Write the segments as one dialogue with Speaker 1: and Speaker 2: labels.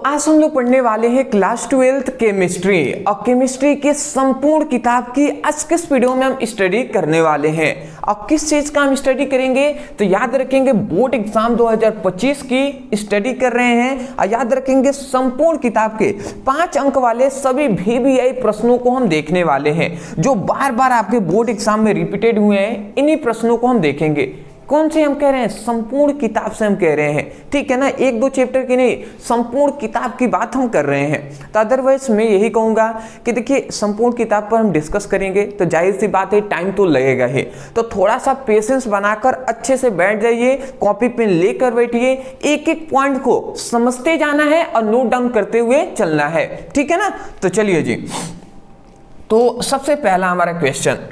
Speaker 1: आज हम लोग पढ़ने वाले हैं क्लास 12th केमिस्ट्री और केमिस्ट्री के संपूर्ण किताब की आज के इस वीडियो में हम स्टडी करने वाले हैं। अब किस चीज का हम स्टडी करेंगे तो याद रखेंगे बोर्ड एग्जाम 2025 की स्टडी कर रहे हैं और याद रखेंगे संपूर्ण किताब के 5 अंक वाले सभी VBI प्रश्नों को हम देखने वाले हैं जो बार बार आपके बोर्ड एग्जाम में रिपीटेड हुए हैं। इन्हीं प्रश्नों को हम देखेंगे। कौन से हम कह रहे हैं, संपूर्ण किताब से हम कह रहे हैं, ठीक है ना, एक दो चैप्टर की नहीं, संपूर्ण किताब की बात हम कर रहे हैं। तो अदरवाइज मैं यही कहूंगा कि देखिए संपूर्ण किताब पर हम डिस्कस करेंगे तो जाहिर सी बात है टाइम तो लगेगा ही, तो थोड़ा सा पेशेंस बनाकर अच्छे से बैठ जाइए, कॉपी पेन लेकर बैठिए, एक एक पॉइंट को समझते जाना है और नोट डाउन करते हुए चलना है, ठीक है ना। तो चलिए जी, तो सबसे पहला हमारा क्वेश्चन,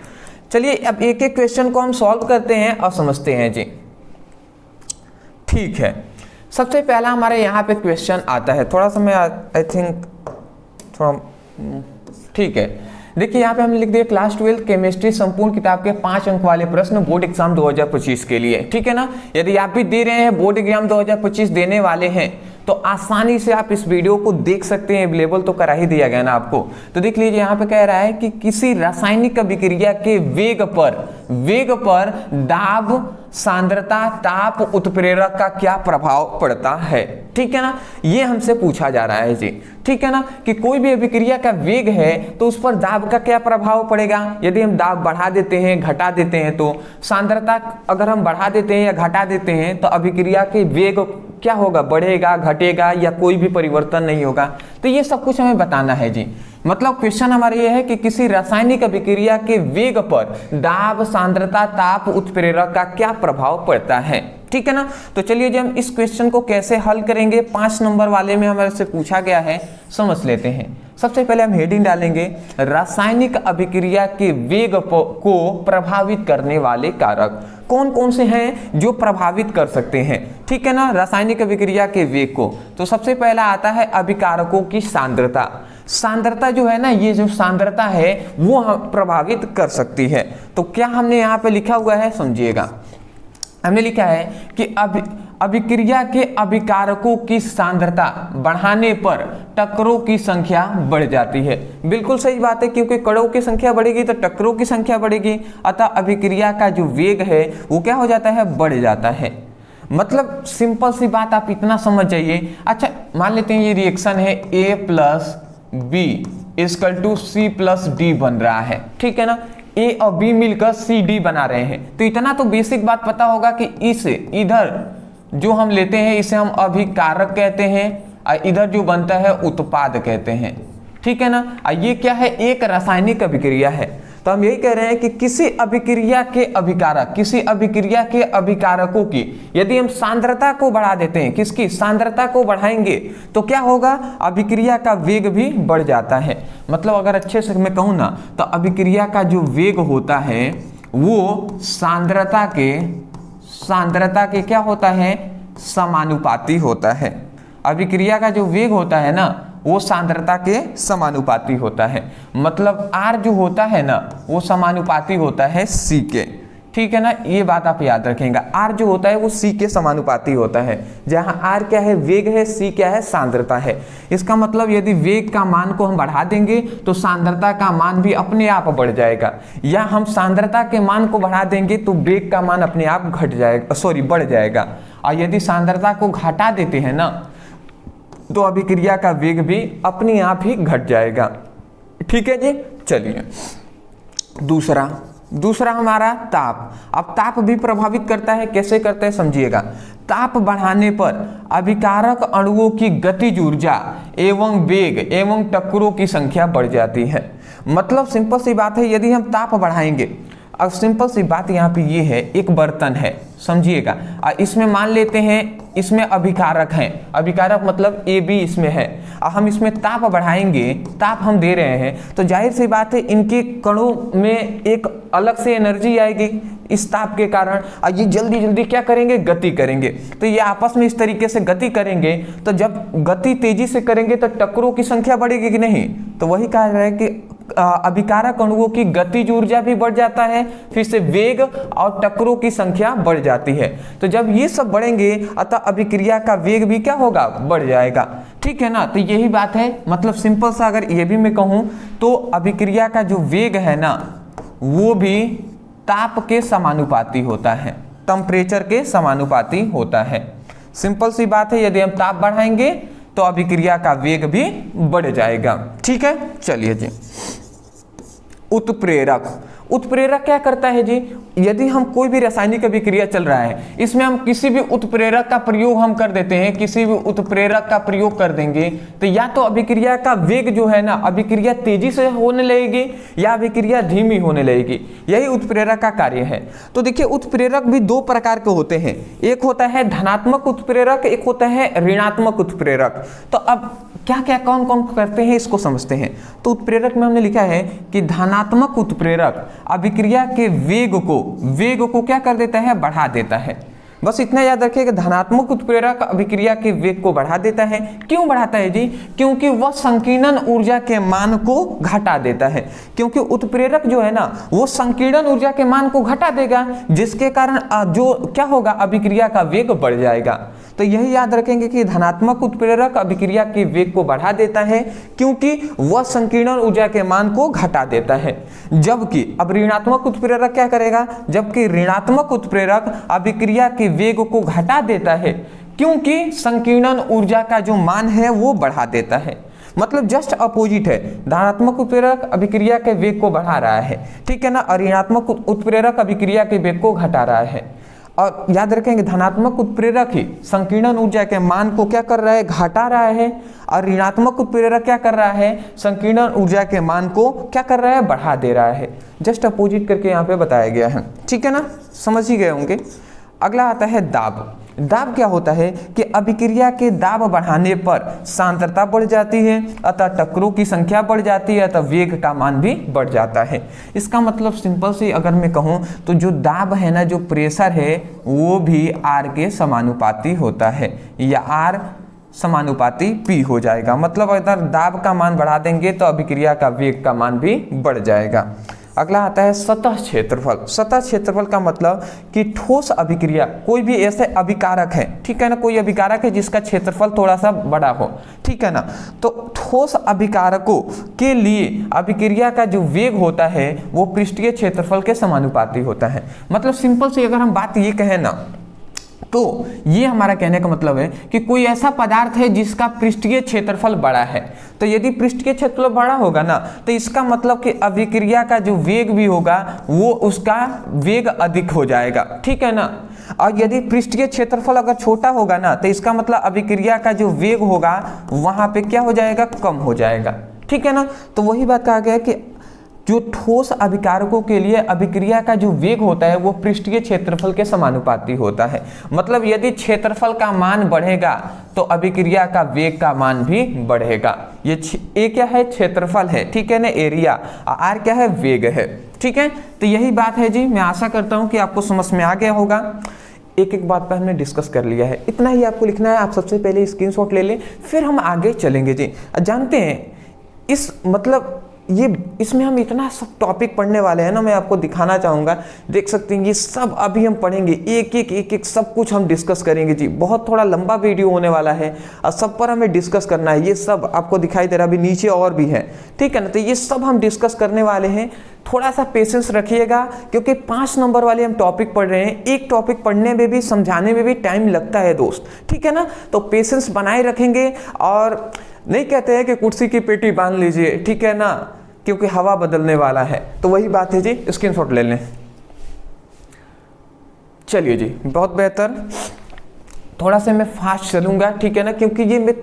Speaker 1: चलिए अब एक एक क्वेश्चन को हम सॉल्व करते हैं और समझते हैं जी, ठीक है। सबसे पहला हमारे यहाँ पे क्वेश्चन आता है, थोड़ा सा मैं आई थिंक थोड़ा ठीक है। देखिए यहाँ पे हमने लिख दिया क्लास 12 केमिस्ट्री संपूर्ण किताब के 5 अंक वाले प्रश्न बोर्ड एग्जाम 2025 के लिए, ठीक है ना। यदि आप भी दे रहे हैं, बोर्ड एग्जाम 2025 देने वाले हैं तो आसानी से आप इस वीडियो को देख सकते हैं, अवेलेबल तो करा ही दिया गया ना आपको। तो देख लीजिए यहाँ पे कह रहा है कि किसी रासायनिक अभिक्रिया के वेग पर दाब, सांद्रता, ताप, उत्प्रेरक का क्या प्रभाव पड़ता है, ठीक है ना। ये हमसे पूछा जा रहा है जी, ठीक है ना, कि कोई भी अभिक्रिया का वेग है तो उस पर दाब का क्या प्रभाव पड़ेगा। यदि हम दाब बढ़ा देते हैं, घटा देते हैं, तो सांद्रता अगर हम बढ़ा देते हैं या घटा देते हैं तो अभिक्रिया के वेग क्या होगा, बढ़ेगा, घटेगा या कोई भी परिवर्तन नहीं होगा। तो ये सब कुछ हमें बताना है जी। मतलब क्वेश्चन हमारा ये है कि किसी रासायनिक अभिक्रिया के वेग पर दाब, सांद्रता, ताप, उत्प्रेरक का क्या प्रभाव पड़ता है, ठीक है ना। तो चलिए जी हम इस क्वेश्चन को कैसे हल करेंगे, 5 नंबर वाले में हमारे से पूछा गया है, समझ लेते हैं। सबसे पहले हम हेडिंग डालेंगे रासायनिक अभिक्रिया के वेग को प्रभावित करने वाले कारक कौन कौन से हैं जो प्रभावित कर सकते हैं, ठीक है ना, रासायनिक अभिक्रिया के वेग को। तो सबसे पहला आता है अभिकारकों की सांद्रता। सांद्रता जो है ना, ये जो सांद्रता है वो प्रभावित कर सकती है। तो क्या हमने यहाँ पे लिखा हुआ है, समझिएगा। हमने लिखा है कि अभिक्रिया के अभिकारकों की सांद्रता बढ़ाने पर टक्करों की संख्या बढ़ जाती है। बिल्कुल सही बात है, क्योंकि कणों की संख्या बढ़ेगी तो टक्करों की संख्या बढ़ेगी, अतः अभिक्रिया का जो वेग है वो क्या हो जाता है, बढ़ जाता है। मतलब सिंपल सी बात आप इतना समझ जाइए। अच्छा मान लेते हैं ये रिएक्शन है A + B = C + D बन रहा है, ठीक है ना। A और B मिलकर CD बना रहे हैं, तो इतना तो बेसिक बात पता होगा कि इधर जो हम लेते हैं इसे हम अभिकारक कहते हैं और इधर जो बनता है उत्पाद कहते हैं, ठीक है ना। ये क्या है, एक रासायनिक अभिक्रिया है। तो हम यही कह रहे हैं कि किसी अभिक्रिया के अभिकारक, किसी अभिक्रिया के अभिकारकों की यदि हम सांद्रता को बढ़ा देते हैं, किसकी सांद्रता को बढ़ाएंगे तो क्या होगा, अभिक्रिया का वेग भी बढ़ जाता है। मतलब अगर अच्छे से मैं कहूँ ना तो अभिक्रिया का जो वेग होता है वो सांद्रता के क्या होता है, समानुपाती होता है। अभिक्रिया का जो वेग होता है ना वो सांद्रता के समानुपाती होता है। मतलब R जो होता है ना वो समानुपाती होता है C के, ठीक है ना। ये बात आप याद रखेंगे, R जो होता है वो C के समानुपाती होता है। जहां R क्या है, वेग है, C क्या है, सांद्रता है। इसका मतलब यदि वेग का मान को हम बढ़ा देंगे तो सांद्रता का मान भी अपने आप बढ़ जाएगा, या हम सांद्रता के मान को बढ़ा देंगे तो वेग का मान अपने आप बढ़ जाएगा। और यदि सांद्रता को घटा देते हैं ना तो अभिक्रिया का वेग भी अपने आप ही घट जाएगा, ठीक है जी। चलिए दूसरा हमारा ताप। अब ताप भी प्रभावित करता है, कैसे करता है समझिएगा। ताप बढ़ाने पर अभिकारक अणुओं की गतिज ऊर्जा एवं वेग एवं टक्करों की संख्या बढ़ जाती है। मतलब सिंपल सी बात है, यदि हम ताप बढ़ाएंगे, अब सिंपल सी बात यहाँ पे ये है, एक बर्तन है समझिएगा, इसमें मान लेते हैं इसमें अभिकारक हैं, अभिकारक मतलब AB इसमें है, और हम इसमें ताप बढ़ाएंगे, ताप हम दे रहे हैं तो जाहिर सी बात है इनके कणों में एक अलग से एनर्जी आएगी इस ताप के कारण, और ये जल्दी जल्दी क्या करेंगे, गति करेंगे। तो ये आपस में इस तरीके से गति करेंगे, तो जब गति तेजी से करेंगे तो टक्करों की संख्या बढ़ेगी कि नहीं। तो वही कहा जा रहा है कि अभिकारक अणुओं की गतिज ऊर्जा भी बढ़ जाता है, फिर से वेग और टक्करों की संख्या बढ़ जाती है। तो जब ये सब बढ़ेंगे अतः अभिक्रिया का वेग भी क्या होगा, बढ़ जाएगा। ठीक है ना। तो यही बात है, मतलब सिंपल सा अगर ये भी मैं कहूँ तो अभिक्रिया का जो वेग है ना वो भी ताप के समानुपाती होता है, टेम्परेचर के समानुपाती होता है। सिंपल सी बात है, यदि हम ताप बढ़ाएंगे तो अभिक्रिया का वेग भी बढ़ जाएगा। ठीक है, चलिए जी। उत्प्रेरक, उत्प्रेरक क्या करता है जी, यदि हम कोई भी रासायनिक अभिक्रिया चल रहा है, इसमें हम किसी भी उत्प्रेरक का प्रयोग हम कर देते हैं, किसी भी उत्प्रेरक का प्रयोग कर देंगे तो या तो अभिक्रिया का वेग जो है ना, अभिक्रिया तेजी से होने लगेगी या अभिक्रिया धीमी होने लगेगी। यही उत्प्रेरक का कार्य है। तो देखिए उत्प्रेरक भी दो प्रकार के होते हैं, एक होता है धनात्मक उत्प्रेरक, एक होता है ऋणात्मक उत्प्रेरक। तो अब क्या क्या कौन कौन करते हैं इसको समझते हैं। तो उत्प्रेरक में हमने लिखा है कि धनात्मक उत्प्रेरक अभिक्रिया के वेग को क्या कर देता है, बढ़ा देता है। बस इतना याद रखिए कि धनात्मक उत्प्रेरक अभिक्रिया के वेग को बढ़ा देता है। क्यों बढ़ाता है जी, क्योंकि वह संकीर्ण ऊर्जा के मान को घटा देता है। क्योंकि उत्प्रेरक जो है ना वो संकीर्ण ऊर्जा के मान को घटा देगा, जिसके कारण जो क्या होगा, अभिक्रिया का वेग बढ़ जाएगा। तो यही याद रखेंगे कि धनात्मक उत्प्रेरक अभिक्रिया के वेग को बढ़ा देता है क्योंकि वह संकीर्ण ऊर्जा के मान को घटा देता है। जबकि अब ऋणात्मक उत्प्रेरक क्या करेगा, जबकि ऋणात्मक उत्प्रेरक अभिक्रिया के वेग को घटा देता है क्योंकि संकीर्ण ऊर्जा का जो मान है वो बढ़ा देता है। मतलब जस्ट अपोजिट है, धनात्मक उत्प्रेरक अभिक्रिया के वेग को बढ़ा रहा है, ठीक है ना, और ऋणात्मक उत्प्रेरक अभिक्रिया के वेग को घटा रहा है। और याद रखेंगे धनात्मक उत्प्रेरक ही संकीर्ण ऊर्जा के मान को क्या कर रहा है, घटा रहा है, और ऋणात्मक उत्प्रेरक क्या कर रहा है, संकीर्ण ऊर्जा के मान को क्या कर रहा है, बढ़ा दे रहा है। जस्ट अपोजिट करके यहाँ पे बताया गया है, ठीक है ना, समझ ही गए होंगे। अगला आता है दाब। दाब क्या होता है कि अभिक्रिया के दाब बढ़ाने पर सांद्रता बढ़ जाती है, अतः टक्करों की संख्या बढ़ जाती है, अतः वेग का मान भी बढ़ जाता है। इसका मतलब सिंपल से अगर मैं कहूँ तो जो दाब है ना, जो प्रेशर है वो भी आर के समानुपाती होता है, या आर समानुपाती पी हो जाएगा। मतलब अगर दाब का मान बढ़ा देंगे तो अभिक्रिया का वेग का मान भी बढ़ जाएगा। अगला आता है सतह क्षेत्रफल। सतह क्षेत्रफल का मतलब कि ठोस अभिक्रिया, कोई भी ऐसे अभिकारक है, ठीक है ना, कोई अभिकारक है जिसका क्षेत्रफल थोड़ा सा बड़ा हो, ठीक है ना, तो ठोस अभिकारकों के लिए अभिक्रिया का जो वेग होता है वो पृष्ठीय क्षेत्रफल के समानुपाती होता है। मतलब सिंपल से अगर हम बात ये कहें ना तो ये हमारा कहने का मतलब है कि कोई ऐसा पदार्थ है जिसका पृष्ठीय क्षेत्रफल बड़ा है, तो यदि पृष्ठीय क्षेत्रफल बड़ा होगा ना तो इसका मतलब कि अभिक्रिया का जो वेग भी होगा वो उसका वेग अधिक हो जाएगा, ठीक है ना। और यदि पृष्ठीय क्षेत्रफल अगर छोटा होगा ना तो इसका मतलब अभिक्रिया का जो वेग होगा वहां पे क्या हो जाएगा, कम हो जाएगा, ठीक है ना। तो वही बात कहा गया कि जो ठोस अभिकारकों के लिए अभिक्रिया का जो वेग होता है वो पृष्ठीय क्षेत्रफल के समानुपाती होता है। मतलब यदि क्षेत्रफल का मान बढ़ेगा तो अभिक्रिया का वेग का मान भी बढ़ेगा। ये क्या है, क्षेत्रफल है, ठीक है ना, एरिया, आर क्या है, वेग है, ठीक है। तो यही बात है जी, मैं आशा करता हूँ कि आपको समझ में आ गया होगा। एक एक बात पर हमने डिस्कस कर लिया है, इतना ही आपको लिखना है। आप सबसे पहले स्क्रीनशॉट ले लें, फिर हम आगे चलेंगे जी। जानते हैं इस मतलब ये इसमें हम इतना सब टॉपिक पढ़ने वाले हैं ना, मैं आपको दिखाना चाहूँगा, देख सकते हैं ये सब अभी हम पढ़ेंगे, एक एक सब कुछ हम डिस्कस करेंगे जी। बहुत थोड़ा लंबा वीडियो होने वाला है और सब पर हमें डिस्कस करना है। ये सब आपको दिखाई दे रहा है, अभी नीचे और भी है, ठीक है ना। तो ये सब हम डिस्कस करने वाले हैं, थोड़ा सा पेशेंस रखिएगा क्योंकि 5 नंबर वाले हम टॉपिक पढ़ रहे हैं। एक टॉपिक पढ़ने में भी, समझाने में भी टाइम लगता है दोस्त, ठीक है ना। तो पेशेंस बनाए रखेंगे और नहीं कहते हैं कि कुर्सी की पेटी बांध लीजिए, ठीक है ना, क्योंकि हवा बदलने वाला है। तो वही बात है जी, स्क्रीनशॉट ले लें। चलिए जी, बहुत बेहतर। थोड़ा सा मैं फास्ट चलूंगा, ठीक है ना, क्योंकि ये मैं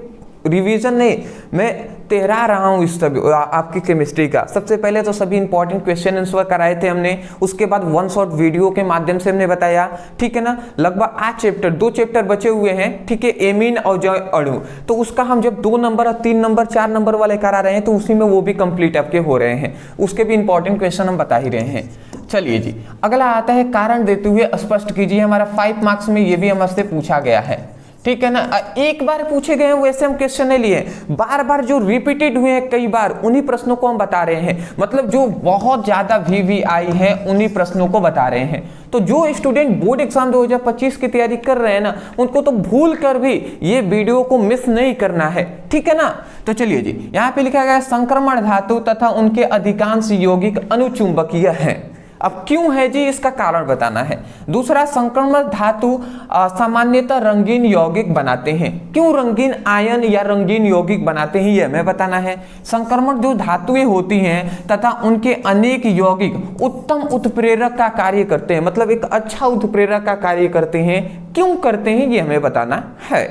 Speaker 1: रिवीजन नहीं, मैं तेरा रहा हूँ इस सब आपकी केमिस्ट्री का। सबसे पहले तो सभी इंपॉर्टेंट क्वेश्चन आंसर कराए थे हमने, उसके बाद 1 शॉर्ट वीडियो के माध्यम से हमने बताया, ठीक है ना। लगभग 8 चैप्टर, 2 चैप्टर बचे हुए हैं, ठीक है, एमीन और जय अणु। तो उसका हम जब 2 नंबर और 3 नंबर 4 नंबर वाले करा रहे हैं तो उसी में वो भी कंप्लीट आपके हो रहे हैं, उसके भी इंपॉर्टेंट क्वेश्चन हम बता ही रहे हैं। चलिए जी, अगला आता है कारण देते हुए स्पष्ट कीजिए। हमारा 5 मार्क्स में ये भी हमसे पूछा गया है, ठीक है ना। एक बार पूछे गए हैं वैसे हम क्वेश्चन नहीं लिए, बार बार जो रिपीटेड हुए हैं कई बार उन्हीं प्रश्नों को हम बता रहे हैं, मतलब जो बहुत ज्यादा VVI है उन्हीं प्रश्नों को बता रहे हैं। तो जो स्टूडेंट बोर्ड एग्जाम 2025 की तैयारी कर रहे हैं ना, उनको तो भूल कर भी ये वीडियो को मिस नहीं करना है, ठीक है ना। तो चलिए जी, यहाँ पे लिखा गया संक्रमण धातु तथा उनके अधिकांश यौगिक अनुचुंबकीय हैं। अब क्यों है जी, इसका कारण बताना है। दूसरा, संक्रमण धातु सामान्यतः रंगीन यौगिक बनाते हैं। क्यों रंगीन आयन या रंगीन यौगिक बनाते हैं, ये हमें बताना है। संक्रमण जो धातुएं होती हैं तथा उनके अनेक यौगिक उत्तम उत्प्रेरक का कार्य करते हैं, मतलब एक अच्छा उत्प्रेरक का कार्य करते हैं। क्यों करते हैं ये हमें बताना है,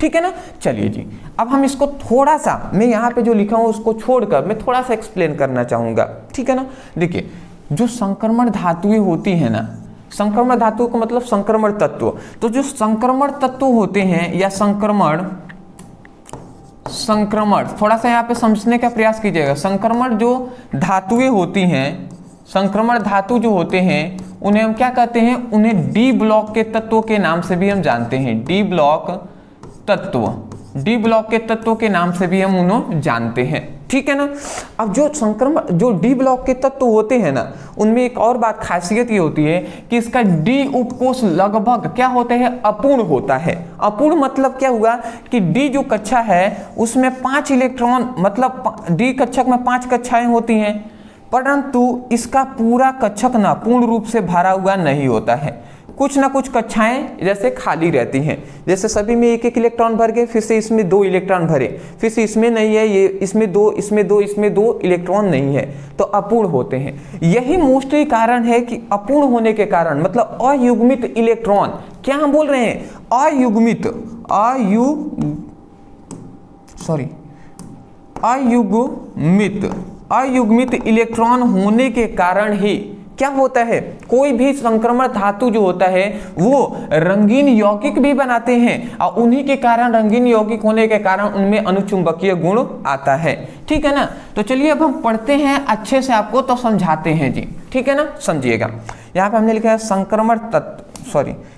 Speaker 1: ठीक है ना। चलिए जी, अब हम इसको थोड़ा सा, मैं यहाँ पे जो लिखा हूँ उसको छोड़कर मैं थोड़ा सा एक्सप्लेन करना चाहूंगा, ठीक है ना। देखिए, जो संक्रमण धातुएं होती हैं ना, संक्रमण धातु का मतलब संक्रमण तत्व, तो जो संक्रमण तत्व होते हैं या संक्रमण थोड़ा सा यहाँ पे समझने का प्रयास कीजिएगा। संक्रमण जो धातुएं होती हैं, संक्रमण धातु जो होते हैं उन्हें हम क्या कहते हैं, उन्हें डी ब्लॉक के तत्वों के नाम से भी हम जानते हैं। डी ब्लॉक तत्व, डी ब्लॉक के तत्वों के नाम से भी हम उन्हें जानते हैं, ठीक है ना। अब जो संक्रमण जो डी ब्लॉक के तत्व होते हैं ना, उनमें एक और बात खासियत ये होती है कि इसका डी उपकोष लगभग क्या होता है, अपूर्ण होता है। अपूर्ण मतलब क्या हुआ कि डी जो कक्षा है उसमें 5 इलेक्ट्रॉन, मतलब डी कक्षक में 5 कक्षाएं होती हैं, परंतु इसका पूरा कक्षक ना पूर्ण रूप से भरा हुआ नहीं होता है। कुछ ना कुछ कक्षाएं जैसे खाली रहती हैं, जैसे सभी में 1-1 इलेक्ट्रॉन भर गए, फिर से इसमें 2 इलेक्ट्रॉन भरे, फिर से इसमें नहीं है, ये इसमें 2, इसमें 2, इसमें 2 इलेक्ट्रॉन नहीं है, तो अपूर्ण होते हैं। यही मोस्टली कारण है कि अपूर्ण होने के कारण, मतलब अयुग्मित इलेक्ट्रॉन, क्या हम बोल रहे हैं, अयुग्मित इलेक्ट्रॉन होने के कारण ही क्या होता है, कोई भी संक्रमण धातु जो होता है वो रंगीन यौगिक भी बनाते हैं, और उन्हीं के कारण, रंगीन यौगिक होने के कारण उनमें अनुचुंबकीय गुण आता है, ठीक है ना। तो चलिए अब हम पढ़ते हैं अच्छे से, आपको तो समझाते हैं जी, ठीक है ना, समझिएगा। यहाँ पे हमने लिखा है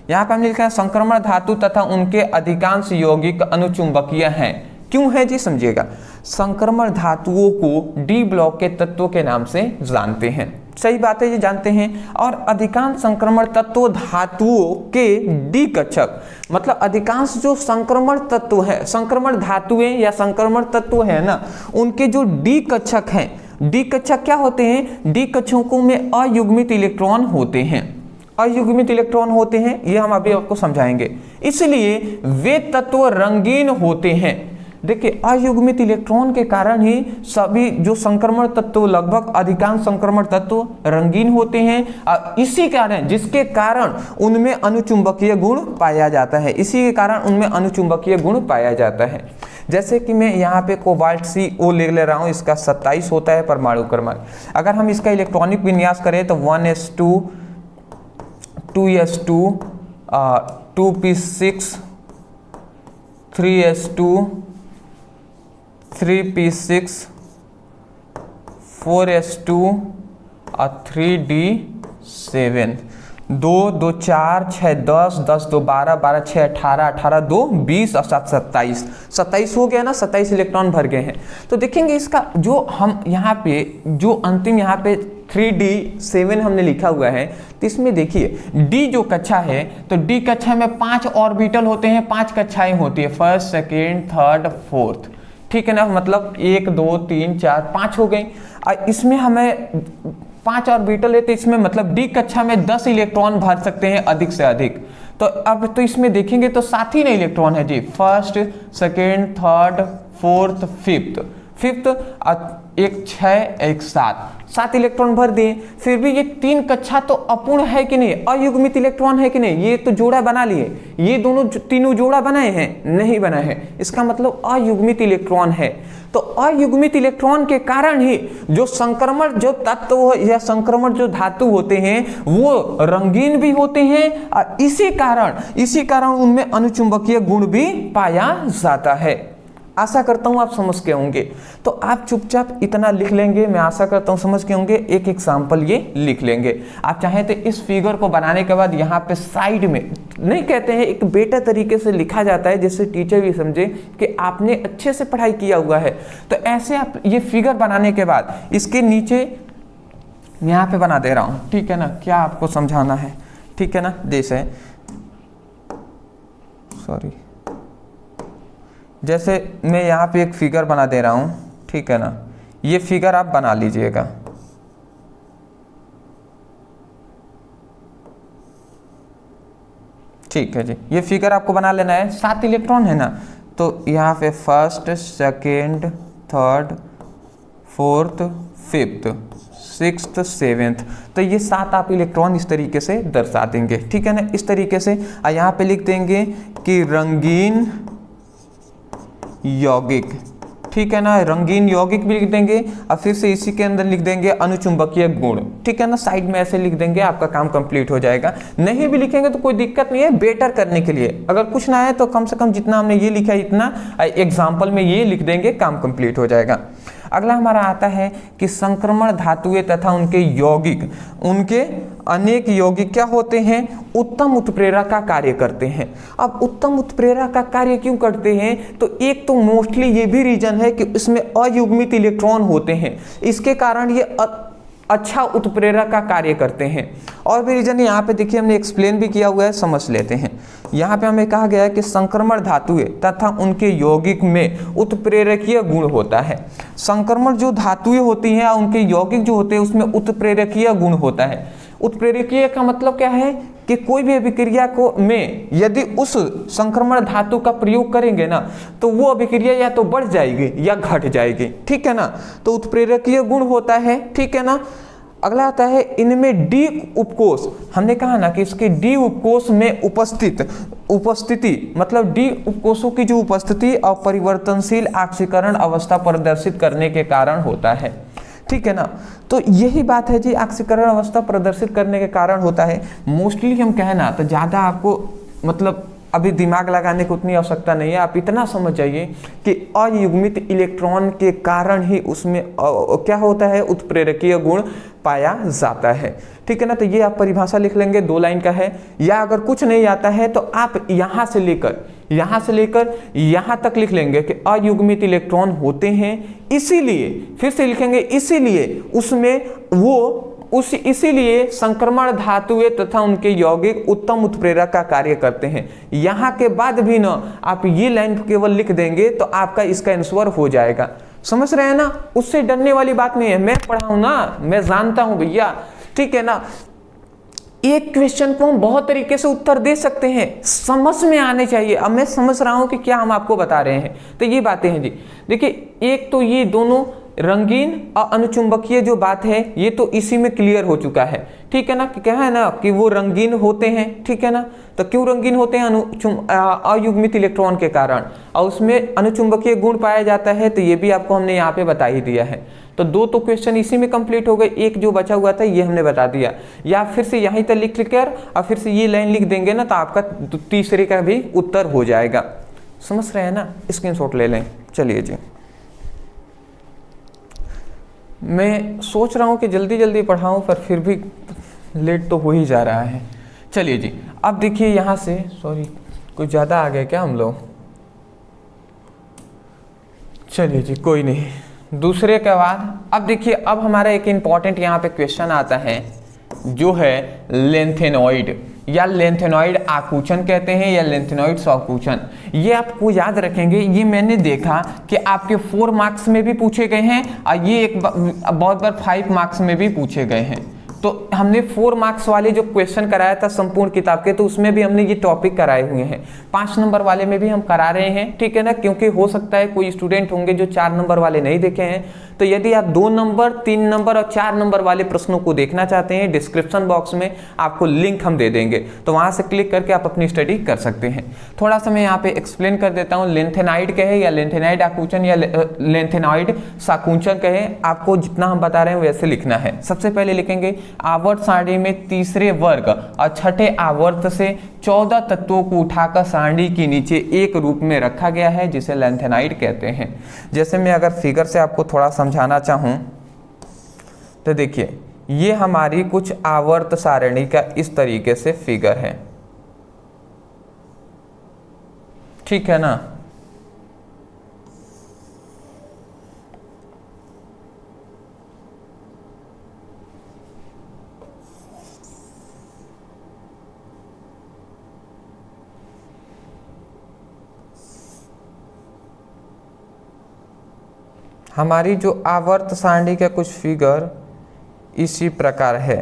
Speaker 1: यहाँ पे हमने लिखा है संक्रमण धातु तथा उनके अधिकांश यौगिक अनुचुंबकीय हैं। क्यों है जी, समझिएगा। संक्रमण धातुओं को डी ब्लॉक के तत्वों के नाम से जानते हैं, सही बात है, ये जानते हैं। और अधिकांश संक्रमण तत्व धातुओं के डी कक्षक, मतलब अधिकांश जो संक्रमण तत्व है, संक्रमण धातुएं या संक्रमण तत्व है ना, उनके जो डी कक्षक हैं, डी कक्षक क्या होते हैं, डी कक्षकों में अयुग्मित इलेक्ट्रॉन होते हैं, अयुग्मित इलेक्ट्रॉन होते हैं, ये हम अभी आपको समझाएंगे। इसलिए वे तत्व रंगीन होते हैं। देखिए, अयुग्मित इलेक्ट्रॉन के कारण ही सभी जो संक्रमण तत्व, लगभग अधिकांश संक्रमण तत्व रंगीन होते हैं, और इसी कारण, जिसके कारण उनमें अनुचुंबकीय गुण पाया जाता है, इसी के कारण उनमें अनुचुंबकीय गुण पाया जाता है। जैसे कि मैं यहाँ पे कोबाल्ट CO ले रहा हूँ, इसका 27 होता है परमाणु क्रमांक। अगर हम इसका इलेक्ट्रॉनिक विन्यास करें तो 1s2 2s2 2p6 3s2 3p6 4s2 और 3d7, 2 2 4 6 10 10 2 12 12 6 18 18 2 20 और 7 27 हो गया ना, 27 इलेक्ट्रॉन भर गए हैं। तो देखेंगे इसका जो हम यहाँ पे जो अंतिम यहाँ पे 3d7 हमने लिखा हुआ है, तो इसमें देखिए d जो कक्षा है, तो d कक्षा में 5 ऑर्बिटल होते हैं, 5 कक्षाएं होती है, फर्स्ट सेकेंड थर्ड फोर्थ, ठीक है ना, मतलब 1 2 3 4 5 हो गई। और इसमें हमें 5 ऑर्बिटल है, तो इसमें मतलब डी कक्षा में 10 इलेक्ट्रॉन भर सकते हैं अधिक से अधिक। तो अब तो इसमें देखेंगे तो 7 ही ना इलेक्ट्रॉन है जी, first second third fourth fifth, एक 6 एक 7 इलेक्ट्रॉन भर दिए। फिर भी ये 3 कक्षा तो अपूर्ण है कि नहीं, अयुग्मित इलेक्ट्रॉन है कि नहीं, ये तो जोड़ा बना लिए, ये दोनों तीनों जोड़ा बनाए हैं, नहीं बनाए हैं, इसका मतलब अयुग्मित इलेक्ट्रॉन है। तो अयुग्मित इलेक्ट्रॉन के कारण ही जो संक्रमण जो तत्व या संक्रमण जो धातु होते हैं वो रंगीन भी होते हैं, और इसी कारण उनमें अनुचुंबकीय गुण भी पाया जाता है। आशा करता हूँ आप समझ के होंगे। तो आप चुपचाप इतना लिख लेंगे, मैं आशा करता हूँ समझ के होंगे। एक एग्जाम्पल ये लिख लेंगे। आप चाहें तो इस फिगर को बनाने के बाद यहाँ पे साइड में, नहीं कहते हैं, एक बेटर तरीके से लिखा जाता है जिससे टीचर भी समझे कि आपने अच्छे से पढ़ाई किया हुआ है। तो ऐसे आप ये फिगर बनाने के बाद इसके नीचे यहाँ पे बना दे रहा हूँ, ठीक है ना, क्या आपको समझाना है, ठीक है ना। जैसे सॉरी, जैसे मैं यहाँ पे एक फिगर बना दे रहा हूँ, ठीक है ना, ये फिगर आप बना लीजिएगा। ठीक है जी, ये फिगर आपको बना लेना है। 7 इलेक्ट्रॉन है ना, तो यहाँ पे first, second, third, fourth, fifth, sixth, seventh, तो ये 7 आप इलेक्ट्रॉन इस तरीके से दर्शा देंगे, ठीक है ना, इस तरीके से। और यहाँ पे लिख देंगे कि रंगीन यौगिक, ठीक है ना, रंगीन यौगिक भी लिख देंगे। और फिर से इसी के अंदर लिख देंगे अनुचुंबकीय गुण, ठीक है ना, साइड में ऐसे लिख देंगे, आपका काम कंप्लीट हो जाएगा। नहीं भी लिखेंगे तो कोई दिक्कत नहीं है, बेटर करने के लिए। अगर कुछ ना है तो कम से कम जितना हमने ये लिखा है इतना एग्जाम्पल में ये लिख देंगे, काम कंप्लीट हो जाएगा। अगला हमारा आता है कि संक्रमण धातुएं तथा उनके यौगिक, उनके अनेक यौगिक क्या होते हैं, उत्तम उत्प्रेरक का कार्य करते हैं। अब उत्तम उत्प्रेरक का कार्य क्यों करते हैं, तो एक तो मोस्टली ये भी रीजन है कि इसमें अयुग्मित इलेक्ट्रॉन होते हैं, इसके कारण ये अच्छा उत्प्रेरक का कार्य करते हैं। और भी रीजन यहाँ पे देखिए हमने एक्सप्लेन भी किया हुआ है, समझ लेते हैं। यहाँ पे हमें कहा गया है कि संक्रमण धातुएं तथा उनके यौगिक में उत्प्रेरकीय गुण होता है। संक्रमण जो धातुएं होती हैं उनके यौगिक जो होते हैं उसमें उत्प्रेरकीय गुण होता है। उत्प्रेरकीय का मतलब क्या है कि कोई भी अभिक्रिया को में यदि उस संक्रमण धातु का प्रयोग करेंगे ना तो वो अभिक्रिया या तो बढ़ जाएगी या घट जाएगी, ठीक है ना, तो उत्प्रेरकीय गुण होता है, ठीक है ना। अगला आता है इनमें डी उपकोष, हमने कहा ना कि इसके डी उपकोष में उपस्थिति मतलब डी उपकोषों की जो उपस्थिति और परिवर्तनशील ऑक्सीकरण अवस्था प्रदर्शित करने के कारण होता है, ठीक है ना। तो यही बात है जी, ऑक्सीकरण अवस्था प्रदर्शित करने के कारण होता है। मोस्टली हम कहें ना तो ज़्यादा आपको मतलब अभी दिमाग लगाने की उतनी आवश्यकता नहीं है, आप इतना समझ जाइए कि अयुग्मित इलेक्ट्रॉन के कारण ही उसमें क्या होता है, उत्प्रेरकीय गुण पाया जाता है, ठीक है ना। तो ये आप परिभाषा लिख लेंगे, 2 लाइन का है। या अगर कुछ नहीं आता है तो आप यहाँ से लेकर यहाँ तक लिख लेंगे कि अयुग्मित इलेक्ट्रॉन होते हैं, इसीलिए फिर से लिखेंगे, इसीलिए उसमें वो इसीलिए संक्रमण धातुएं तथा उनके यौगिक उत्तम उत्प्रेरक का कार्य करते हैं। यहाँ के बाद भी ना आप ये लाइन केवल लिख देंगे तो आपका इसका आंसर हो जाएगा। समझ रहे हैं ना, उससे डरने वाली बात नहीं है, मैं पढ़ाऊँ ना, मैं जानता हूँ भैया, ठीक है ना। एक क्वेश्चन को हम बहुत तरीके से उत्तर दे सकते हैं, समझ में आने चाहिए। अब मैं समझ रहा हूं कि क्या हम आपको बता रहे हैं, तो ये बातें हैं जी। देखिए, एक तो ये दोनों रंगीन और अनुचुंबकीय जो बात है ये तो इसी में क्लियर हो चुका है, ठीक है ना। क्या है ना कि वो रंगीन होते हैं, ठीक है ना। तो क्यों रंगीन होते हैं, अयुग्मित इलेक्ट्रॉन के कारण, और उसमें अनुचुंबकीय गुण पाया जाता है, तो ये भी आपको हमने यहाँ पे बता ही दिया है। तो 2 तो क्वेश्चन इसी में कंप्लीट हो गए, एक जो बचा हुआ था ये हमने बता दिया। या फिर से यहीं तक लिख कर और फिर से ये लाइन लिख देंगे ना तो आपका तीसरे का भी उत्तर हो जाएगा। समझ रहे हैं ना, स्क्रीनशॉट ले लें। चलिए जी, मैं सोच रहा हूँ कि जल्दी जल्दी पढ़ाऊँ पर फिर भी लेट तो हो ही जा रहा है। चलिए जी, अब देखिए यहाँ से, सॉरी कुछ ज़्यादा आ गए क्या हम लोग, चलिए जी कोई नहीं। दूसरे के बाद अब देखिए, अब हमारा एक इम्पॉर्टेंट यहाँ पे क्वेश्चन आता है जो है लेंथेनॉइड या लेंथेनॉइड आकुंचन कहते हैं या लेंथेनॉइड आकुंचन। ये आपको याद रखेंगे, ये मैंने देखा कि आपके 4 मार्क्स में भी पूछे गए हैं और ये एक बहुत बार 5 मार्क्स में भी पूछे गए हैं। तो हमने 4 मार्क्स वाले जो क्वेश्चन कराया था संपूर्ण किताब के, तो उसमें भी हमने ये टॉपिक कराए हुए हैं। 5 नंबर वाले में भी हम करा रहे हैं, ठीक है ना, क्योंकि हो सकता है कोई स्टूडेंट होंगे जो 4 नंबर वाले नहीं देखे हैं। तो यदि आप 2 नंबर, 3 नंबर और 4 नंबर वाले प्रश्नों को देखना चाहते हैं, डिस्क्रिप्शन बॉक्स में आपको लिंक हम दे देंगे, तो वहां से क्लिक करके आप अपनी स्टडी कर सकते हैं। थोड़ा सा मैं यहाँ पे एक्सप्लेन कर देता हूँ। लेंथेनाइड कहे या लेंथेनाइड आकुंचन या लेंथेनॉइड साकुंचन कहे, आपको जितना हम बता रहे हैं वैसे लिखना है। सबसे पहले लिखेंगे आवर्त आवर्त सारणी में तीसरे वर्ग और छठे आवर्त से 14 तत्वों को उठाकर सारणी के नीचे एक रूप में रखा गया है, जिसे लेंथेनाइड कहते हैं। जैसे मैं अगर फिगर से आपको थोड़ा समझाना चाहूँ तो देखिए, ये हमारी कुछ आवर्त सारणी का इस तरीके से फिगर है, ठीक है ना। हमारी जो आवर्त सारणी का कुछ फिगर इसी प्रकार है,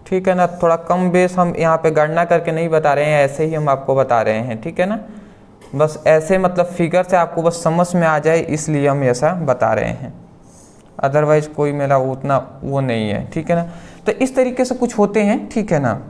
Speaker 1: ठीक है ना। थोड़ा कम बेस हम यहाँ पे गणना करके नहीं बता रहे हैं, ऐसे ही हम आपको बता रहे हैं, ठीक है ना। बस ऐसे मतलब फिगर से आपको बस समझ में आ जाए इसलिए हम ऐसा बता रहे हैं, अदरवाइज कोई मेरा उतना वो नहीं है, ठीक है ना। तो इस तरीके से कुछ होते हैं, ठीक है ना।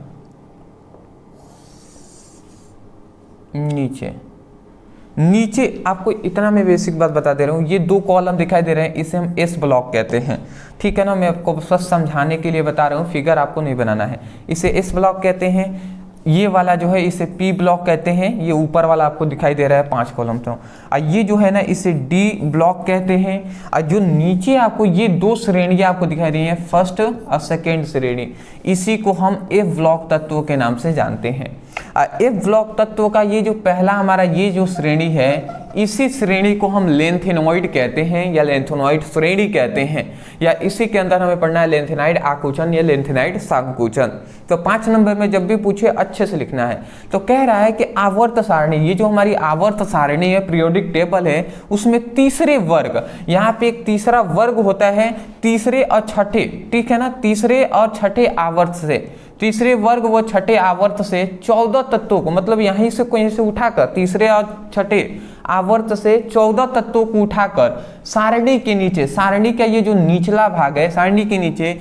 Speaker 1: नीचे आपको इतना मैं बेसिक बात बता दे रहा हूँ, ये दो कॉलम दिखाई दे रहे हैं, इसे हम एस ब्लॉक कहते हैं, ठीक है ना। मैं आपको बस समझाने के लिए बता रहा हूँ, फिगर आपको नहीं बनाना है। इसे एस ब्लॉक कहते हैं, ये वाला जो है इसे पी ब्लॉक कहते हैं, ये ऊपर वाला आपको दिखाई दे रहा है 5 कॉलम तो, और ये जो है ना इसे डी ब्लॉक कहते हैं। और जो नीचे आपको ये 2 श्रेणियाँ आपको दिखाई दी हैं, फर्स्ट और सेकेंड श्रेणी, इसी को हम एफ ब्लॉक तत्वों के नाम से जानते हैं। एफ ब्लॉक तत्वों का ये जो पहला हमारा ये जो श्रेणी है, इसी श्रेणी को हम लेंथेनॉइड कहते हैं या लेंथेनॉइड श्रेणी कहते हैं, या इसी के अंदर हमें पढ़ना है लेंथेनाइड आकुंचन या लेंथेनाइड संकुचन। तो 5 नंबर में जब भी पूछे अच्छे से लिखना है। तो कह रहा है कि आवर्त सारणी, ये जो हमारी आवर्त सारणी है, पीरियोडिक टेबल है, उसमें तीसरे वर्ग, यहाँ पे एक तीसरा वर्ग होता है, तीसरे और छठे, ठीक है ना, तीसरे और छठे आवर्त से, तीसरे वर्ग व छठे आवर्त से 14 तत्वों को, मतलब यहीं से कहीं से उठाकर तीसरे और छठे आवर्त से 14 तत्वों को उठाकर सारणी के नीचे, सारणी का ये जो निचला भाग है, सारणी के नीचे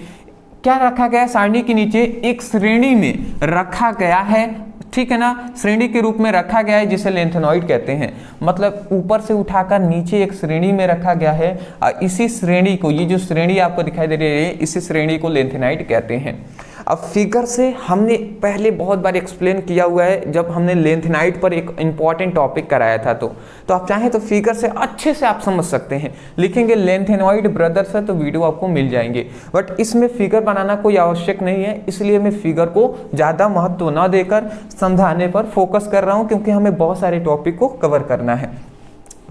Speaker 1: क्या रखा गया है, सारणी के नीचे एक श्रेणी में रखा गया है, ठीक है ना, श्रेणी के रूप में रखा गया है, जिसे लेंथेनॉइड कहते हैं। मतलब ऊपर से उठाकर नीचे एक श्रेणी में रखा गया है, और इसी श्रेणी को, ये जो श्रेणी आपको दिखाई दे रही है, इसी श्रेणी को लेंथेनाइड कहते हैं। अब फिगर से हमने पहले बहुत बार एक्सप्लेन किया हुआ है, जब हमने लेंथेनाइड पर एक इंपॉर्टेंट टॉपिक कराया था, तो आप चाहें तो फिगर से अच्छे से आप समझ सकते हैं। लिखेंगे लेंथेनॉइड ब्रदर्स है तो वीडियो आपको मिल जाएंगे, बट इसमें फिगर बनाना कोई आवश्यक नहीं है, इसलिए मैं फिगर को ज़्यादा महत्व न देकर समझाने पर फोकस कर रहा हूँ, क्योंकि हमें बहुत सारे टॉपिक को कवर करना है।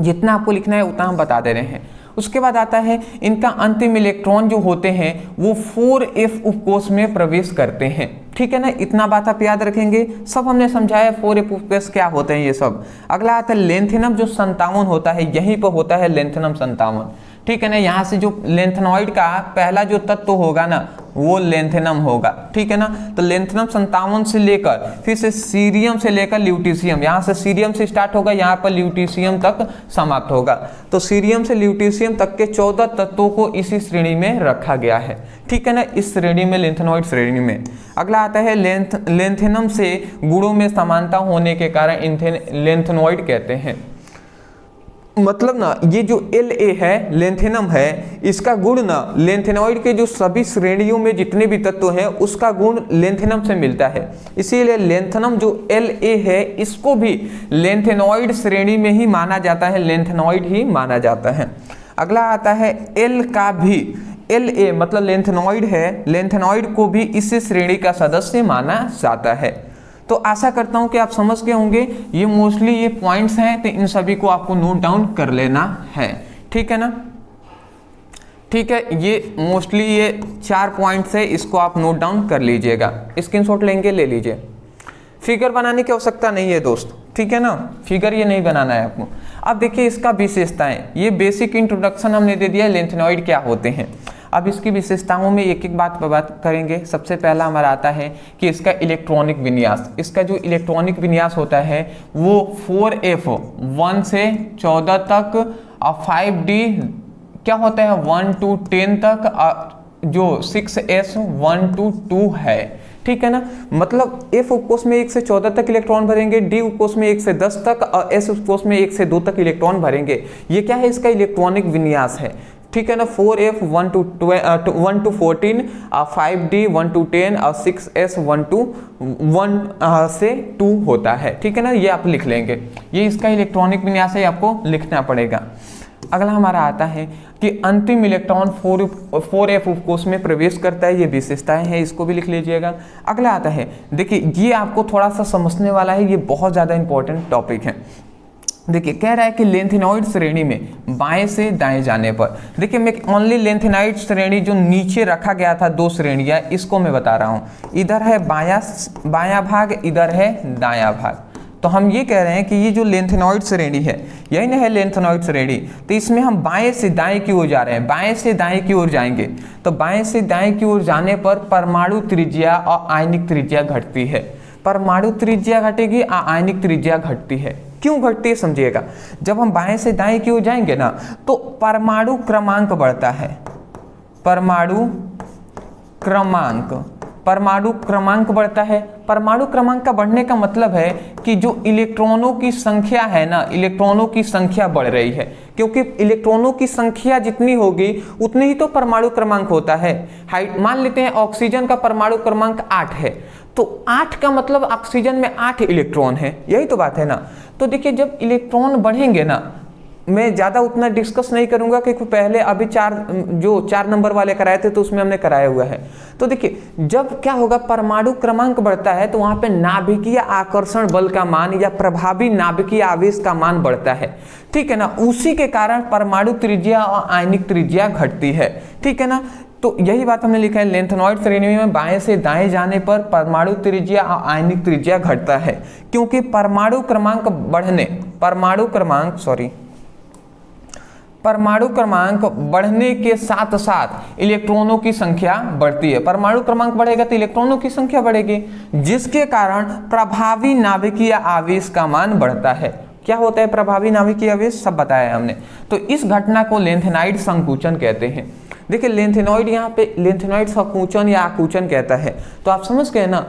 Speaker 1: जितना आपको लिखना है उतना हम बता दे रहे हैं। उसके बाद आता है इनका अंतिम इलेक्ट्रॉन जो होते हैं वो 4f उपकोष में प्रवेश करते हैं, ठीक है ना। इतना बात आप याद रखेंगे, सब हमने समझाया 4f उपकोष क्या होते हैं ये सब। अगला आता है लेंथेनम जो 57 होता है, यहीं पर होता है लेंथेनम 57, ठीक है ना। यहाँ से जो लेंथेनॉइड का पहला जो तत्व होगा ना वो लेंथेनम होगा, ठीक है ना। तो लेंथेनम 57 से लेकर फिर से सीरियम से लेकर ल्यूटीशियम, यहाँ से सीरियम से स्टार्ट होगा, यहाँ पर ल्यूटीशियम तक समाप्त होगा। तो सीरियम से ल्यूटीशियम तक के 14 तत्वों को इसी श्रेणी में रखा गया है, ठीक है ना, इस श्रेणी में, लेंथेनॉइड श्रेणी में। अगला आता है लेंथेनम से गुणों में समानता होने के कारण लेंथेनॉइड कहते हैं। मतलब ना ये जो La है, लेंथेनम है, इसका गुण ना लेंथेनॉइड के जो सभी श्रेणियों में जितने भी तत्व हैं उसका गुण लेंथेनम से मिलता है, इसीलिए लेंथेनम जो La है इसको भी लेंथेनॉइड श्रेणी में ही माना जाता है, लेंथेनॉइड ही माना जाता है। अगला आता है L का भी, La मतलब लेंथेनॉइड है, लेंथेनॉइड को भी इसी श्रेणी का सदस्य माना जाता है। तो आशा करता हूं कि आप समझ गए होंगे, ये मोस्टली ये पॉइंट्स हैं, तो इन सभी को आपको नोट डाउन कर लेना है, ठीक है ना। ठीक है, ये मोस्टली ये 4 पॉइंट्स है, इसको आप नोट डाउन कर लीजिएगा, स्क्रीनशॉट लेंगे ले लीजिए। फिगर बनाने की आवश्यकता नहीं है दोस्त, ठीक है ना, फिगर ये नहीं बनाना है आपको। अब देखिए इसका विशेषताएं, ये बेसिक इंट्रोडक्शन हमने दे दिया लेंथेनॉइड क्या होते हैं। अब इसकी विशेषताओं में एक एक बात पर बात करेंगे। सबसे पहला हमारा आता है कि इसका इलेक्ट्रॉनिक विन्यास, इसका जो इलेक्ट्रॉनिक विन्यास होता है वो 4f 1 से 14 तक और 5d क्या होता है 1 to 10 तक, जो 6s 1 to 2 है, ठीक है ना। मतलब F उपकोष में 1 से 14 तक इलेक्ट्रॉन भरेंगे, D उपकोष में 1 से 10 तक और S उपकोष में 1 से 2 तक इलेक्ट्रॉन भरेंगे। ये क्या है, इसका इलेक्ट्रॉनिक विन्यास है। ठीक है ना, 4f 1 to 14, 5d 1 to 10 और 6s 1 to 1 से 2 होता है। ठीक है ना, ये आप लिख लेंगे, ये इसका इलेक्ट्रॉनिक विन्यास है, आपको लिखना पड़ेगा। अगला हमारा आता है कि अंतिम इलेक्ट्रॉन 4f उपकोष में प्रवेश करता है, ये विशेषताएं हैं, इसको भी लिख लीजिएगा। अगला आता है, देखिए ये आपको थोड़ा सा समझने वाला है, ये बहुत ज़्यादा इंपॉर्टेंट टॉपिक है। देखिए कह रहा है कि लेंथेनॉइड श्रेणी में बाएं से दाएं जाने पर, देखिए मैं ओनली लेंथेनॉइड श्रेणी जो नीचे रखा गया था 2 श्रेणियां, इसको मैं बता रहा हूँ। इधर है बायां भाग, इधर है दायां भाग। तो हम ये कह रहे हैं कि ये जो लेंथेनॉइड श्रेणी है, यही ना है लेंथेनॉइड श्रेणी, तो इसमें हम बाएं से दाएं की ओर जा रहे हैं, बाएं से दाएं की ओर जाएंगे। तो बाएं से दाएं की ओर जाने पर परमाणु त्रिज्या और आयनिक त्रिज्या घटती है। परमाणु त्रिज्या घटेगी और आयनिक त्रिज्या घटती है। क्यों घटती है समझिएगा, जब हम बाएं से दाएं की ओर जाएंगे ना, तो परमाणु क्रमांक बढ़ता है। परमाणु क्रमांक बढ़ता है। परमाणु क्रमांक का बढ़ने का मतलब है कि जो इलेक्ट्रॉनों की संख्या है ना, इलेक्ट्रॉनों की संख्या बढ़ रही है, क्योंकि इलेक्ट्रॉनों की संख्या जितनी होगी उतनी ही तो परमाणु क्रमांक होता है। मान लेते हैं ऑक्सीजन का परमाणु क्रमांक 8 है, तो 8 का मतलब ऑक्सीजन में 8 इलेक्ट्रॉन है, यही तो बात है ना। तो देखिए जब इलेक्ट्रॉन बढ़ेंगे ना, मैं ज़्यादा उतना डिस्कस नहीं करूंगा क्योंकि पहले अभी 4 नंबर वाले कराए थे तो उसमें हमने कराया हुआ है। तो देखिए जब क्या होगा, परमाणु क्रमांक बढ़ता है तो वहां पे नाभिकीय आकर्षण बल का मान या प्रभावी नाभिकीय आवेश का मान बढ़ता है। ठीक है ना, उसी के कारण परमाणु त्रिज्या और आयनिक त्रिज्या घटती है। ठीक है ना, तो यही बात हमने लिखा है, लेंथेनॉइड श्रेणी में बाएं से दाएं जाने पर परमाणु त्रिज्या और आयनिक त्रिज्या घटता है, क्योंकि परमाणु क्रमांक बढ़ने के साथ साथ इलेक्ट्रॉनों की संख्या बढ़ती है। परमाणु क्रमांक बढ़ेगा तो इलेक्ट्रॉनों की संख्या बढ़ेगी, जिसके कारण प्रभावी नाभिकीय आवेश का मान बढ़ता है। क्या होता है प्रभावी नाभिकीय आवेश, सब बताया हमने। तो इस घटना को लेंथेनाइड संकुचन कहते हैं। देखिए लेंथेनॉइड, यहाँ पे लेंथेनॉइड संकुचन या आकुचन कहता है। तो आप समझ गए ना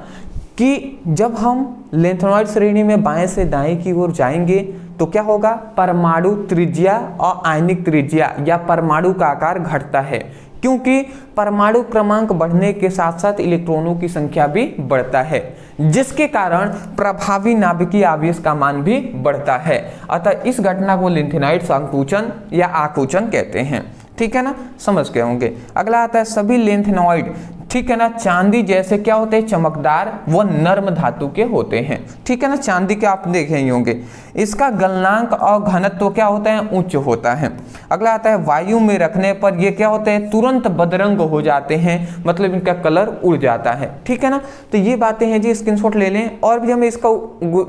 Speaker 1: कि जब हम लेंथेनॉइड श्रेणी में बाएं से दाएं की ओर जाएंगे तो क्या होगा, परमाणु त्रिज्या और आयनिक त्रिज्या या परमाणु का आकार घटता है, क्योंकि परमाणु क्रमांक बढ़ने के साथ साथ इलेक्ट्रॉनों की संख्या भी बढ़ता है, जिसके कारण प्रभावी नाभिकीय आवेश का मान भी बढ़ता है। अतः इस घटना को लेंथेनाइड संकुचन या आकुचन कहते हैं। ठीक है ना, समझ गए होंगे। अगला आता है सभी लेंथेनॉइड, ठीक है ना, चांदी जैसे क्या होते हैं, चमकदार व नर्म धातु के होते हैं। ठीक है ना, चांदी के आप देखे ही होंगे। इसका गलनांक और घनत्व क्या होता है, उच्च होता है। अगला आता है वायु में रखने पर ये क्या होते हैं, तुरंत बदरंग हो जाते हैं, मतलब इनका कलर उड़ जाता है। ठीक है ना, तो ये बातें हैं जी, स्क्रीनशॉट ले लें। और भी हमें इसका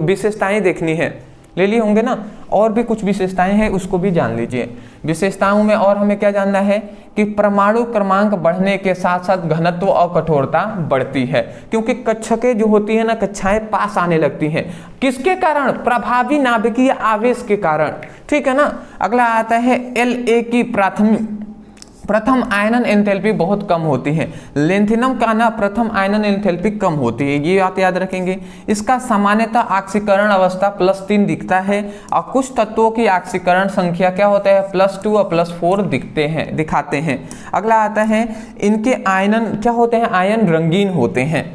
Speaker 1: विशेषताएं देखनी है, ले लिए होंगे ना, और भी कुछ विशेषताएं हैं उसको भी जान लीजिए। विशेषताओं में और हमें क्या जानना है कि परमाणु क्रमांक बढ़ने के साथ साथ घनत्व और कठोरता बढ़ती है, क्योंकि कक्षकें जो होती है ना, कक्षाएं पास आने लगती हैं। किसके कारण, प्रभावी नाभिकीय आवेश के कारण। ठीक है ना। अगला आता है La की प्रथम आयनन एंथैल्पी बहुत कम होती है। लेंथिनम का ना प्रथम आयनन एंथैल्पी कम होती है, ये बात याद रखेंगे। इसका सामान्यतः ऑक्सीकरण अवस्था +3 दिखता है, और कुछ तत्वों की ऑक्सीकरण संख्या क्या होता है, +2 और +4 दिखाते हैं। अगला आता है इनके आयनन क्या होते हैं, आयन रंगीन होते हैं।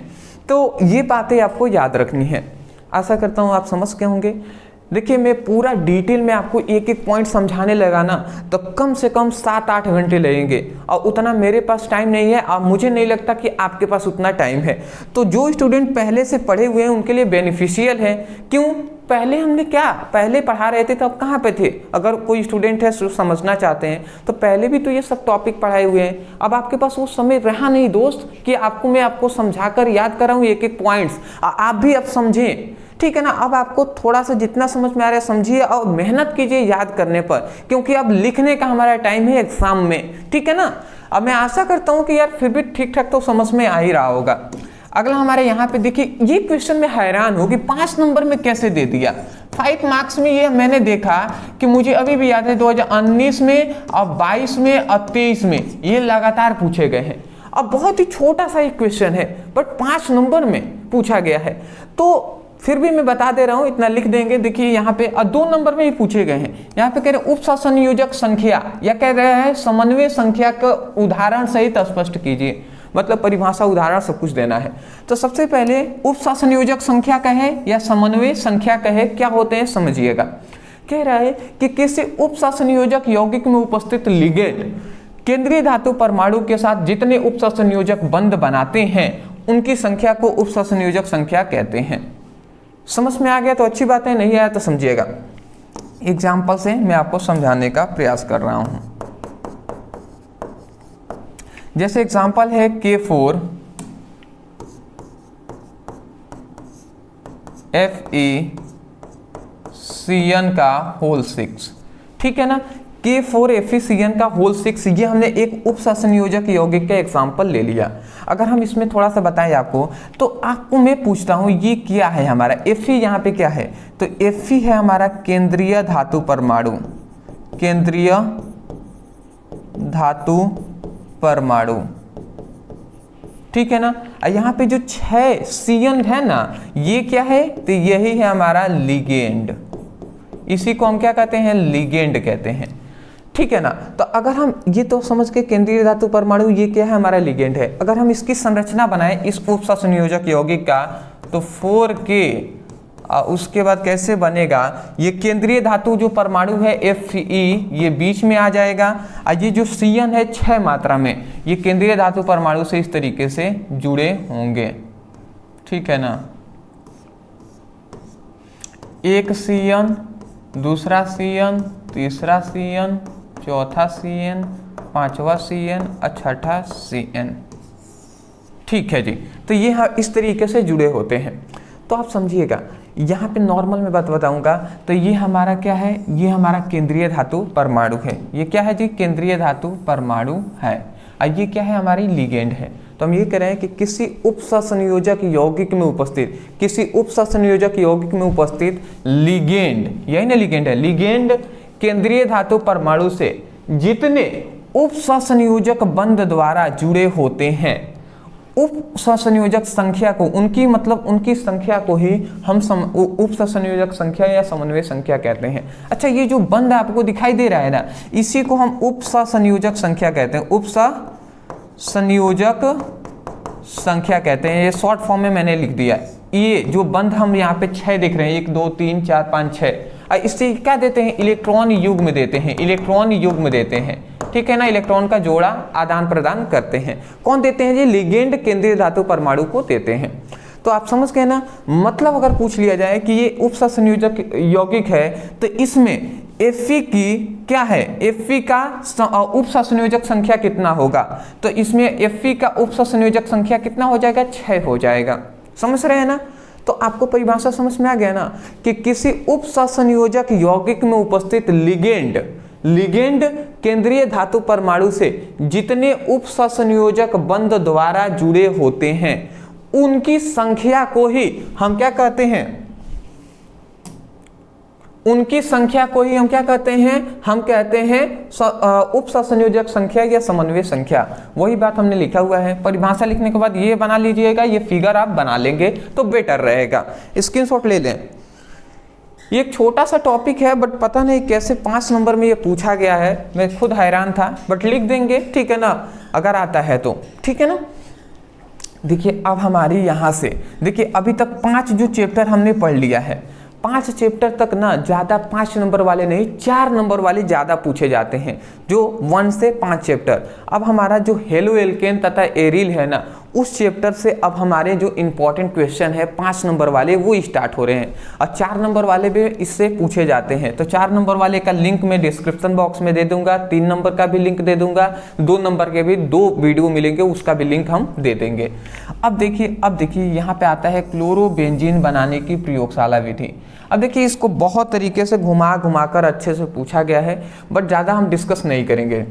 Speaker 1: तो ये बातें आपको याद रखनी है। आशा करता हूँ आप समझ गए होंगे। देखिए मैं पूरा डिटेल में आपको एक एक पॉइंट समझाने लगा ना तो कम से कम 7-8 घंटे लगेंगे, और उतना मेरे पास टाइम नहीं है, और मुझे नहीं लगता कि आपके पास उतना टाइम है। तो जो स्टूडेंट पहले से पढ़े हुए हैं उनके लिए बेनिफिशियल है। क्यों, पहले हमने क्या पहले पढ़ा रहे थे तो अब कहाँ पे थे। अगर कोई स्टूडेंट है समझना चाहते हैं तो पहले भी तो ये सब टॉपिक पढ़ाए हुए हैं। अब आपके पास वो समय रहा नहीं दोस्त कि मैं आपको समझाकर याद कराऊँ एक एक पॉइंट्स, आप भी अब समझें। ठीक है ना, अब आपको थोड़ा सा जितना समझ में आ रहा है समझिए और मेहनत कीजिए याद करने पर, क्योंकि अब लिखने का हमारा टाइम है एग्जाम में। ठीक है ना। अब मैं आशा करता हूं कि यार फिर भी ठीक ठाक तो समझ में आ ही रहा होगा। अगला हमारे यहाँ पे देखिए, ये क्वेश्चन में हैरान हो कि 5 नंबर में कैसे दे दिया। 5 मार्क्स में ये मैंने देखा कि मुझे अभी भी याद है 2019 में और 22 में और 23 में ये लगातार पूछे गए हैं। अब बहुत ही छोटा सा एक क्वेश्चन है बट 5 नंबर में पूछा गया है। तो फिर भी मैं बता दे रहा हूं, इतना लिख देंगे। देखिए यहाँ पे 2 नंबर में ही पूछे गए हैं। यहाँ पे कह रहे उप संयोजक संख्या या कह रहे हैं समन्वय संख्या का उदाहरण सहित स्पष्ट कीजिए, मतलब परिभाषा उदाहरण सब कुछ देना है। तो सबसे पहले उप संयोजक संख्या कहे या समन्वय संख्या कहे क्या होते हैं समझिएगा। कह रहा है कि किसी उप संयोजक यौगिक में उपस्थित लिगेंड केंद्रीय धातु परमाणु के साथ जितने उप संयोजक बंध बनाते हैं उनकी संख्या को उप संयोजक संख्या कहते हैं। समझ में आ गया तो अच्छी बात है, नहीं आया तो समझिएगा। एग्जाम्पल से मैं आपको समझाने का प्रयास कर रहा हूं। जैसे एग्जाम्पल है K4 FeCN का होल 6, ठीक है ना। K4 FeCN का होल 6 ये हमने एक उप संयोजक यौगिक का एग्जाम्पल ले लिया। अगर हम इसमें थोड़ा सा बताएं आपको, तो आपको मैं पूछता हूं ये क्या है हमारा Fe, यहाँ पे क्या है, तो Fe है हमारा केंद्रीय धातु परमाणु, केंद्रीय धातु परमाणु, ठीक है ना। यहाँ पे जो 6 CN है ना, ये क्या है, तो यही है हमारा लिगेंड, इसी को हम क्या कहते हैं, लिगेंड कहते हैं, ठीक है ना। तो अगर हम ये तो समझ के केंद्रीय धातु परमाणु ये क्या है, हमारा लिगेंड है। अगर हम इसकी संरचना बनाएं इस उप संयोजक यौगिक का, तो 4K उसके बाद कैसे बनेगा, ये केंद्रीय धातु जो परमाणु है Fe ये बीच में आ जाएगा, और ये जो CN है 6 मात्रा में, ये केंद्रीय धातु परमाणु से इस तरीके से जुड़े होंगे, ठीक है ना। एक CN, दूसरा CN, तीसरा CN, चौथा CN, पांचवा CN और छठा CN, ठीक है जी। तो ये इस तरीके से जुड़े होते हैं। तो आप समझिएगा, यहाँ पे नॉर्मल में बात बताऊंगा, तो ये हमारा क्या है, ये हमारा केंद्रीय धातु परमाणु है। ये क्या है जी, केंद्रीय धातु परमाणु है, और ये क्या है, हमारी लिगेंड है। तो हम ये कह रहे हैं कि किसी उप संयोजक यौगिक में उपस्थित, किसी उप संयोजक यौगिक में उपस्थित लिगेंड, यही ना लिगेंड है, लिगेंड केंद्रीय धातु परमाणु से जितने उप संयोजक बंध द्वारा जुड़े होते हैं, उप संयोजक संख्या को, उनकी मतलब उनकी संख्या को ही हम उप संयोजक संख्या या समन्वय संख्या कहते हैं। अच्छा, ये जो बंध आपको दिखाई दे रहा है ना, इसी को हम उप संयोजक संख्या कहते हैं, उप संयोजक संख्या कहते हैं। ये शॉर्ट फॉर्म में मैंने लिख दिया। ये जो बंध हम यहाँ पे 6 देख रहे हैं, 1 2 3 4 5 6, इससे क्या देते हैं, इलेक्ट्रॉन युग्म देते हैं, इलेक्ट्रॉन युग्म देते हैं, ठीक है ना। इलेक्ट्रॉन का जोड़ा आदान प्रदान करते हैं। कौन देते हैं, ये लिगेंड केंद्रीय धातु परमाणु को देते हैं। तो आप समझ गए ना। मतलब अगर पूछ लिया जाए कि ये उप संयोजक यौगिक है, तो इसमें Fe की क्या है, Fe का उप संयोजक संख्या कितना होगा, तो इसमें Fe का उप संयोजक संख्या कितना हो जाएगा, 6 हो जाएगा। समझ रहे हैं ना। तो आपको परिभाषा समझ में आ गया ना कि किसी उप संयोजक यौगिक में उपस्थित लिगेंड केंद्रीय धातु परमाणु से जितने उप संयोजक बंध द्वारा जुड़े होते हैं उनकी संख्या को ही हम क्या कहते हैं, उनकी संख्या को ही हम क्या कहते हैं, हम कहते हैं उप संयोजक संख्या या समन्वय संख्या। वही बात हमने लिखा हुआ है। परिभाषा लिखने के बाद ये बना लीजिएगा, ये फिगर आप बना लेंगे तो बेटर रहेगा। स्क्रीनशॉट ले लें। ये एक छोटा सा टॉपिक है, बट पता नहीं कैसे 5 नंबर में ये पूछा गया है, मैं खुद हैरान था, बट लिख देंगे, ठीक है ना, अगर आता है तो, ठीक है ना। देखिए अब हमारी यहाँ से देखिए अभी तक 5 जो चैप्टर हमने पढ़ लिया है, 5 चैप्टर तक ना ज़्यादा 5 नंबर वाले नहीं, 4 नंबर वाले ज़्यादा पूछे जाते हैं, जो 1 से 5 चैप्टर। अब हमारा जो हेलो एल्केन तथा एरिल है ना, उस चैप्टर से अब हमारे जो इंपॉर्टेंट क्वेश्चन है 5 नंबर वाले वो स्टार्ट हो रहे हैं, और 4 नंबर वाले भी इससे पूछे जाते हैं। तो 4 नंबर वाले का लिंक मैं डिस्क्रिप्शन बॉक्स में दे दूंगा, 3 नंबर का भी लिंक दे दूंगा, 2 नंबर के भी 2 वीडियो मिलेंगे, उसका भी लिंक हम दे देंगे। अब देखिए यहाँ पे आता है क्लोरोबेंजीन बनाने की प्रयोगशाला विधि। अब देखिए इसको बहुत तरीके से घुमा कर अच्छे से पूछा गया है, बट ज़्यादा हम डिस्कस नहीं करेंगे।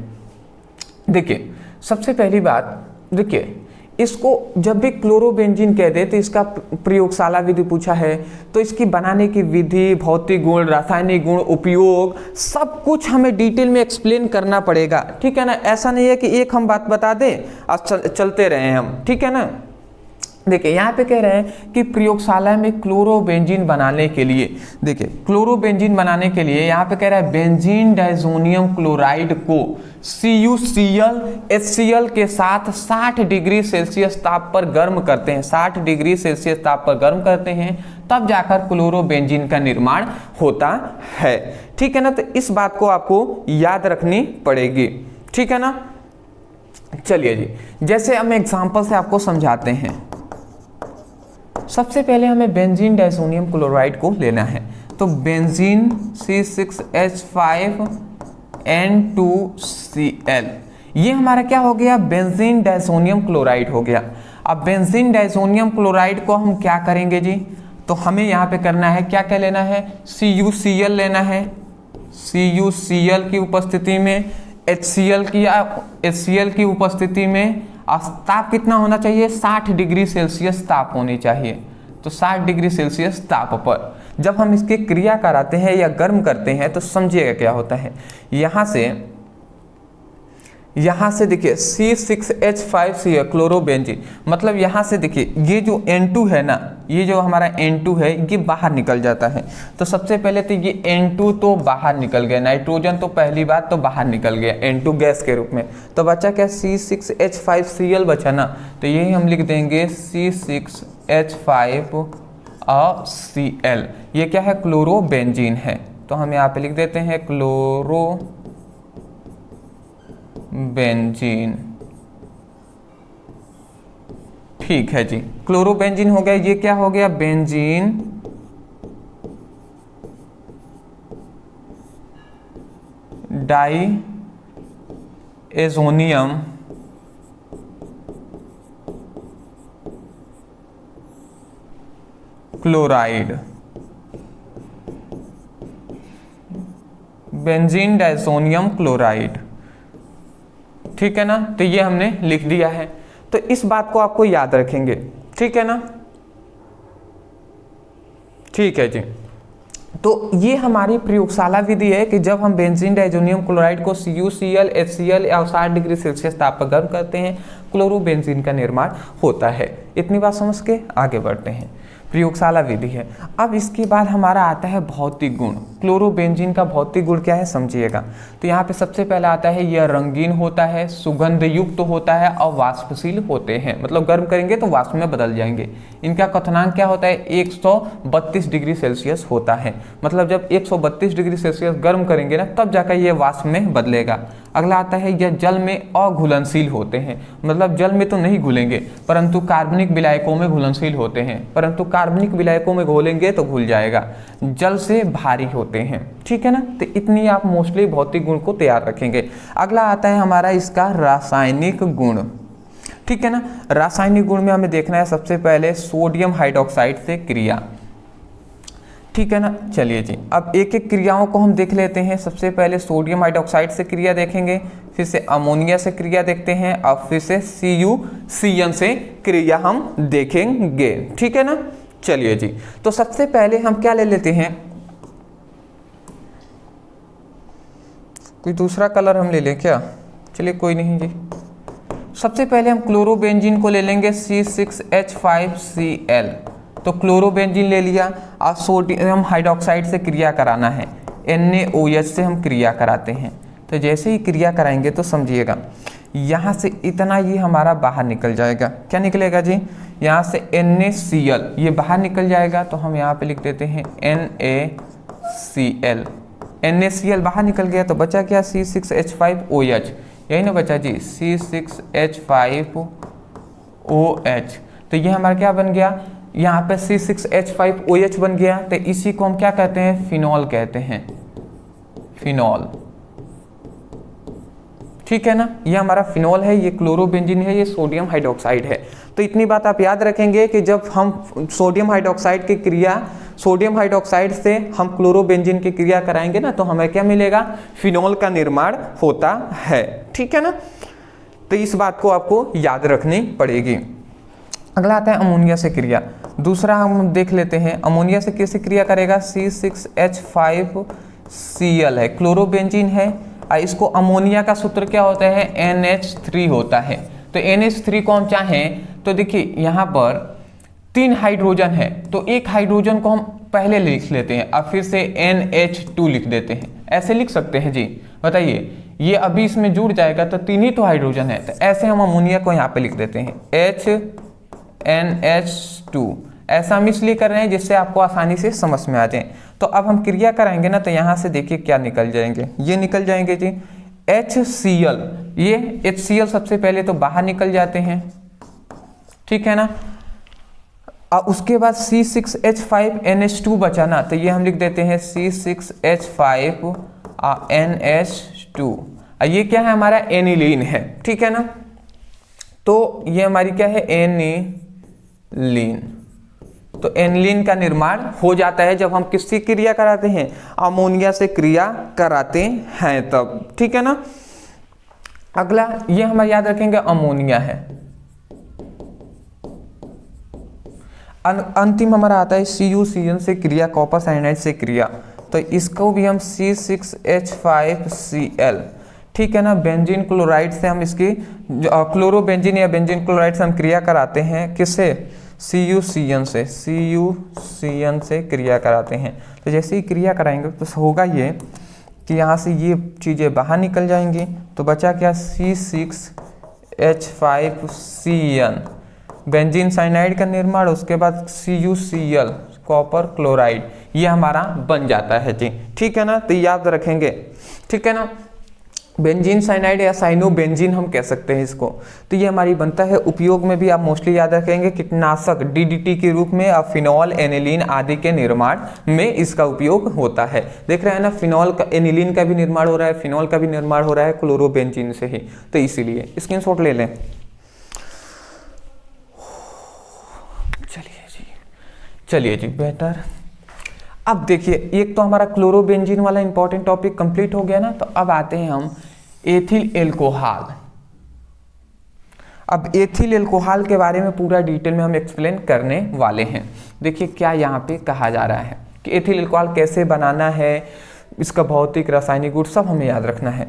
Speaker 1: देखिए सबसे पहली बात, देखिए इसको जब भी क्लोरोबेंजीन कह दे तो इसका प्रयोगशाला विधि पूछा है, तो इसकी बनाने की विधि, भौतिक गुण, रासायनिक गुण, उपयोग, सब कुछ हमें डिटेल में एक्सप्लेन करना पड़ेगा, ठीक है ना। ऐसा नहीं है कि एक हम बात बता दें और चलते रहे हम, ठीक है ना। देखिए यहाँ पे कह रहे हैं कि प्रयोगशाला में क्लोरोबेंजीन बनाने के लिए, देखिए क्लोरोबेंजीन बनाने के लिए यहाँ पे कह रहा है बेंजीन डाइजोनियम क्लोराइड को CuCl HCl के साथ 60 डिग्री सेल्सियस ताप पर गर्म करते हैं, 60 डिग्री सेल्सियस ताप पर गर्म करते हैं, तब जाकर क्लोरोबेंजीन का निर्माण होता है। ठीक है ना, तो इस बात को आपको याद रखनी पड़ेगी। ठीक है ना, चलिए जी, जैसे हम एग्जांपल से आपको समझाते हैं। सबसे पहले हमें बेंजीन डाइसोनियम क्लोराइड को लेना है, तो बेंजीन C6H5N2Cl, ये हमारा क्या हो गया, बेंजीन डाइसोनियम क्लोराइड हो गया। अब बेंजीन डाइसोनियम क्लोराइड को हम क्या करेंगे जी, तो हमें यहाँ पे करना है क्या क्या लेना है, CuCl लेना है, CuCl की उपस्थिति में HCl की उपस्थिति में ताप कितना होना चाहिए, 60 डिग्री सेल्सियस ताप होनी चाहिए। तो 60 डिग्री सेल्सियस ताप पर जब हम इसकी क्रिया कराते हैं या गर्म करते हैं तो समझिएगा क्या होता है। यहाँ से देखिए C6H5Cl क्लोरोबेंजीन, मतलब यहाँ से देखिए ये जो N2 है ना, ये जो हमारा N2 है ये बाहर निकल जाता है। तो सबसे पहले तो ये N2 तो बाहर निकल गया, नाइट्रोजन तो पहली बात तो बाहर निकल गया N2 गैस के रूप में। तो बचा क्या, C6H5Cl बचा ना, तो यही हम लिख देंगे C6H5Cl। ये क्या है, क्लोरोबेंजीन है। तो हम यहाँ पे लिख देते हैं क्लोरोबेंजीन। ठीक है जी, क्लोरोबेंजीन हो गया। ये क्या हो गया, benzene diazonium chloride, benzene diazonium chloride. ठीक है ना, तो ये हमने लिख दिया है। तो इस बात को आपको याद रखेंगे। ठीक है ना, ठीक है जी। तो ये हमारी प्रयोगशाला विधि है कि जब हम बेंजीन डाइजोनियम क्लोराइड को CuCl HCl या 60 डिग्री सेल्सियस ताप पर गर्म करते हैं, क्लोरोबेंजीन का निर्माण होता है। इतनी बात समझ के आगे बढ़ते हैं। प्रयोगशाला विधि है। अब इसके बाद हमारा आता है भौतिक गुण। क्लोरोबेंजीन का भौतिक गुण क्या है समझिएगा। तो यहाँ पे सबसे पहला आता है यह रंगीन होता है, सुगंध युक्त होता है और वाष्पशील होते हैं, मतलब गर्म करेंगे तो वाष्प में बदल जाएंगे। इनका क्वथनांक क्या होता है, 132 डिग्री सेल्सियस होता है, मतलब जब 132 डिग्री सेल्सियस गर्म करेंगे ना तब जाकर ये वाष्प में बदलेगा। अगला आता है यह जल में अघुलनशील होते हैं, मतलब जल में तो नहीं घुलेंगे परंतु कार्बनिक विलायकों में घुलनशील होते हैं, परंतु कार्बनिक विलायकों में घोलेंगे तो घुल जाएगा। जल से भारी होते हैं। ठीक है ना, तो इतनी आप मोस्टली भौतिक गुण को तैयार रखेंगे। अगला आता है हमारा इसका रासायनिक गुण। ठीक है ना, रासायनिक गुण में हमें देखना है सबसे पहले सोडियम हाइड्रोक्साइड से क्रिया। ठीक है ना, चलिए जी, अब एक एक क्रियाओं को हम देख लेते हैं। सबसे पहले सोडियम हाइड्रोक्साइड से क्रिया देखेंगे, फिर से अमोनिया से क्रिया देखते हैं और फिर से CuCl से क्रिया हम देखेंगे। ठीक है ना, चलिए जी, तो सबसे पहले हम क्या ले लेते हैं, कोई दूसरा कलर हम ले लें क्या, चलिए कोई नहीं जी। सबसे पहले हम क्लोरोबेंजीन को ले लेंगे C6H5Cl। तो क्लोरोबेंजीन ले लिया और सोडियम हाइड्रोक्साइड से क्रिया कराना है, NaOH से हम क्रिया कराते हैं। तो जैसे ही क्रिया कराएंगे तो समझिएगा यहाँ से इतना ये हमारा बाहर निकल जाएगा। क्या निकलेगा जी, यहाँ से NaCl ये बाहर निकल जाएगा, तो हम यहाँ पे लिख देते हैं NaCl। NaCl बाहर निकल गया तो बचा क्या, C6H5OH, यही ना बचा जी, C6H5OH। तो ये हमारा क्या बन गया, यहाँ पे C6H5OH बन गया। तो इसी को हम क्या कहते हैं, फिनॉल कहते हैं, फिनॉल। ठीक है ना, ये हमारा फिनॉल है, ये क्लोरोबेंजीन है, ये सोडियम हाइड्रोक्साइड है। तो इतनी बात आप याद रखेंगे कि जब हम सोडियम हाइड्रोक्साइड की क्रिया, सोडियम हाइड्रोक्साइड से हम क्लोरोबेंजीन की क्रिया कराएंगे ना तो हमें क्या मिलेगा, फिनॉल का निर्माण होता है। ठीक है ना, तो इस बात को आपको याद रखनी पड़ेगी। अगला आता है अमोनिया से क्रिया। दूसरा हम देख लेते हैं, अमोनिया से कैसे क्रिया करेगा, C6H5Cl है, क्लोरोबेंजीन है, और इसको अमोनिया का सूत्र क्या होता है, NH3 होता है। तो NH3 को हम चाहें तो देखिए यहाँ पर 3 हाइड्रोजन है, तो एक हाइड्रोजन को हम पहले लिख लेते हैं, अब फिर से NH2 लिख देते हैं, ऐसे लिख सकते हैं जी। बताइए ये अभी इसमें जुड़ जाएगा तो 3 ही तो हाइड्रोजन है, तो ऐसे हम अमोनिया को यहाँ पे लिख देते हैं HNH2। ऐसा हम इसलिए कर रहे हैं जिससे आपको आसानी से समझ में आ जाए। तो अब हम क्रिया कराएंगे ना, तो यहाँ से देखिए क्या निकल जाएंगे, ये निकल जाएंगे जी HCl। ये HCl सबसे पहले तो बाहर निकल जाते हैं, ठीक है ना। उसके बाद C6H5NH2 बचा ना, तो ये हम लिख देते हैं C6H5NH2। ये क्या है हमारा एनिलीन है, ठीक है ना। तो ये हमारी क्या है एनिलीन। तो एनिलीन का निर्माण हो जाता है जब हम किससे क्रिया कराते हैं, अमोनिया से क्रिया कराते हैं तब, ठीक है ना। अगला ये हम याद रखेंगे अमोनिया है। अंतिम हमारा आता है CuCN से क्रिया, कॉपर साइनाइड से क्रिया, तो इसको भी हम C6H5Cl, ठीक है ना। बेंजीन क्लोराइड से हम इसकी क्लोरोबेंजीन या बेंजीन क्लोराइड से हम क्रिया कराते हैं, किससे, CuCN से, CuCN से क्रिया कराते हैं। तो जैसे ही क्रिया कराएंगे तो होगा ये कि यहाँ से ये चीज़ें बाहर निकल जाएंगी, तो बचा क्या C6H5Cn, बेंजीन साइनाइड का निर्माण, उसके बाद CuCl कॉपर क्लोराइड, ये हमारा बन जाता है जी, ठीक है ना। तो याद रखेंगे, ठीक है ना। बेंजीन साइनाइड या साइनोबेंजीन हम कह सकते हैं इसको। तो ये हमारी बनता है। उपयोग में भी आप मोस्टली याद रखेंगे कीटनाशक DDT के रूप में, अब फिनॉल, एनिलीन आदि के निर्माण में इसका उपयोग होता है। देख रहे हैं ना, फिनॉल का, एनिलीन का भी निर्माण हो रहा है, फिनॉल का भी निर्माण हो रहा है क्लोरोबेंजीन से ही, तो इसीलिए स्क्रीनशॉट ले लें। चलिए जी बेटर। अब देखिए एक तो हमारा क्लोरोबेंजीन वाला इंपॉर्टेंट टॉपिक कंप्लीट हो गया ना, तो अब आते हैं हम एथिल एल्कोहल। अब एथिल एल्कोहल के बारे में पूरा डिटेल में हम एक्सप्लेन करने वाले हैं। देखिए क्या यहाँ पे कहा जा रहा है कि एथिल एल्कोहल कैसे बनाना है, इसका भौतिक रासायनिक गुण सब हमें याद रखना है।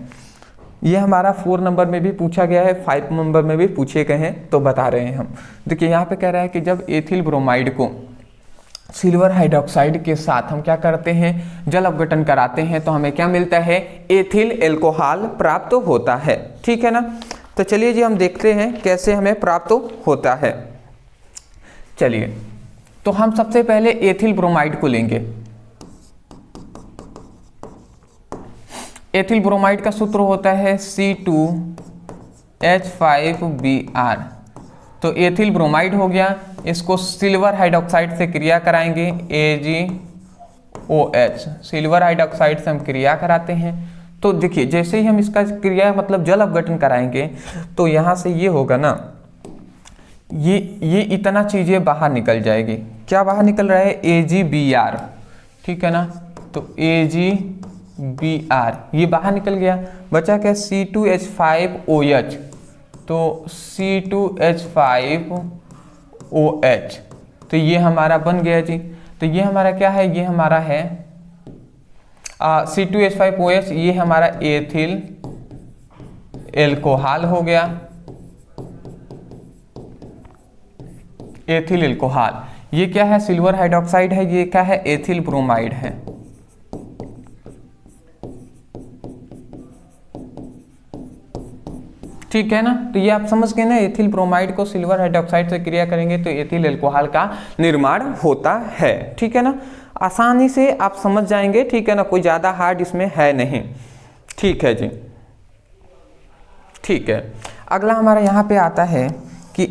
Speaker 1: ये हमारा 4 नंबर में भी पूछा गया है, 5 नंबर में भी पूछे गए हैं, तो बता रहे हैं हम। देखिए यहाँ पे कह रहा है कि जब एथिल ब्रोमाइड को सिल्वर हाइड्रोक्साइड के साथ हम क्या करते हैं, जल अपघटन कराते हैं, तो हमें क्या मिलता है, एथिल एल्कोहल प्राप्त होता है, ठीक है ना। तो चलिए जी हम देखते हैं कैसे हमें प्राप्त होता है। चलिए तो हम सबसे पहले एथिल ब्रोमाइड को लेंगे। एथिल ब्रोमाइड का सूत्र होता है C2H5Br। तो एथिल ब्रोमाइड हो गया, इसको सिल्वर हाइड्रोक्साइड से क्रिया कराएंगे AgOH। सिल्वर हाइड्रोक्साइड से हम क्रिया कराते हैं, तो देखिए जैसे ही हम इसका क्रिया मतलब जल अपघटन कराएंगे, तो यहाँ से ये होगा ना, ये इतना चीज़ें बाहर निकल जाएगी। क्या बाहर निकल रहा है, AgBr, ठीक है ना। तो AgBr ये बाहर निकल गया, बचा क्या C2H5OH। तो C2H5OH, तो ये हमारा बन गया जी। तो ये हमारा क्या है, ये हमारा है C2H5OH, ये हमारा एथिल एल्कोहल हो गया, एथिल एल्कोहल। ये क्या है, सिल्वर हाइड्रोक्साइड है, ये क्या है, एथिल ब्रोमाइड है। ठीक है ना। तो ये आप समझ गए ना, एथिल ब्रोमाइड को सिल्वर हाइड्रोक्साइड से क्रिया करेंगे तो एथिल एल्कोहल का निर्माण होता है, ठीक है ना। आसानी से आप समझ जाएंगे, ठीक है ना, कोई ज़्यादा हार्ड इसमें है नहीं, ठीक है जी, ठीक है। अगला हमारा यहाँ पे आता है कि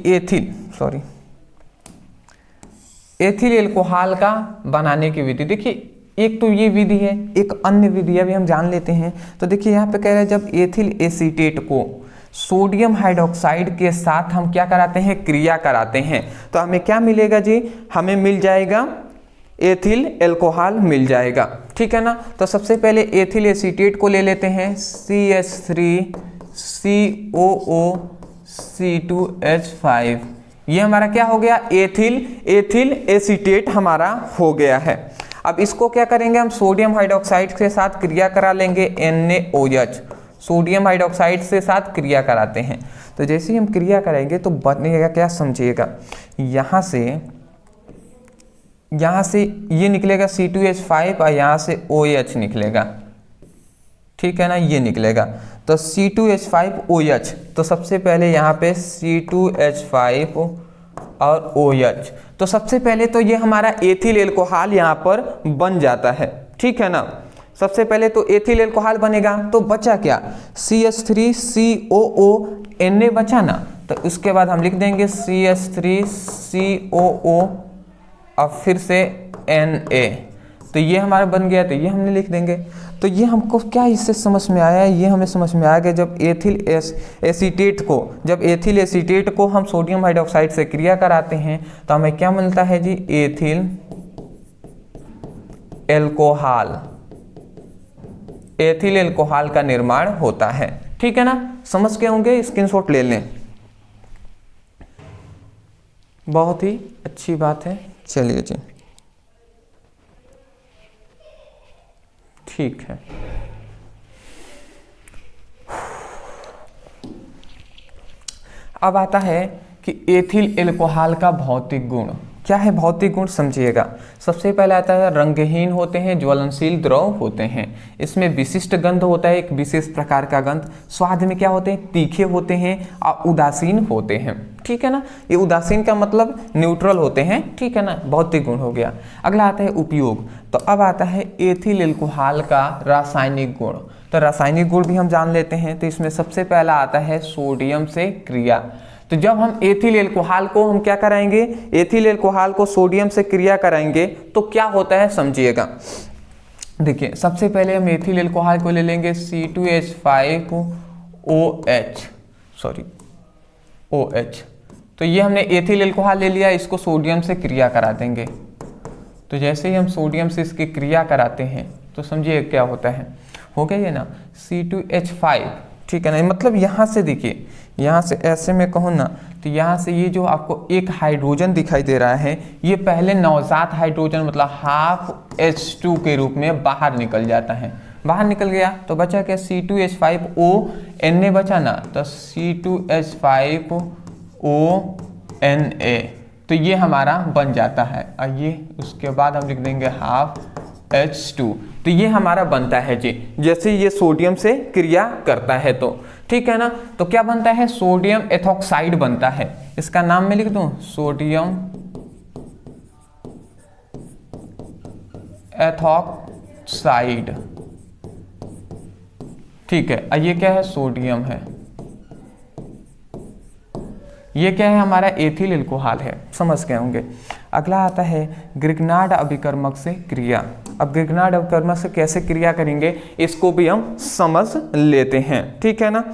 Speaker 1: एथिल एल्कोहल का बनाने की विधि। देखिए एक तो ये विधि है, एक अन्य विधि भी हम जान लेते हैं। तो देखिए यहाँ पे कह रहे हैं जब एथिल एसीटेट को सोडियम हाइड्रोक्साइड के साथ हम क्या कराते हैं, क्रिया कराते हैं, तो हमें क्या मिलेगा जी, हमें मिल जाएगा एथिल एल्कोहल मिल जाएगा, ठीक है ना। तो सबसे पहले एथिल एसीटेट को ले लेते हैं, CH3COO-C2H5, ये हमारा क्या हो गया, एथिल एसीटेट हमारा हो गया है। अब इसको क्या करेंगे, हम सोडियम हाइड्रोक्साइड के साथ क्रिया करा लेंगे NaOH, सोडियम हाइड्रोक्साइड से साथ क्रिया कराते हैं। तो जैसे ही हम क्रिया करेंगे तो बनेगा क्या, समझिएगा, यहाँ से ये निकलेगा C2H5 और यहाँ से OH निकलेगा, ठीक है ना, ये निकलेगा। तो C2H5OH, तो सबसे पहले यहाँ पे C2H5 और OH, तो सबसे पहले तो ये हमारा एथिल एल्कोहल यहाँ पर बन जाता है, ठीक है ना। सबसे पहले तो एथिल एल्कोहल बनेगा, तो बचा क्या, CH3COO Na बचा ना, तो उसके बाद हम लिख देंगे CH3COO और फिर से Na, तो ये हमारा बन गया, तो ये हमने लिख देंगे। तो ये हमको क्या इससे समझ में आया है, ये हमें समझ में आया कि जब एथिल एसीटेट को हम सोडियम हाइड्रोक्साइड से क्रिया कराते हैं तो हमें क्या मिलता है जी, एथिल एल्कोहल का निर्माण होता है, ठीक है ना। समझ के होंगे, स्क्रीनशॉट ले लें, बहुत ही अच्छी बात है। चलिए जी, ठीक है। अब आता है कि एथिल एल्कोहल का भौतिक गुण क्या है। भौतिक गुण समझिएगा, सबसे पहले आता है रंगहीन होते हैं, ज्वलनशील द्रव होते हैं, इसमें विशिष्ट गंध होता है, एक विशेष प्रकार का गंध, स्वाद में क्या होते हैं, तीखे होते हैं और उदासीन होते हैं, ठीक है ना। ये उदासीन का मतलब न्यूट्रल होते हैं, ठीक है ना, भौतिक गुण हो गया। अगला आता है उपयोग, तो अब आता है एथिल एल्कोहल का रासायनिक गुण। तो रासायनिक गुण भी हम जान लेते हैं, तो इसमें सबसे पहला आता है सोडियम से क्रिया। तो जब हम एथिल एल्कोहल को हम क्या कराएंगे, एथिल एल्कोहल को सोडियम से क्रिया कराएंगे तो क्या होता है समझिएगा। देखिए सबसे पहले हम एथिल एल्कोहल को ले लेंगे OH, तो ये हमने एथिल एल्कोहल ले लिया, इसको सोडियम से क्रिया करा देंगे। तो जैसे ही हम सोडियम से इसकी क्रिया कराते हैं तो समझिए क्या होता है, हो गया ये ना C2H5, ठीक है ना। मतलब यहाँ से देखिए, यहाँ से ऐसे में कहूँ ना, तो यहाँ से ये जो आपको एक हाइड्रोजन दिखाई दे रहा है, ये पहले नवजात हाइड्रोजन मतलब हाफ H2 के रूप में बाहर निकल जाता है। बाहर निकल गया तो बचा क्या, C2H5ONa बचा ना, तो C2H5ONa, तो ये हमारा बन जाता है। और ये उसके बाद हम लिख देंगे हाफ H2, तो ये हमारा बनता है जी, जैसे ये सोडियम से क्रिया करता है तो, ठीक है ना। तो क्या बनता है, सोडियम एथॉक्साइड बनता है, इसका नाम मैं लिख दूं सोडियम एथॉक्साइड, ठीक है। और ये क्या है, सोडियम है, ये क्या है, हमारा एथिल एल्कोहल है, समझ गए होंगे। अगला आता है ग्रिग्नार्ड अभिकर्मक से क्रिया। अब ग्रिग्नार्ड अभिकर्मक से कैसे क्रिया करेंगे इसको भी हम समझ लेते हैं, ठीक है ना।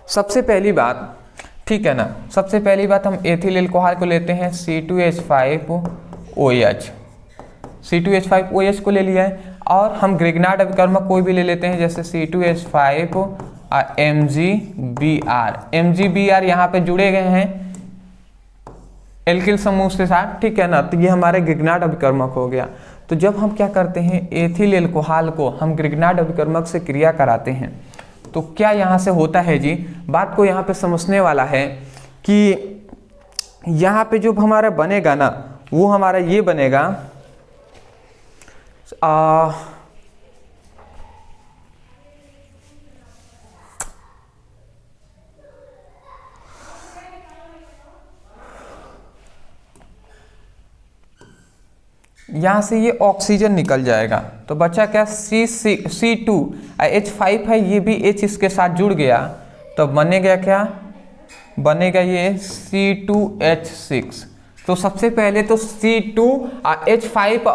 Speaker 1: सबसे पहली बात, ठीक है ना, सबसे पहली बात हम एथिल एल्कोहल को लेते हैं C2H5OH को ले लिया है, और हम ग्रिग्नार्ड अभिकर्मक कोई भी ले लेते हैं, जैसे C2H5 और MgBr यहाँ पे जुड़े गए हैं एल्किल समूह के साथ, ठीक है ना। तो ये हमारे ग्रिग्नार्ड अभिकर्मक हो गया। तो जब हम क्या करते हैं, एथिल एल्कोहल को हम ग्रिग्नार्ड अभिकर्मक से क्रिया कराते हैं तो क्या यहाँ से होता है जी, बात को यहाँ पे समझने वाला है कि यहाँ पे जो हमारा बनेगा ना, वो हमारा ये बनेगा यहाँ से ये ऑक्सीजन निकल जाएगा, तो बचा क्या, C2H5 है, ये भी H इसके साथ जुड़ गया, तो बनेगा क्या, बनेगा ये C2H6। तो सबसे पहले तो C2H5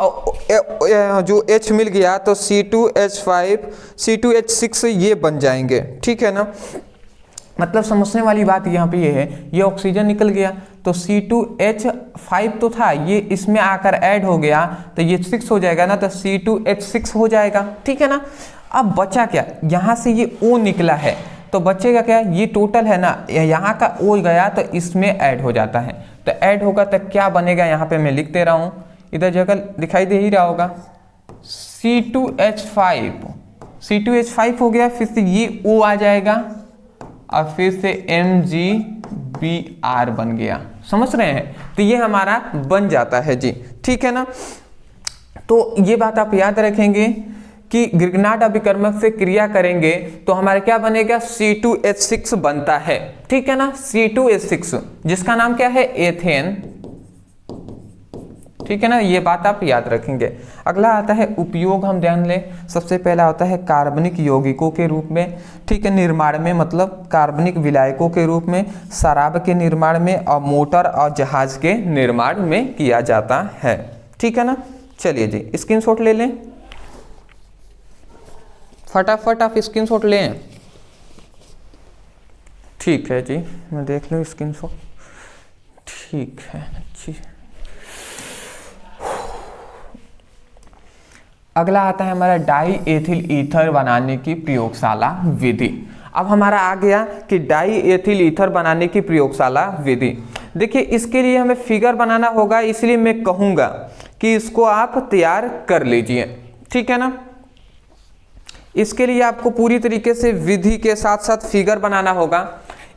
Speaker 1: जो H मिल गया तो C2H6 ये बन जाएंगे, ठीक है ना। मतलब समझने वाली बात यहाँ पे ये है, ये ऑक्सीजन निकल गया तो C2H5 तो था, ये इसमें आकर ऐड हो गया तो ये 6 हो जाएगा ना, तो C2H6 हो जाएगा, ठीक है ना। अब बचा क्या, यहाँ से ये O निकला है तो बचेगा क्या, ये टोटल है ना, यहाँ का O गया तो इसमें ऐड हो जाता है, तो ऐड होगा तो क्या बनेगा, यहाँ पे मैं लिख दे रहा हूँ, इधर जगह दिखाई दे ही रहा होगा, C2H5 हो गया, फिर से ये O आ जाएगा, और फिर से MgBr बन गया। समझ रहे हैं? तो ये हमारा बन जाता है जी, ठीक है ना। तो ये बात आप याद रखेंगे कि ग्रिग्नार्ड अभिकर्मक से क्रिया करेंगे तो हमारे क्या बनेगा, C2H6 बनता है, ठीक है ना, C2H6 जिसका नाम क्या है, एथेन, ठीक है ना। ये बात आप याद रखेंगे। अगला आता है उपयोग, हम ध्यान लें। सबसे पहला होता है कार्बनिक यौगिकों के रूप में, ठीक है, निर्माण में, मतलब कार्बनिक विलायकों के रूप में, शराब के निर्माण में और मोटर और जहाज के निर्माण में किया जाता है, ठीक है ना। चलिए जी स्क्रीनशॉट ले लें, फटाफट आप स्क्रीनशॉट लें। ठीक है जी, मैं देख लूँ स्क्रीनशॉट, ठीक है जी। अगला आता है हमारा डाई एथिल ईथर बनाने की प्रयोगशाला विधि। अब हमारा आ गया कि डाई एथिल ईथर बनाने की प्रयोगशाला विधि। देखिए इसके लिए हमें फिगर बनाना होगा, इसलिए मैं कहूँगा कि इसको आप तैयार कर लीजिए, ठीक है ना। इसके लिए आपको पूरी तरीके से विधि के साथ साथ फिगर बनाना होगा।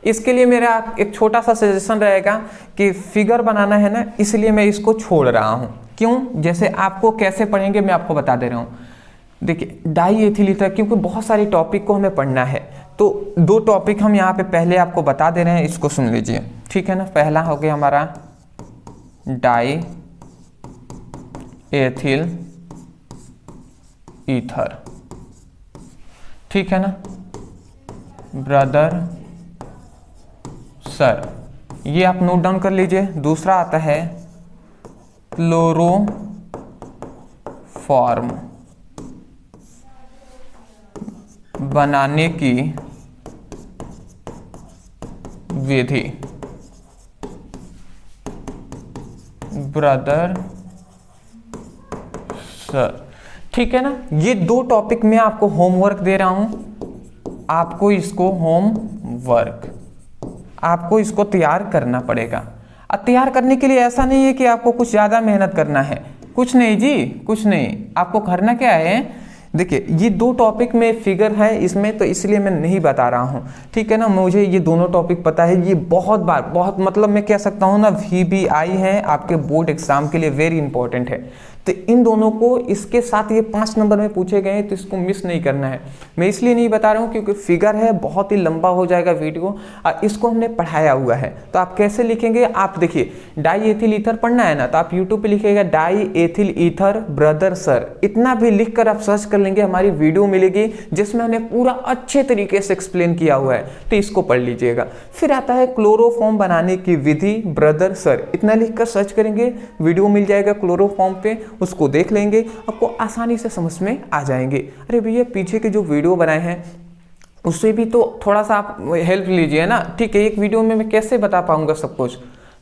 Speaker 1: इसके लिए मेरा एक छोटा सा सजेशन रहेगा कि फिगर बनाना है ना, इसलिए मैं इसको छोड़ रहा हूँ। क्यों? जैसे आपको कैसे पढ़ेंगे मैं आपको बता दे रहा हूँ। देखिए डाई एथिल ईथर, क्योंकि बहुत सारी टॉपिक को हमें पढ़ना है, तो 2 टॉपिक हम यहाँ पे पहले आपको बता दे रहे हैं, इसको सुन लीजिए, ठीक है ना। पहला हो गया हमारा डाई एथिल ईथर, ठीक है ना, ब्रदर सर, ये आप नोट डाउन कर लीजिए। दूसरा आता है क्लोरोफॉर्म बनाने की विधि, ब्रदर सर, ठीक है ना। ये 2 टॉपिक में आपको होमवर्क दे रहा हूं, आपको इसको होमवर्क, आपको इसको तैयार करना पड़ेगा। और तैयार करने के लिए ऐसा नहीं है कि आपको कुछ ज़्यादा मेहनत करना है, कुछ नहीं जी, कुछ नहीं। आपको करना क्या है, देखिए ये 2 टॉपिक में फिगर है इसमें, तो इसलिए मैं नहीं बता रहा हूँ, ठीक है ना। मुझे ये दोनों टॉपिक पता है, ये बहुत बार, बहुत मतलब मैं कह सकता हूँ ना, VBI है आपके बोर्ड एग्जाम के लिए, वेरी इंपॉर्टेंट है। तो इन दोनों को इसके साथ ये 5 नंबर में पूछे गए हैं, तो इसको मिस नहीं करना है। मैं इसलिए नहीं बता रहा हूँ क्योंकि फिगर है, बहुत ही लंबा हो जाएगा वीडियो, और इसको हमने पढ़ाया हुआ है। तो आप कैसे लिखेंगे, आप देखिए डाई एथिल ईथर पढ़ना है ना, तो आप यूट्यूब पे लिखिएगा die ethyl ether brother sir, इतना भी लिख कर आप सर्च कर लेंगे, हमारी वीडियो मिलेगी जिसमें हमने पूरा अच्छे तरीके से एक्सप्लेन किया हुआ है, तो इसको पढ़ लीजिएगा। फिर आता है क्लोरोफॉर्म बनाने की विधि ब्रदर सर, इतना लिख कर सर्च करेंगे, वीडियो मिल जाएगा क्लोरोफॉर्म पे, उसको देख लेंगे, आपको आसानी से समझ में आ जाएंगे। अरे भैया पीछे के जो वीडियो बनाए हैं उससे भी तो थोड़ा सा आप हेल्प लीजिए ना, ठीक है। एक वीडियो में मैं कैसे बता पाऊंगा सब कुछ,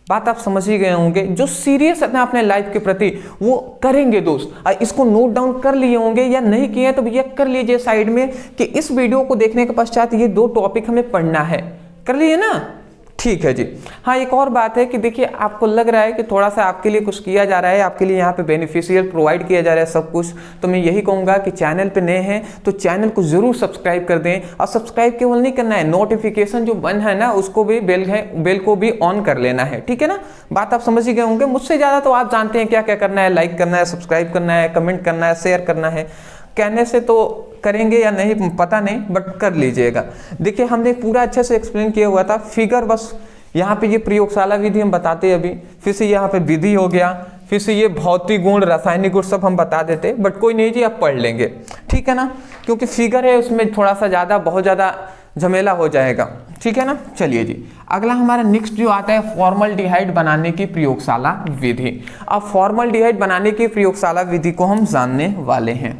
Speaker 1: बात आप समझ ही गए होंगे। जो सीरियस है अपने लाइफ के प्रति वो करेंगे दोस्त, इसको नोट डाउन कर लिए होंगे या नहीं किए तो भैया कर लीजिए साइड में, कि इस वीडियो को देखने के पश्चात ये 2 टॉपिक हमें पढ़ना है, कर लिए ना, ठीक है जी। हाँ एक और बात है कि देखिए आपको लग रहा है कि थोड़ा सा आपके लिए कुछ किया जा रहा है, आपके लिए यहाँ पे बेनिफिशियल प्रोवाइड किया जा रहा है सब कुछ, तो मैं यही कहूँगा कि चैनल पे नए हैं तो चैनल को जरूर सब्सक्राइब कर दें। और सब्सक्राइब केवल नहीं करना है, नोटिफिकेशन जो बन है ना उसको भी, बेल को भी ऑन कर लेना है, ठीक है ना। बात आप समझ ही गए होंगे, मुझसे ज़्यादा तो आप जानते हैं क्या क्या करना है, लाइक करना है, सब्सक्राइब करना है, कमेंट करना है, शेयर करना है। कहने से तो करेंगे या नहीं पता नहीं, बट कर लीजिएगा। देखिए हमने पूरा अच्छे से एक्सप्लेन किया हुआ था, फिगर बस यहाँ पे ये प्रयोगशाला विधि हम बताते अभी, फिर से यहाँ पे विधि हो गया, फिर से ये भौतिक गुण, रासायनिक गुण सब हम बता देते, बट कोई नहीं जी आप पढ़ लेंगे, ठीक है ना, क्योंकि फिगर है उसमें थोड़ा सा ज़्यादा, बहुत ज़्यादा झमेला हो जाएगा, ठीक है ना। चलिए जी अगला हमारा नेक्स्ट जो आता है फॉर्मल्डिहाइड बनाने की प्रयोगशाला विधि। अब फॉर्मल्डिहाइड बनाने की प्रयोगशाला विधि को हम जानने वाले हैं।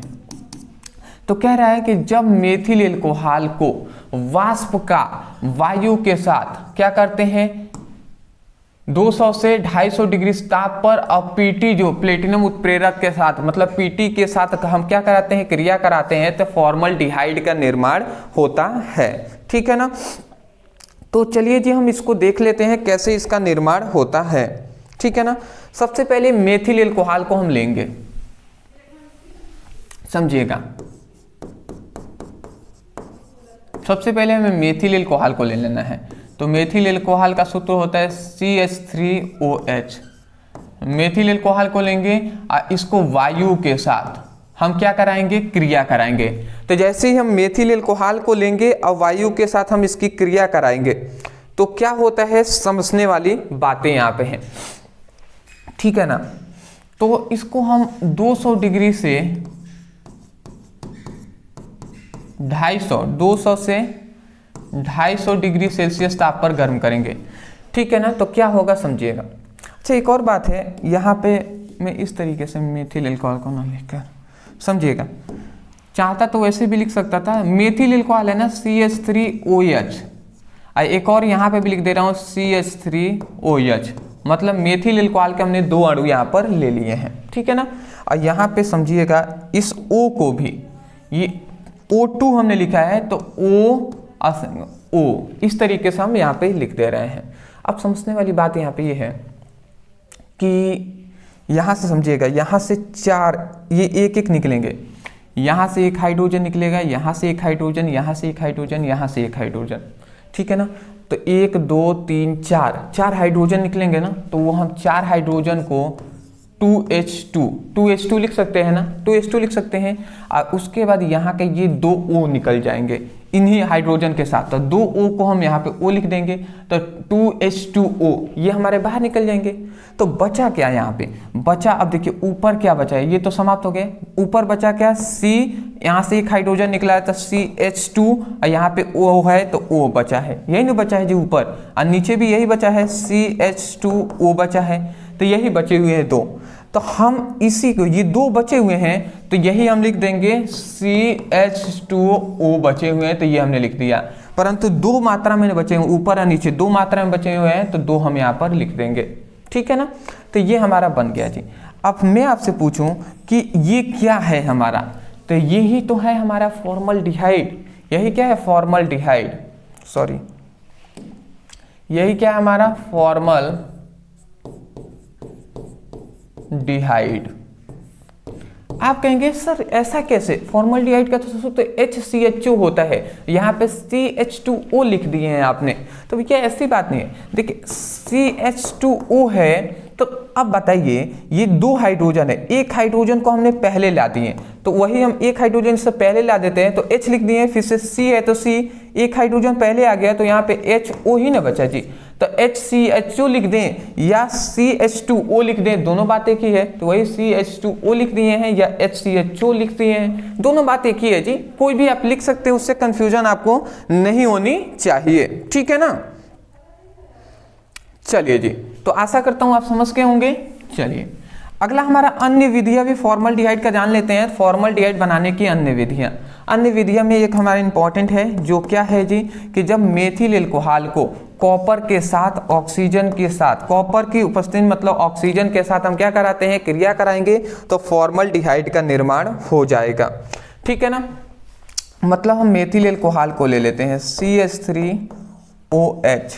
Speaker 1: तो कह रहा है कि जब मेथिल एल्कोहल को वाष्प का वायु के साथ क्या करते हैं, 200 से 250 डिग्री ताप पर, और पीटी जो प्लेटिनम उत्प्रेरक के साथ, मतलब पीटी के साथ हम क्या कराते हैं, क्रिया कराते हैं, तो फॉर्मल्डिहाइड का निर्माण होता है, ठीक है ना। तो चलिए जी हम इसको देख लेते हैं कैसे इसका निर्माण होता है, ठीक है ना। सबसे पहले मेथिल एल्कोहल को हम लेंगे, समझिएगा, सबसे पहले हमें मेथिल एल्कोहल को ले लेना है। तो मेथिल एल्कोहल का सूत्र होता है CH3OH। मेथिल एल्कोहल को लेंगे और इसको वायु के साथ हम क्या कराएंगे, क्रिया कराएंगे। तो जैसे ही हम मेथिल एल्कोहल को लेंगे और वायु के साथ हम इसकी क्रिया कराएंगे तो क्या होता है, समझने वाली बातें यहाँ पे हैं, ठीक है ना। तो इसको हम 200 डिग्री से 200 से 250 डिग्री सेल्सियस ताप पर गर्म करेंगे, ठीक है ना। तो क्या होगा समझिएगा। अच्छा एक और बात है, यहाँ पे मैं इस तरीके से मेथिल एल्कोहल को ना लिखकर समझिएगा, चाहता तो वैसे भी लिख सकता था। मेथिल एल्कोहल है ना CH3OH, एक और यहाँ पे भी लिख दे रहा हूँ CH3OH, मतलब मेथिल एल्कोहल के हमने 2 अणु यहाँ पर ले लिए हैं, ठीक है ना। और यहाँ पे समझिएगा इस O को भी, ये O2 हमने लिखा है तो O इस तरीके से हम यहाँ पे लिख दे रहे हैं। अब समझने वाली बात यहाँ पे ये है कि यहाँ से समझिएगा, यहाँ से 4 ये एक निकलेंगे, यहाँ से एक हाइड्रोजन निकलेगा, यहाँ से एक हाइड्रोजन, यहाँ से एक हाइड्रोजन, यहाँ से एक हाइड्रोजन, ठीक है ना। तो 1 2 3 4 हाइड्रोजन निकलेंगे ना, तो वो हम 4 हाइड्रोजन को 2H2 लिख सकते हैं ना, 2H2 लिख सकते हैं। और उसके बाद यहाँ के ये 2 O निकल जाएंगे इन्हीं हाइड्रोजन के साथ, तो 2 O को हम यहाँ पे O लिख देंगे, तो 2H2O ये हमारे बाहर निकल जाएंगे। तो बचा क्या यहाँ पे, बचा, अब देखिए ऊपर क्या बचा है, ये तो समाप्त हो गया। ऊपर बचा क्या, C, यहाँ से एक हाइड्रोजन निकला है तो CH2, और यहाँ पे O है तो O बचा है, यही ना बचा है जी ऊपर, और नीचे भी यही बचा है CH2O बचा है, तो यही बचे हुए हैं 2। तो हम इसी को, ये 2 बचे हुए हैं तो यही हम लिख देंगे CH2O बचे हुए हैं, तो ये हमने लिख दिया। परंतु 2 मात्रा में बचे हुए, ऊपर और नीचे 2 मात्रा में बचे हुए हैं तो 2 हम यहाँ पर लिख देंगे, ठीक है ना। तो ये हमारा बन गया जी। अब मैं आपसे पूछूं कि ये क्या है हमारा, तो यही तो है हमारा फॉर्मल्डिहाइड। यही क्या है, फॉर्मल्डिहाइड, सॉरी, यही क्या है हमारा फॉर्मल्डिहाइड। आप कहेंगे सर ऐसा कैसे, फॉर्मल्डिहाइड का तो सूत्र HCHO होता है, यहाँ पे CH2O लिख दिए हैं आपने, तो क्या ऐसी बात नहीं है। देखिए CH2O है, तो अब बताइए ये 2 हाइड्रोजन है, एक हाइड्रोजन को हमने पहले ला दिए, तो वही हम एक हाइड्रोजन से पहले ला देते हैं तो H लिख दिए, फिर से C है तो C, एक हाइड्रोजन पहले आ गया तो यहाँ पे HO ही ना बचा जी, तो HCHO लिख दें या CH2O लिख दें, दोनों बात एक ही है। तो वही CH2O लिख दिए हैं या HCHO लिख दिए हैं, दोनों बात एक ही है जी, कोई भी आप लिख सकते हैं, उससे कंफ्यूजन आपको नहीं होनी चाहिए, ठीक है ना। चलिए जी, तो आशा करता हूं आप समझ गए होंगे। चलिए अगला हमारा अन्य विधियां भी फॉर्मल्डिहाइड का जान लेते हैं। फॉर्मल्डिहाइड बनाने की अन्य विधियां में एक हमारा इंपॉर्टेंट है, जो क्या है जी, कि जब मेथिल एल्कोहल को कॉपर के साथ ऑक्सीजन के साथ, कॉपर की उपस्थिति मतलब ऑक्सीजन के साथ हम क्या कराते हैं, क्रिया कराएंगे, तो फॉर्मल्डिहाइड का निर्माण हो जाएगा, ठीक है ना। मतलब हम मेथिल एल्कोहल को ले लेते हैं CH3OH,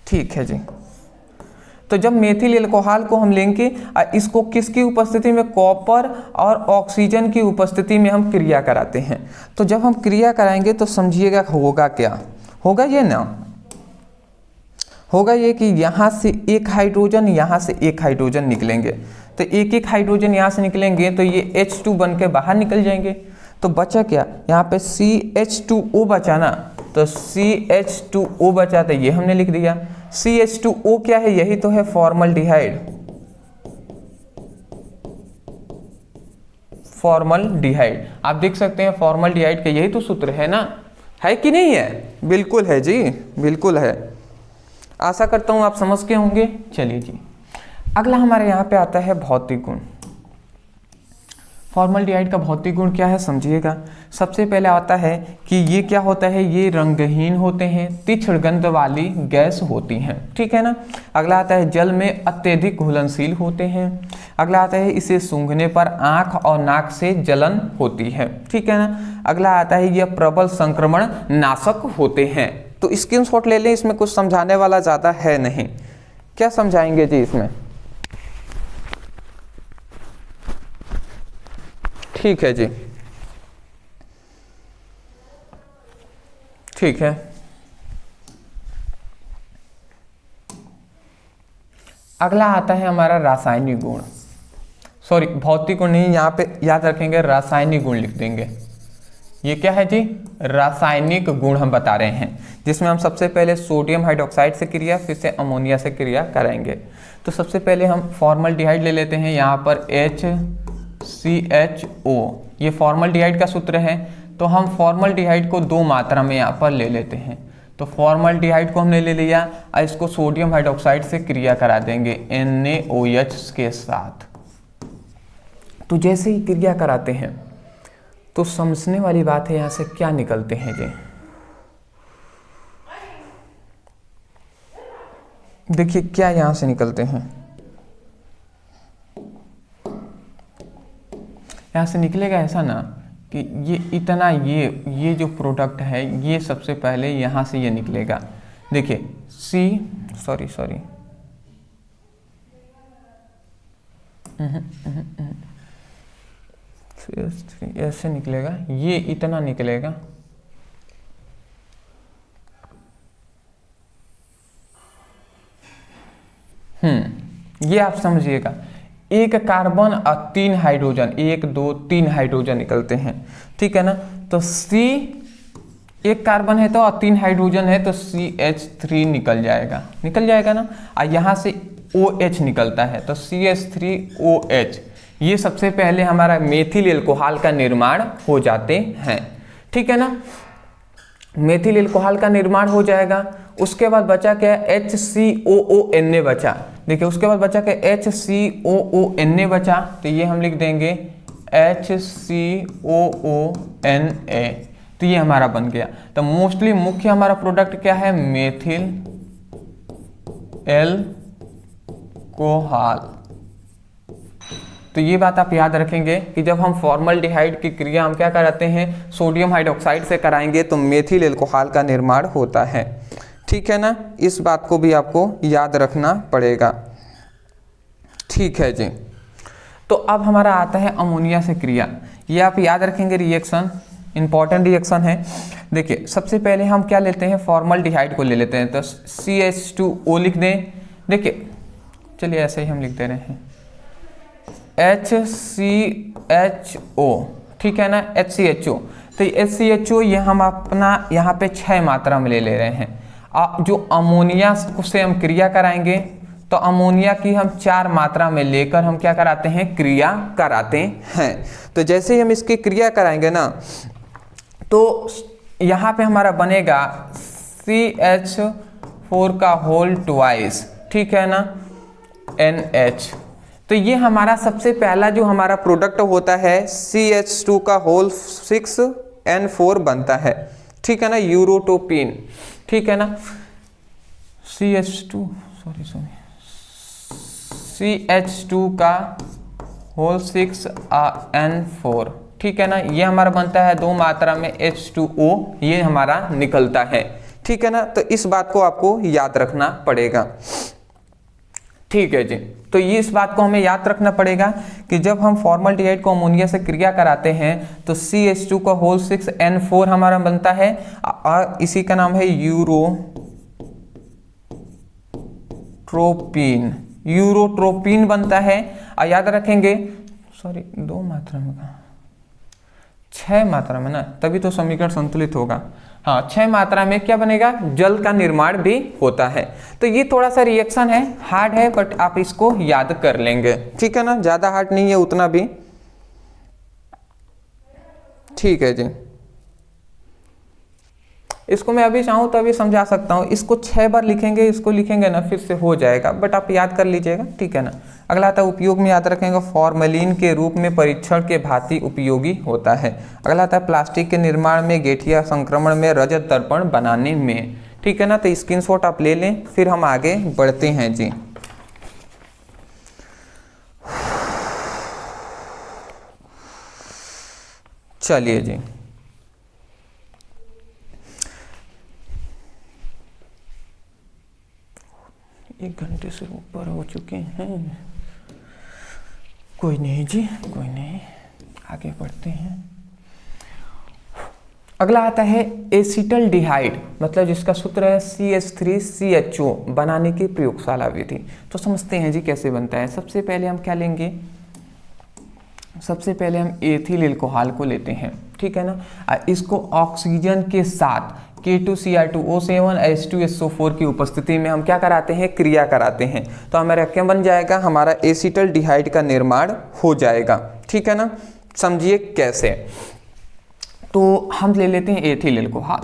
Speaker 1: ठीक है जी। तो जब मेथिल एल्कोहल को हम लेंगे, इसको किसकी उपस्थिति में, कॉपर और ऑक्सीजन की उपस्थिति में हम क्रिया कराते हैं। तो जब हम क्रिया कराएंगे तो समझिएगा होगा क्या, होगा ये ना, होगा ये कि यहाँ से एक हाइड्रोजन, यहाँ से एक हाइड्रोजन निकलेंगे, तो एक एक हाइड्रोजन यहाँ से निकलेंगे तो ये H2 बन के बाहर निकल जाएंगे। तो बचा क्या, यहाँ पे CH2O बचा ना, तो CH2O बचा, तो ये हमने लिख दिया। CH2O क्या है, यही तो है फॉर्मल्डिहाइड, फॉर्मल्डिहाइड आप देख सकते हैं, फॉर्मल्डिहाइड का यही तो सूत्र है ना, है कि नहीं है, बिल्कुल है जी, बिल्कुल है। आशा करता हूं आप समझ के होंगे। चलिए जी, अगला हमारे यहाँ पे आता है भौतिक गुण। फॉर्मल्डिहाइड का भौतिक गुण क्या है समझिएगा। सबसे पहले आता है कि ये क्या होता है, ये रंगहीन होते हैं, तीक्ष्ण गंध वाली गैस होती हैं, ठीक है ना। अगला आता है जल में अत्यधिक घुलनशील होते हैं। अगला आता है इसे सूंघने पर आंख और नाक से जलन होती है, ठीक है ना। अगला आता है यह प्रबल संक्रमण नाशक होते हैं। तो स्क्रीनशॉट ले लें, इसमें कुछ समझाने वाला ज़्यादा है नहीं। क्या समझाएंगे जी इसमें, ठीक है जी। ठीक है। अगला आता है हमारा रासायनिक गुण, सॉरी भौतिक गुण नहीं, यहाँ पे याद रखेंगे रासायनिक गुण लिख देंगे। ये क्या है जी, रासायनिक गुण हम बता रहे हैं, जिसमें हम सबसे पहले सोडियम हाइड्रोक्साइड से क्रिया, फिर से अमोनिया से क्रिया कराएंगे। तो सबसे पहले हम फॉर्मल्डिहाइड ले लेते हैं, यहाँ पर HCHO, ये फॉर्मल्डिहाइड का सूत्र है। तो हम फॉर्मल्डिहाइड को 2 मात्रा में यहाँ पर ले लेते हैं। तो फॉर्मल्डिहाइड को हमने ले लिया और इसको सोडियम हाइड्रोक्साइड से क्रिया करा देंगे NaOH के साथ। तो जैसे ही क्रिया कराते हैं तो समझने वाली बात है, यहाँ से क्या निकलते हैं जी, देखिए क्या यहाँ से निकलते हैं। यहाँ से निकलेगा ऐसा ना कि ये इतना, ये जो प्रोडक्ट है ये सबसे पहले यहाँ से ये निकलेगा। देखिए सॉरी ऐसे निकलेगा, ये इतना निकलेगा। ये आप समझिएगा, एक कार्बन और 3 हाइड्रोजन, 1 2 3 हाइड्रोजन निकलते हैं, ठीक है ना। तो C, एक कार्बन है तो और 3 हाइड्रोजन है तो CH3 निकल जाएगा ना। और यहाँ से OH निकलता है तो CH3OH। ये सबसे पहले हमारा मेथिल एल्कोहल का निर्माण हो जाते हैं, ठीक है ना। मेथिल एल्कोहल का निर्माण हो जाएगा। उसके बाद बचा क्या, HCOONA बचा। देखिए उसके बाद बचा क्या, HCOONA बचा, तो ये हम लिख देंगे HCOONA। तो ये हमारा बन गया। तो मोस्टली मुख्य हमारा प्रोडक्ट क्या है, मेथिल एल्कोहल। तो ये बात आप याद रखेंगे कि जब हम फॉर्मल्डिहाइड की क्रिया हम क्या कराते हैं, सोडियम हाइड्रोक्साइड से कराएंगे तो मेथिल एल्कोहल का निर्माण होता है, ठीक है ना। इस बात को भी आपको याद रखना पड़ेगा, ठीक है जी। तो अब हमारा आता है अमोनिया से क्रिया। ये आप याद रखेंगे, रिएक्शन इंपॉर्टेंट रिएक्शन है। देखिए सबसे पहले हम क्या लेते हैं, फॉर्मल्डिहाइड को ले लेते हैं। तो CH2O लिख दें। देखिए चलिए ऐसे ही हम लिख दे रहे हैं HCHO, ठीक है ना, HCHO। तो HCHO ये हम अपना यहाँ पे 6 मात्रा में ले रहे हैं। जो अमोनिया से हम क्रिया कराएंगे तो अमोनिया की हम 4 मात्रा में लेकर हम क्या कराते हैं, क्रिया कराते हैं। तो जैसे ही हम इसकी क्रिया कराएंगे ना तो यहाँ पे हमारा बनेगा CH4 का होल ट्वाइस, ठीक है ना, NH। तो ये हमारा सबसे पहला जो हमारा प्रोडक्ट होता है CH2 का होल 6N4 बनता है, ठीक है ना, यूरोटोपिन, ठीक है ना। CH2 का होल 6N4, ठीक है ना। ये हमारा बनता है 2 मात्रा में H2O, ये हमारा निकलता है, ठीक है ना। तो इस बात को आपको याद रखना पड़ेगा, ठीक है जी। तो ये इस बात को हमें याद रखना पड़ेगा कि जब हम फॉर्मल्डिहाइड को अमोनिया से क्रिया कराते हैं तो CH2 का होल 6N4 हमारा बनता है और इसी का नाम है यूरोट्रोपिन बनता है। और याद रखेंगे, सॉरी 2 मात्रा में, 6 मात्रा में ना, तभी तो समीकरण संतुलित होगा। हाँ 6 मात्रा में क्या बनेगा, जल का निर्माण भी होता है। तो ये थोड़ा सा रिएक्शन है, हार्ड है, बट आप इसको याद कर लेंगे, ठीक है ना, ज्यादा हार्ड नहीं है उतना भी, ठीक है जी। इसको मैं अभी चाहूँ तो अभी समझा सकता हूँ। इसको 6 बार लिखेंगे, इसको लिखेंगे ना फिर से हो जाएगा, बट आप याद कर लीजिएगा, ठीक है ना। अगला आता है उपयोग में, याद रखेंगे फॉर्मेलिन के रूप में परीक्षण के भांति उपयोगी होता है। अगला आता है प्लास्टिक के निर्माण में, गेठिया संक्रमण में, रजत दर्पण बनाने में, ठीक है ना। तो स्क्रीनशॉट आप ले लें, फिर हम आगे बढ़ते हैं जी। चलिए जी, एक घंटे से ऊपर हो चुके हैं, कोई नहीं जी, कोई नहीं, आगे बढ़ते हैं। अगला आता है एसिटल्डिहाइड, मतलब जिसका सूत्र है CH3CHO बनाने की प्रयोगशाला विधि। तो समझते हैं जी कैसे बनता है। सबसे पहले हम क्या लेंगे, सबसे पहले हम एथिल एल्कोहल को लेते हैं, ठीक है ना। इसको ऑक्सीजन के साथ K2Cr2O7H2SO4 की उपस्थिति में हम क्या कराते हैं, क्रिया कराते हैं। तो हमारा क्या बन जाएगा, हमारा एसिटल्डिहाइड का निर्माण हो जाएगा, ठीक है ना। समझिए कैसे। तो हम ले लेते हैं एथिल एल्कोहल।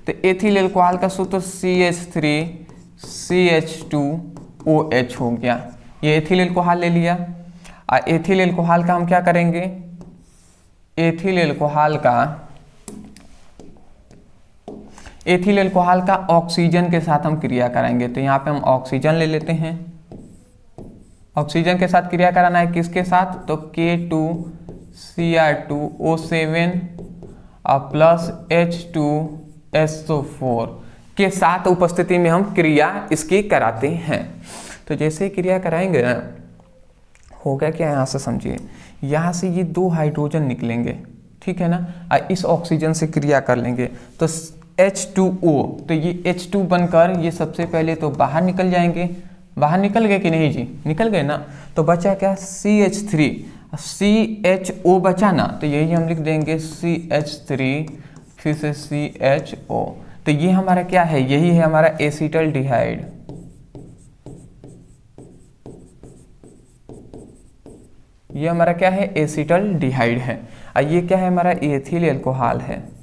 Speaker 1: तो एथिल एल्कोहल का सूत्र CH3CH2OH हो गया। ये एथिल एल्कोहल ले लिया। और एथिल एल्कोहल का हम क्या करेंगे, एथिल एल्कोहल का ऑक्सीजन के साथ हम क्रिया कराएंगे। तो यहाँ पे हम ऑक्सीजन ले लेते हैं। ऑक्सीजन के साथ क्रिया कराना है, किसके साथ, तो K2Cr2O7 प्लस H2SO4 के साथ उपस्थिति में हम क्रिया इसकी कराते हैं। तो जैसे क्रिया कराएंगे ना, होगा क्या, यहाँ से समझिए, यहाँ से ये 2 हाइड्रोजन निकलेंगे, ठीक है ना। इस ऑक्सीजन से क्रिया कर लेंगे तो H2O, तो ये H2 बनकर ये सबसे पहले तो बाहर निकल जाएंगे। बाहर निकल गए कि नहीं जी, निकल गए ना। तो बचा क्या, CH3CHO बचा ना, तो यही हम लिख देंगे CH3 फिर से CHO। तो ये हमारा क्या है, यही है हमारा एसिटल्डिहाइड। ये हमारा क्या है, एसिटल्डिहाइड है। और ये क्या है, हमारा एथिल एल्कोहल है।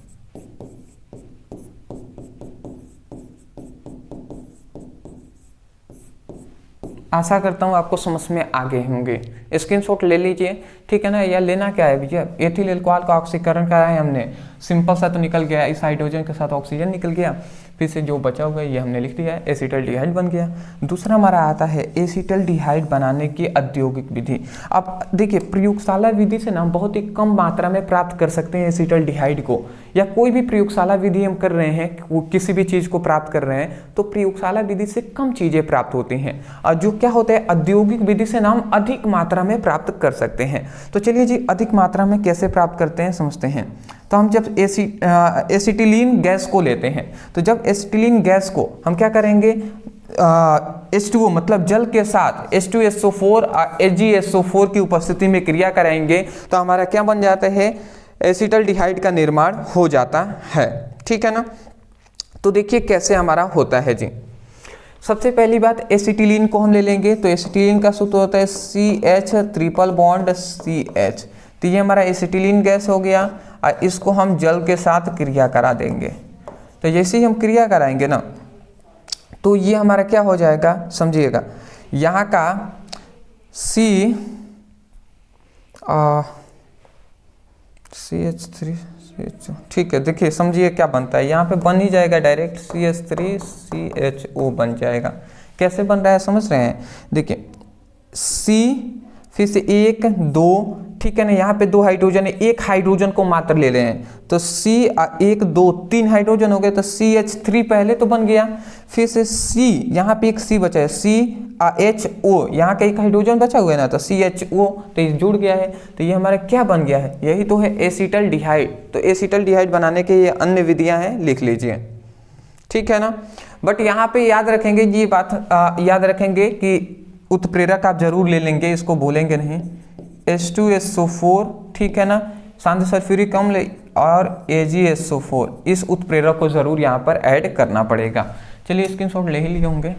Speaker 1: आशा करता हूँ आपको समझ में आ गए होंगे। स्क्रीनशॉट ले लीजिए, ठीक है ना। या लेना क्या है भैया, एथिल एल्कोहल का ऑक्सीकरण करा है हमने, सिंपल सा तो निकल गया, इस हाइड्रोजन के साथ ऑक्सीजन निकल गया, फिर से जो बचा हुआ है ये हमने लिख दिया है, एसिटल्डिहाइड बन गया। दूसरा हमारा आता है एसिटल्डिहाइड बनाने की औद्योगिक विधि। अब देखिए, प्रयोगशाला विधि से ना हम बहुत ही कम मात्रा में प्राप्त कर सकते हैं एसिटल्डिहाइड को, या कोई भी प्रयोगशाला विधि हम कर रहे हैं, वो किसी भी चीज़ को प्राप्त कर रहे हैं, तो प्रयोगशाला विधि से कम चीज़ें प्राप्त होती हैं। और जो क्या होता है, औद्योगिक विधि से ना हम अधिक मात्रा में प्राप्त कर सकते हैं। तो चलिए जी, अधिक मात्रा में कैसे प्राप्त करते हैं समझते हैं। तो हम जब एसिटिलीन गैस को लेते हैं, तो जब एसिटिलीन गैस को हम क्या करेंगे, H2O मतलब जल के साथ H2SO4 HgSO4 की उपस्थिति में क्रिया कराएंगे, तो हमारा क्या बन जाता है, एसिटल्डिहाइड का निर्माण हो जाता है, ठीक है ना। तो देखिए कैसे हमारा होता है जी। सबसे पहली बात, एसिटिलीन को हम ले लेंगे। तो एसिटिलीन का सूत्र होता है CH ट्रिपल बॉन्ड CH। तो ये हमारा एसिटिलीन गैस हो गया, और इसको हम जल के साथ क्रिया करा देंगे। तो जैसे ही हम क्रिया कराएंगे ना, तो ये हमारा क्या हो जाएगा, समझिएगा, यहाँ का CH3 ठीक है। देखिए समझिए क्या बनता है, यहाँ पे बन ही जाएगा डायरेक्ट, CH3CHO बन जाएगा। कैसे बन रहा है समझ रहे हैं, देखिए C फिर से 1 2, ठीक है ना। यहाँ पे 2 हाइड्रोजन है, 1 हाइड्रोजन को मात्र ले रहे हैं, तो C 1 2 3 हाइड्रोजन हो गए, तो CH3 पहले तो बन गया, फिर से C, यहाँ पे एक C बचा है, CHO, यहाँ का 1 हाइड्रोजन बचा हुआ है ना, तो CHO, तो ये जुड़ गया है। तो ये हमारा क्या बन गया है, यही तो है एसिटल्डिहाइड। तो एसिटल्डिहाइड बनाने के ये अन्य विधियाँ हैं, लिख लीजिए, ठीक है ना। बट यहाँ पे याद रखेंगे ये बात, याद रखेंगे कि उत्प्रेरक आप जरूर ले लेंगे, इसको भूलेंगे नहीं, H2SO4, ठीक है ना, शांत सल्फ्यूरिक अम्ल और AgSO4, इस उत्प्रेरक को जरूर यहाँ पर ऐड करना पड़ेगा। चलिए स्क्रीनशॉट ले ही लिए होंगे।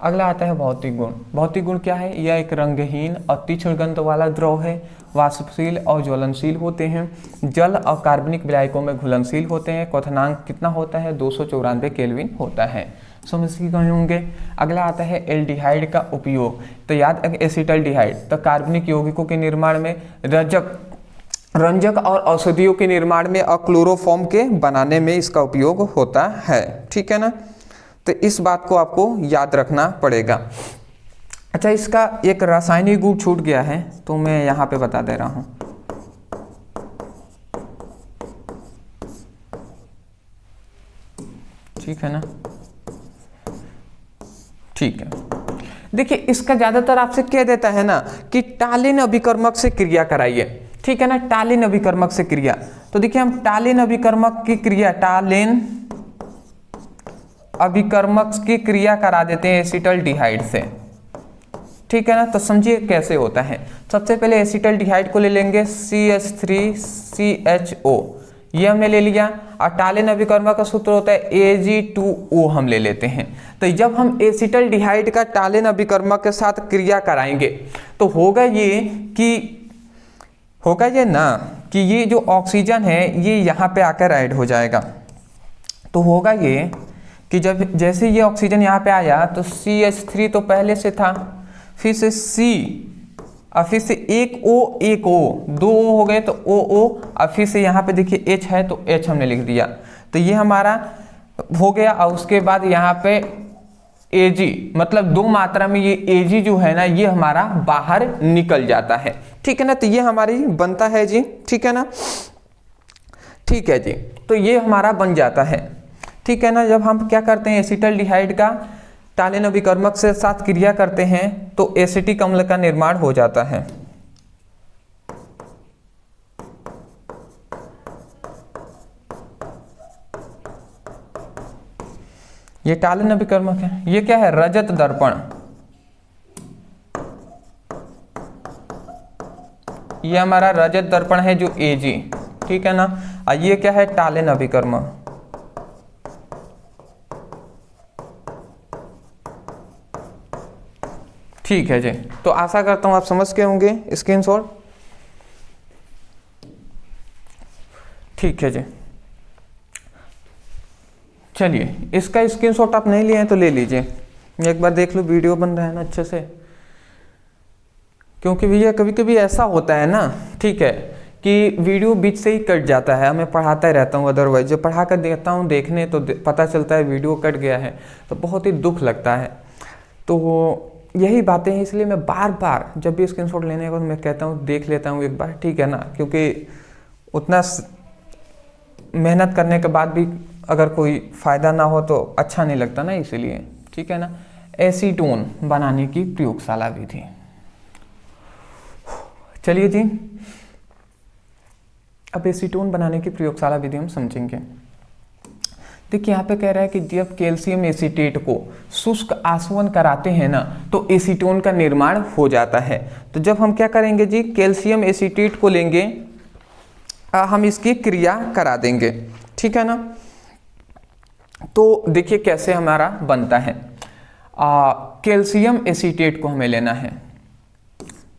Speaker 1: अगला आता है भौतिक गुण। भौतिक गुण क्या है, यह एक रंगहीन और तीक्ष्ण गंध वाला द्रव है, वाष्पशील और ज्वलनशील होते हैं, जल और कार्बनिक विलायकों में घुलनशील होते हैं। क्वथनांक कितना होता है, 294 केल्विन होता है, समझ गए होंगे। अगला आता है एल्डिहाइड का उपयोग। तो याद एसिटल्डिहाइड, तो कार्बनिक यौगिकों के निर्माण में, रंजक और औषधियों के निर्माण में और क्लोरोफॉर्म के बनाने में इसका उपयोग होता है, ठीक है ना। तो इस बात को आपको याद रखना पड़ेगा। अच्छा, इसका एक रासायनिक गुण छूट गया है, तो मैं यहाँ पे बता दे रहा हूँ। ठीक है ना, ठीक है। देखिए इसका ज्यादातर आपसे कह देता है ना कि टालिन अभिकर्मक से क्रिया कराइए, ठीक है ना, टालिन अभिकर्मक से क्रिया। तो देखिए हम टालिन अभिकर्मक की क्रिया, टालिन अभिकर्मक की क्रिया करा देते हैं एसिटल्डिहाइड से, ठीक है ना। तो समझिए कैसे होता है। सबसे पहले एसिटल्डिहाइड को ले लेंगे CH3CHO, ये हमने ले लिया, और टालिन अभिकर्मक का सूत्र होता है Ag2O हम ले लेते हैं। तो जब हम एसिटल्डिहाइड का टालिन अभिकर्मक के साथ क्रिया कराएंगे तो होगा ये ना कि ये जो ऑक्सीजन है ये यहाँ पे आकर ऐड हो जाएगा। तो होगा ये कि जब जैसे ये ऑक्सीजन यहाँ पे आया तो CH3 तो पहले से था, फिर से C और फिर से एक O दो O हो गए तो OO, और फिर से यहाँ पे देखिए H है तो H हमने लिख दिया। तो ये हमारा हो गया, और उसके बाद यहाँ पे Ag, मतलब दो मात्रा में ये Ag जो है ना ये हमारा बाहर निकल जाता है, ठीक है ना। तो ये हमारी बनता है जी, ठीक है ना, ठीक है जी। तो ये हमारा बन जाता है, ठीक है ना। जब हम क्या करते हैं एसिटल्डिहाइड का टालिन अभिकर्मक से साथ क्रिया करते हैं तो एसिटिक अम्ल का निर्माण हो जाता है। ये टालिन अभिकर्मक है, ये क्या है, रजत दर्पण, ये हमारा रजत दर्पण है जो Ag, ठीक है ना। और ये क्या है, टालिन अभिकर्मक। ठीक है जी, तो आशा करता हूं आप समझ के होंगे स्क्रीनशॉट, ठीक है जी। चलिए इसका स्क्रीनशॉट आप नहीं लिए हैं तो ले लीजिए, एक बार देख लो वीडियो बन रहा है ना अच्छे से, क्योंकि भैया कभी कभी ऐसा होता है ना, ठीक है, कि वीडियो बीच से ही कट जाता है। मैं पढ़ाता ही रहता हूँ, अदरवाइज जब पढ़ा कर देता हूँ देखने तो पता चलता है वीडियो कट गया है, तो बहुत ही दुख लगता है। तो यही बातें हैं, इसलिए मैं बार बार जब भी स्क्रीनशॉट लेने को मैं कहता हूँ देख लेता हूँ एक बार, ठीक है ना, क्योंकि उतना मेहनत करने के बाद भी अगर कोई फ़ायदा ना हो तो अच्छा नहीं लगता ना, इसीलिए, ठीक है ना। एसीटोन बनाने की प्रयोगशाला विधि, चलिए जी अब एसीटोन बनाने की प्रयोगशाला विधि हम समझेंगे। देखिए यहाँ पे कह रहा है कि जब कैल्शियम एसीटेट को शुष्क आसवन कराते हैं ना तो एसीटोन का निर्माण हो जाता है। तो जब हम क्या करेंगे जी, कैल्शियम एसीटेट को लेंगे, हम इसकी क्रिया करा देंगे, ठीक है ना। तो देखिए कैसे हमारा बनता है। कैल्शियम एसीटेट को हमें लेना है,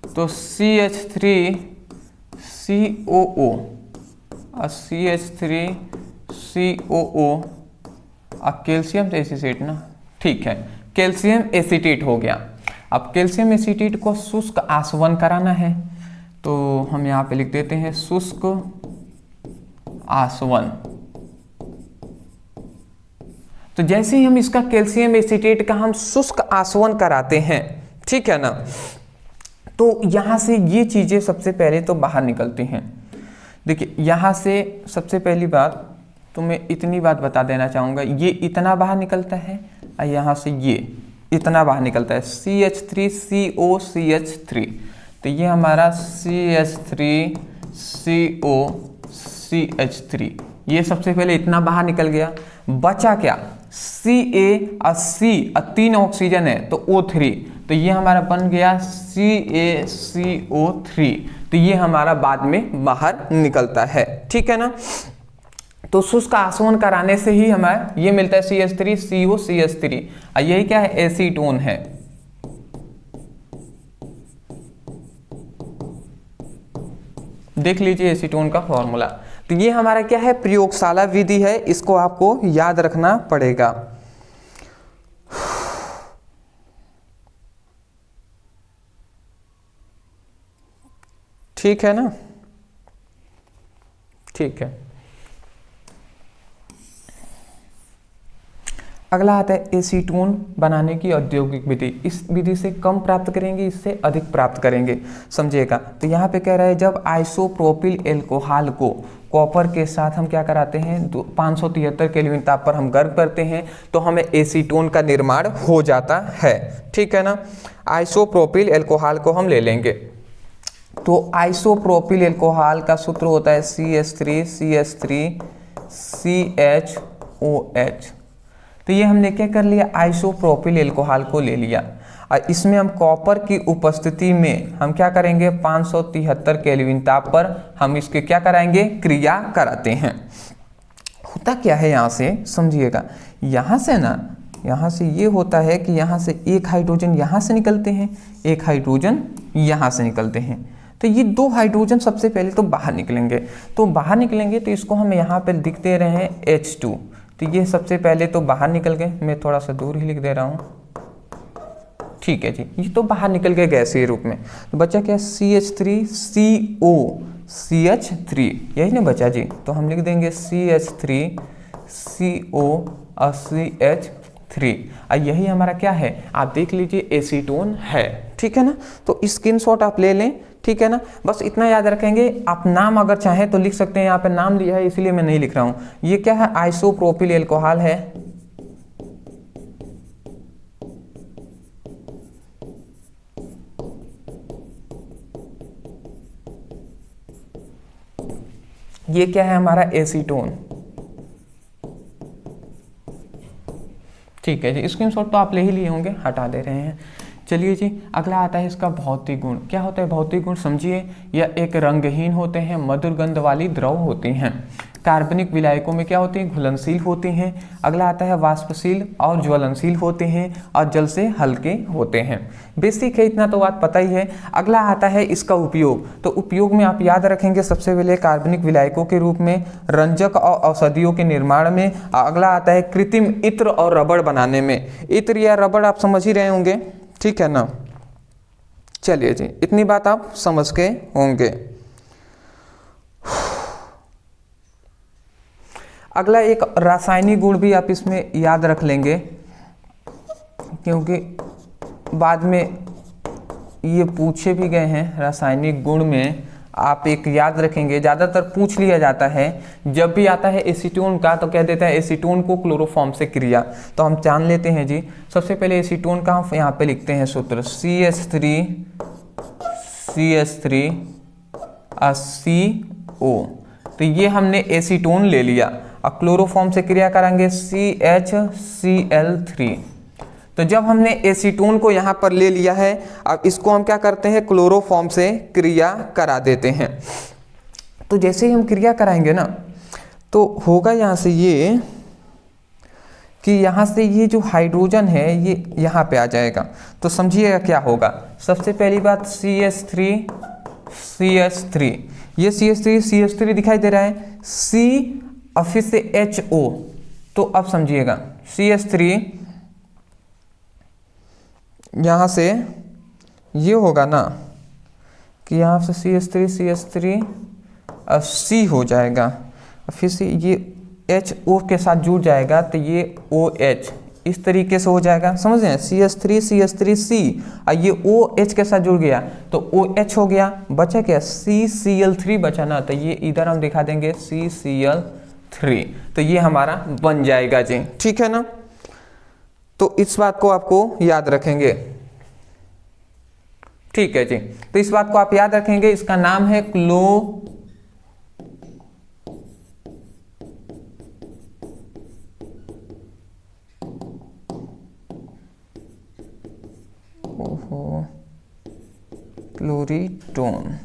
Speaker 1: तो CH3COO और CH3COO अब कैल्शियम एसीटेट ना, ठीक है, कैल्शियम एसीटेट हो गया। अब कैल्शियम एसीटेट को शुष्क आसवन कराना है, तो हम यहाँ पे लिख देते हैं शुष्क आसवन। तो जैसे ही हम इसका कैल्शियम एसीटेट का हम शुष्क आसवन कराते हैं, ठीक है ना, तो यहाँ से ये चीज़ें सबसे पहले तो बाहर निकलती हैं। देखिए यहाँ से सबसे पहली बात तो मैं इतनी बात बता देना चाहूँगा, ये इतना बाहर निकलता है और यहाँ से ये इतना बाहर निकलता है, CH3COCH3। तो ये हमारा CH3COCH3, ये सबसे पहले इतना बाहर निकल गया। बचा क्या, Ca और C और 3 ऑक्सीजन है तो O3, तो ये हमारा बन गया CaCO3। तो ये हमारा बाद में बाहर निकलता है, ठीक है ना। तो शुष्क आसवन कराने से ही हमें ये मिलता है CH3COCH3, और यही क्या है, एसीटोन है। देख लीजिए एसीटोन का फॉर्मूला। तो ये हमारा क्या है, प्रयोगशाला विधि है, इसको आपको याद रखना पड़ेगा। ठीक है ना, ठीक है। अगला आता है एसीटोन बनाने की औद्योगिक विधि। इस विधि से कम प्राप्त करेंगे, इससे अधिक प्राप्त करेंगे, समझिएगा। तो यहाँ पे कह रहा है जब आइसोप्रोपिल एल्कोहल को कॉपर के साथ हम क्या कराते हैं, 573 केल्विन ताप पर हम गर्म करते हैं तो हमें एसीटोन का निर्माण हो जाता है, ठीक है ना। आइसोप्रोपिल एल्कोहल को हम ले लेंगे। तो आइसोप्रोपिल एल्कोहल का सूत्र होता है CH3CH3CHOH। तो ये हमने क्या कर लिया, आइसोप्रोपिल एल्कोहल को ले लिया और इसमें हम कॉपर की उपस्थिति में हम क्या करेंगे, 573 केल्विन ताप पर हम इसके क्या कराएंगे, क्रिया कराते हैं। होता क्या है यहाँ से समझिएगा, यहाँ से ना, यहाँ से ये होता है कि यहाँ से एक हाइड्रोजन यहाँ से निकलते हैं, एक हाइड्रोजन यहाँ से निकलते हैं। तो ये दो हाइड्रोजन सबसे पहले तो बाहर निकलेंगे, तो बाहर निकलेंगे तो इसको हम यहाँ पे लिख दे रहे हैं H2। तो ये सबसे पहले तो बाहर निकल गए, मैं थोड़ा सा दूर ही लिख दे रहा हूँ, ठीक है जी, ये तो बाहर निकल गए गैसीय रूप में। तो बचा क्या, CH3CO CH3, यही ना बचा जी। तो हम लिख देंगे CH3CO और CH3, और यही हमारा क्या है, आप देख लीजिए एसीटोन है, ठीक है ना। तो स्क्रीनशॉट आप ले लें, ठीक है ना। बस इतना याद रखेंगे, आप नाम अगर चाहें तो लिख सकते हैं, यहाँ पे नाम लिया है इसलिए मैं नहीं लिख रहा हूँ। ये क्या है, आइसोप्रोपिल एल्कोहल है, ये क्या है हमारा एसीटोन, ठीक है जी। स्क्रीनशॉट तो आप ले ही लिए होंगे, हटा दे रहे हैं। चलिए जी, अगला आता है इसका भौतिक गुण। क्या होता है भौतिक गुण, समझिए, यह एक रंगहीन होते हैं, मधुर गंध वाली द्रव होती हैं, कार्बनिक विलायकों में क्या होती हैं, घुलनशील होती हैं। अगला आता है वाष्पशील और ज्वलनशील होते हैं और जल से हल्के होते हैं। बेसिक है, इतना तो बात पता ही है। अगला आता है इसका उपयोग। तो उपयोग में आप याद रखेंगे सबसे पहले कार्बनिक विलायकों के रूप में, रंजक और औषधियों के निर्माण में। अगला आता है कृत्रिम इत्र और रबड़ बनाने में। इत्र या रबड़ आप समझ ही रहे होंगे, ठीक है ना। चलिए जी, इतनी बात आप समझ के होंगे। अगला एक रासायनिक गुण भी आप इसमें याद रख लेंगे, क्योंकि बाद में ये पूछे भी गए हैं। रासायनिक गुण में आप एक याद रखेंगे, ज़्यादातर पूछ लिया जाता है, जब भी आता है एसीटोन का तो कह देता है एसीटोन को क्लोरोफॉर्म से क्रिया। तो हम जान लेते हैं जी। सबसे पहले एसीटोन का हम यहाँ पे लिखते हैं सूत्र CH3CO। तो ये हमने एसीटोन ले लिया और क्लोरोफॉर्म से क्रिया कराएंगे CHCl3। तो जब हमने एसीटोन को यहाँ पर ले लिया है, अब इसको हम क्या करते हैं, क्लोरोफॉर्म से क्रिया करा देते हैं। तो जैसे ही हम क्रिया कराएंगे ना, तो होगा यहाँ से ये कि यहाँ से ये जो हाइड्रोजन है ये यहाँ पे आ जाएगा। तो समझिएगा क्या होगा। सबसे पहली बात CH3 ये CH3 दिखाई दे रहा है, C और फिर से HO। तो अब समझिएगा CH3 यहाँ से ये होगा ना कि यहाँ से CH3 C हो जाएगा, फिर से ये HO के साथ जुड़ जाएगा तो ये OH इस तरीके से हो जाएगा, समझ रहे हैं। CH3C और ये OH के साथ जुड़ गया तो OH हो गया। बचा क्या, CCl3 बचा ना, तो ये इधर हम दिखा देंगे CCl3। तो ये हमारा बन जाएगा जी, ठीक है ना। तो इस बात को आपको याद रखेंगे, ठीक है जी। तो इस बात को आप याद रखेंगे, इसका नाम है क्लोरीटोन।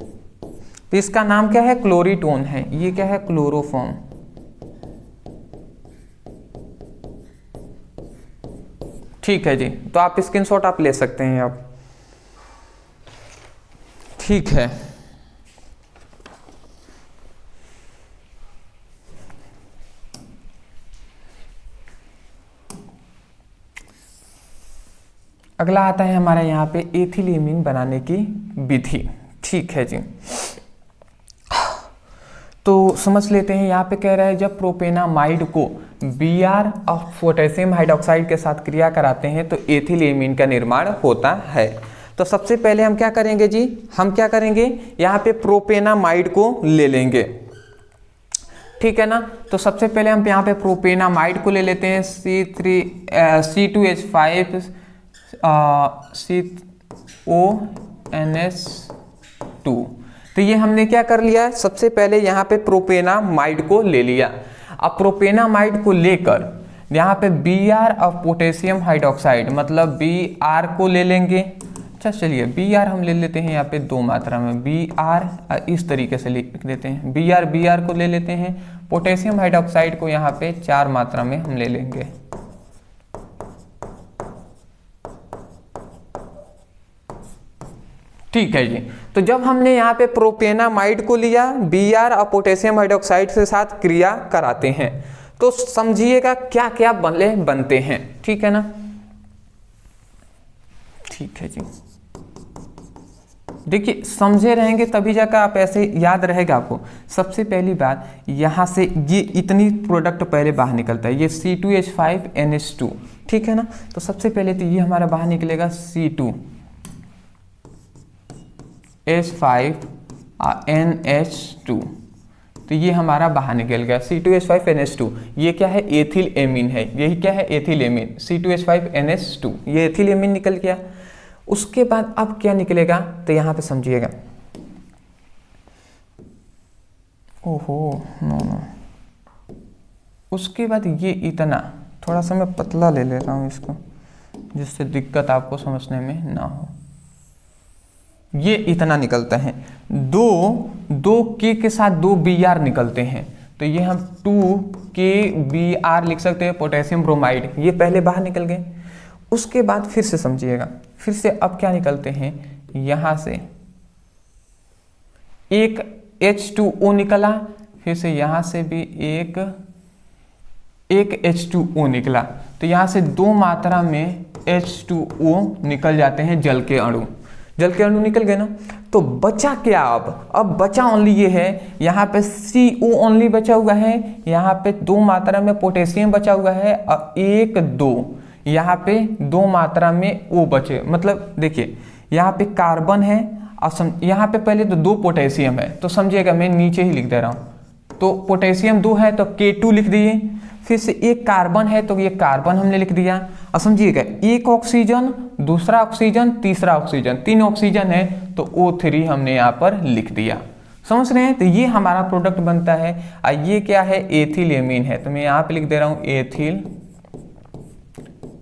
Speaker 1: तो इसका नाम क्या है, क्लोरीटोन है। ये क्या है, क्लोरोफॉर्म। ठीक है जी। तो आप स्क्रीनशॉट आप ले सकते हैं अब, ठीक है। अगला आता है हमारा यहाँ पे एथिलीन बनाने की विधि, ठीक है जी। तो समझ लेते हैं, यहाँ पे कह रहा है जब प्रोपेनामाइड को Br और पोटेशियम हाइड्रोक्साइड के साथ क्रिया कराते हैं तो एथिलीन का निर्माण होता है। तो सबसे पहले हम क्या करेंगे जी, हम क्या करेंगे, यहाँ पे प्रोपेनामाइड को ले लेंगे, ठीक है ना। तो सबसे पहले हम यहाँ पे प्रोपेनामाइड को ले लेते हैं, C2H5 CONS2। तो ये हमने क्या कर लिया, सबसे पहले यहाँ पे प्रोपेनामाइड को ले लिया। अब प्रोपेनामाइड को लेकर यहाँ पे Br ऑफ पोटेशियम हाइड्रोक्साइड मतलब Br को ले लेंगे। अच्छा चलिए Br हम ले लेते हैं यहाँ पे 2 मात्रा में, Br इस तरीके से लिख देते हैं, Br को ले लेते हैं। पोटेशियम हाइड्रोक्साइड को यहाँ पे 4 मात्रा में हम ले लेंगे। ठीक है जी। तो जब हमने यहाँ पे प्रोपेनामाइड को लिया, Br और पोटेशियम हाइड्रोक्साइड के साथ क्रिया कराते हैं तो समझिएगा क्या क्या बनते हैं। ठीक है ना, ठीक है जी। देखिए समझे रहेंगे तभी जाकर आप ऐसे याद रहेगा आपको। सबसे पहली बात, यहाँ से ये इतनी प्रोडक्ट पहले बाहर निकलता है, ये C2H5NH2। ठीक है ना, तो सबसे पहले तो ये हमारा बाहर निकलेगा C2H5NH2। तो ये हमारा बाहर निकल गया C2H5NH2। ये क्या है, एथिल एमीन है, यही क्या है एथिल एमीन, C2H5NH2 ये एथिल एमीन निकल गया। उसके बाद अब क्या निकलेगा तो यहाँ पे समझिएगा, ओहो नो, उसके बाद ये इतना, थोड़ा सा मैं पतला ले ले रहा हूँ इसको जिससे दिक्कत आपको समझने में ना हो। ये इतना निकलता है, दो के साथ 2 Br निकलते हैं, तो ये हम 2KBr लिख सकते हैं, पोटेशियम ब्रोमाइड। ये पहले बाहर निकल गए। उसके बाद फिर से समझिएगा, फिर से अब क्या निकलते हैं, यहां से एक H2O निकला, फिर से यहां से भी एक H2O निकला। तो यहां से 2 मात्रा में H2O निकल जाते हैं, जल के अणु निकल गए ना। तो बचा क्या, अब बचा ओनली ये है, यहाँ पे CO ओनली बचा हुआ है, यहाँ पे 2 मात्रा में पोटेशियम बचा हुआ है और 1 2 यहाँ पे 2 मात्रा में O बचे। मतलब देखिए यहाँ पे कार्बन है और यहाँ पे पहले तो 2 पोटेशियम है, तो समझिएगा मैं नीचे ही लिख दे रहा हूँ। तो पोटेशियम 2 है तो K2 लिख दिए, फिर से एक कार्बन है तो ये कार्बन हमने लिख दिया। और समझिएगा एक ऑक्सीजन, दूसरा ऑक्सीजन, तीसरा ऑक्सीजन, 3 ऑक्सीजन है तो O3 हमने यहाँ पर लिख दिया। समझ रहे हैं, तो ये हमारा प्रोडक्ट बनता है। और ये क्या है, एथिल एमीन है, तो मैं यहाँ पे लिख दे रहा हूँ एथिल